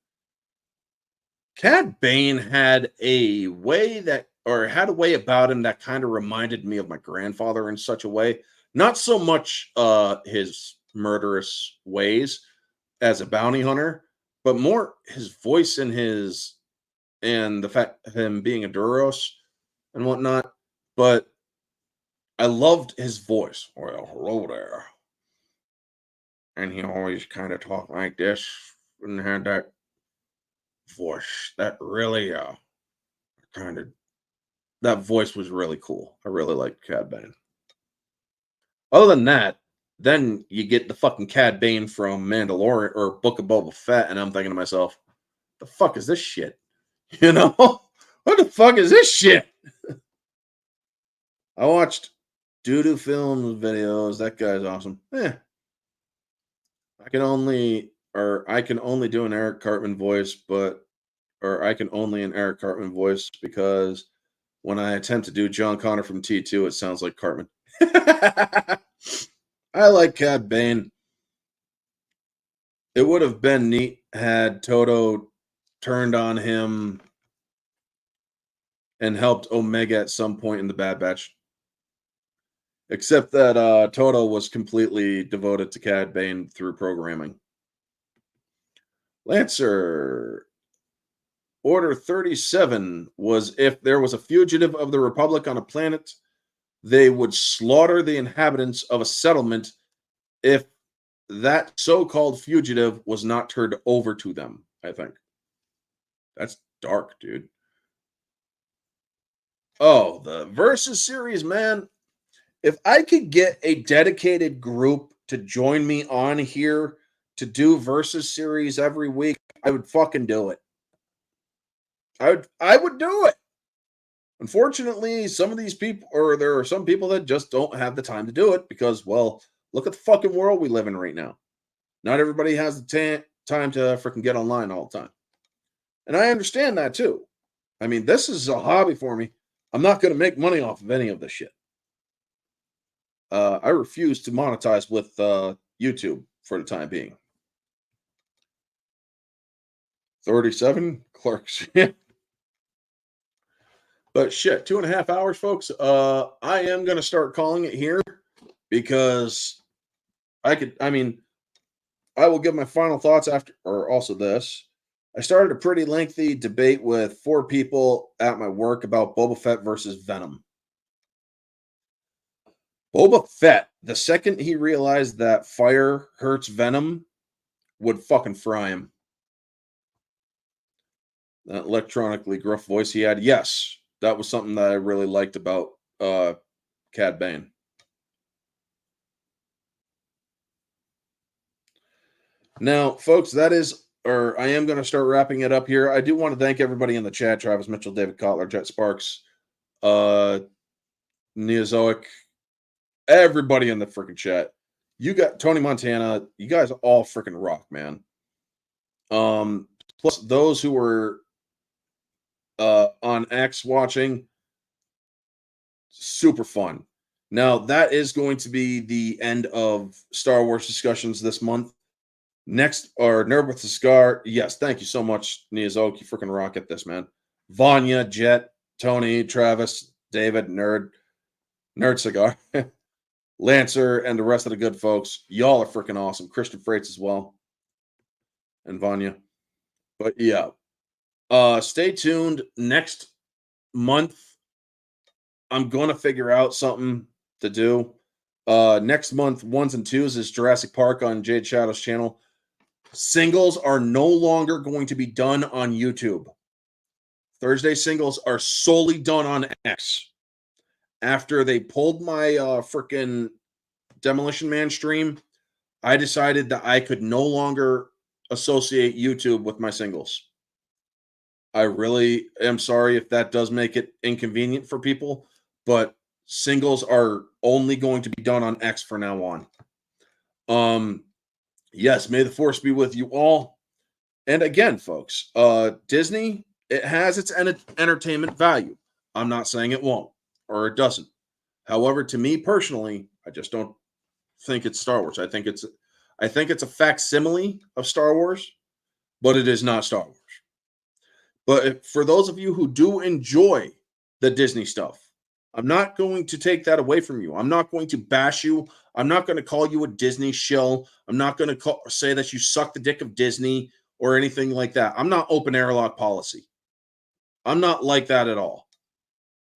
Cad Bane had a way about him that kind of reminded me of my grandfather in such a way. Not so much his murderous ways as a bounty hunter, but more his voice and the fact of him being a Duros and whatnot. But I loved his voice. Well, hello there. And he always kind of talked like this and had that voice that really that voice was really cool. I really liked Cad Bane. Other than that, then you get the fucking Cad Bane from Mandalorian or Book of Boba Fett, and I'm thinking to myself, the fuck is this shit? You know? What the fuck is this shit? I watched Doodoo Films videos. That guy's awesome. I can only do an Eric Cartman voice, because when I attempt to do John Connor from T2, it sounds like Cartman. I like Cad Bane. It would have been neat had Toto turned on him and helped Omega at some point in the Bad Batch. Except that Toto was completely devoted to Cad Bane through programming. Lancer. Order 37 was if there was a fugitive of the Republic on a planet, they would slaughter the inhabitants of a settlement if that so-called fugitive was not turned over to them, I think. That's dark, dude. Oh, the Versus series, man. If I could get a dedicated group to join me on here to do Versus series every week, I would fucking do it. I would do it. Unfortunately, some of these people, or there are some people that just don't have the time to do it because, well, look at the fucking world we live in right now. Not everybody has the time to freaking get online all the time. And I understand that too. I mean, this is a hobby for me. I'm not going to make money off of any of this shit. I refuse to monetize with YouTube for the time being. 37 clerks. But shit, 2.5 hours, folks. I am going to start calling it here because I will give my final thoughts after, or also this. I started a pretty lengthy debate with 4 people at my work about Boba Fett versus Venom. Boba Fett, the second he realized that fire hurts Venom, would fucking fry him. That electronically gruff voice he had, yes, that was something that I really liked about Cad Bane. Now, folks, I am going to start wrapping it up here. I do want to thank everybody in the chat: Travis Mitchell, David Kotler, Jet Sparks, Neozoic, everybody in the freaking chat. You got Tony Montana. You guys all freaking rock, man. Plus those who were on X watching, super fun. Now, that is going to be the end of Star Wars discussions this month. Next, or Nerd with the Scar. Yes, thank you so much, Neozoic. You freaking rock at this, man. Vanya, Jet, Tony, Travis, David, Nerd Cigar, Lancer, and the rest of the good folks. Y'all are freaking awesome. Christian Freights as well. And Vanya. But yeah. Stay tuned. Next month, I'm going to figure out something to do. Next month, 1s and 2s is Jurassic Park on Jade Shadow's channel. Singles are no longer going to be done on YouTube. Thursday singles are solely done on X. After they pulled my freaking Demolition Man stream, I decided that I could no longer associate YouTube with my singles. I really am sorry if that does make it inconvenient for people, but singles are only going to be done on X from now on. Yes, may the force be with you all. And again, folks, Disney, it has its entertainment value. I'm not saying it won't or it doesn't. However, to me personally, I just don't think it's Star Wars. I think it's a facsimile of Star Wars, but it is not Star Wars. But for those of you who do enjoy the Disney stuff, I'm not going to take that away from you. I'm not going to bash you. I'm not going to call you a Disney shill. I'm not going to say that you suck the dick of Disney or anything like that. I'm not open airlock policy. I'm not like that at all.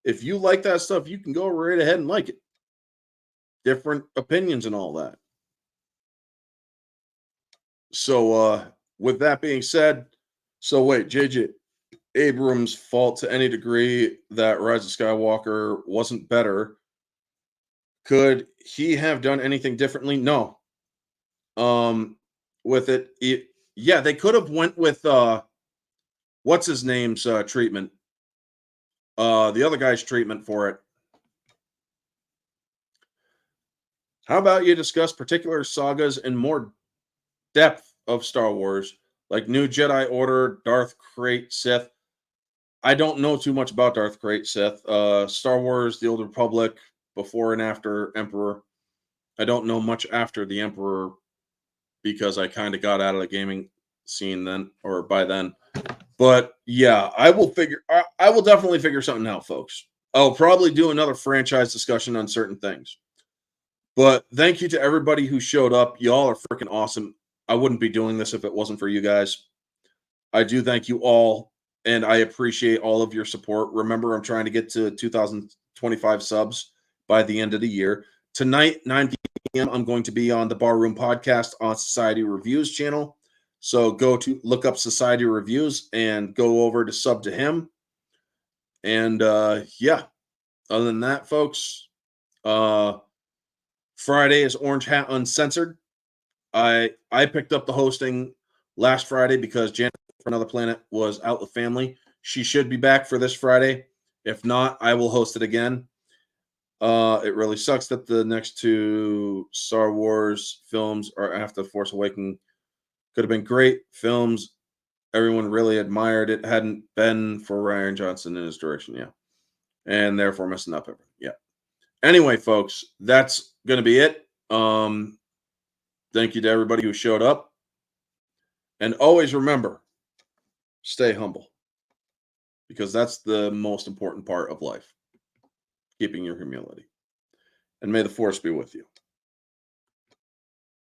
If you like that stuff, you can go right ahead and like it. Different opinions and all that. So with that being said, so wait, JJ Abrams' fault to any degree that Rise of Skywalker wasn't better. Could he have done anything differently? No. With it, yeah, they could have went with what's his name's treatment. The other guy's treatment for it. How about you discuss particular sagas in more depth of Star Wars, like New Jedi Order, Darth Krayt, Sith? I don't know too much about Darth Krayt, Sith. Star Wars, The Old Republic, before and after Emperor. I don't know much after the Emperor because I kind of got out of the gaming scene then, or by then. But yeah, I will definitely figure something out, folks. I'll probably do another franchise discussion on certain things. But thank you to everybody who showed up. Y'all are freaking awesome. I wouldn't be doing this if it wasn't for you guys. I do thank you all, and I appreciate all of your support. Remember, I'm trying to get to 2025 subs by the end of the year. Tonight, 9 p.m., I'm going to be on the Barroom Podcast on Society Reviews channel. So go to look up Society Reviews and go over to sub to him. And yeah, other than that, folks, Friday is Orange Hat Uncensored. I picked up the hosting last Friday because Janet from Another Planet was out with family. She should be back for this Friday. If not, I will host it again. It really sucks that the next two Star Wars films are after Force Awakens. Could have been great films. Everyone really admired it. Hadn't been for Rian Johnson in his direction, yeah. And therefore messing up everything. Yeah. Anyway, folks, that's gonna be it. Thank you to everybody who showed up. And always remember, stay humble. Because that's the most important part of life. Keeping your humility. And may the force be with you.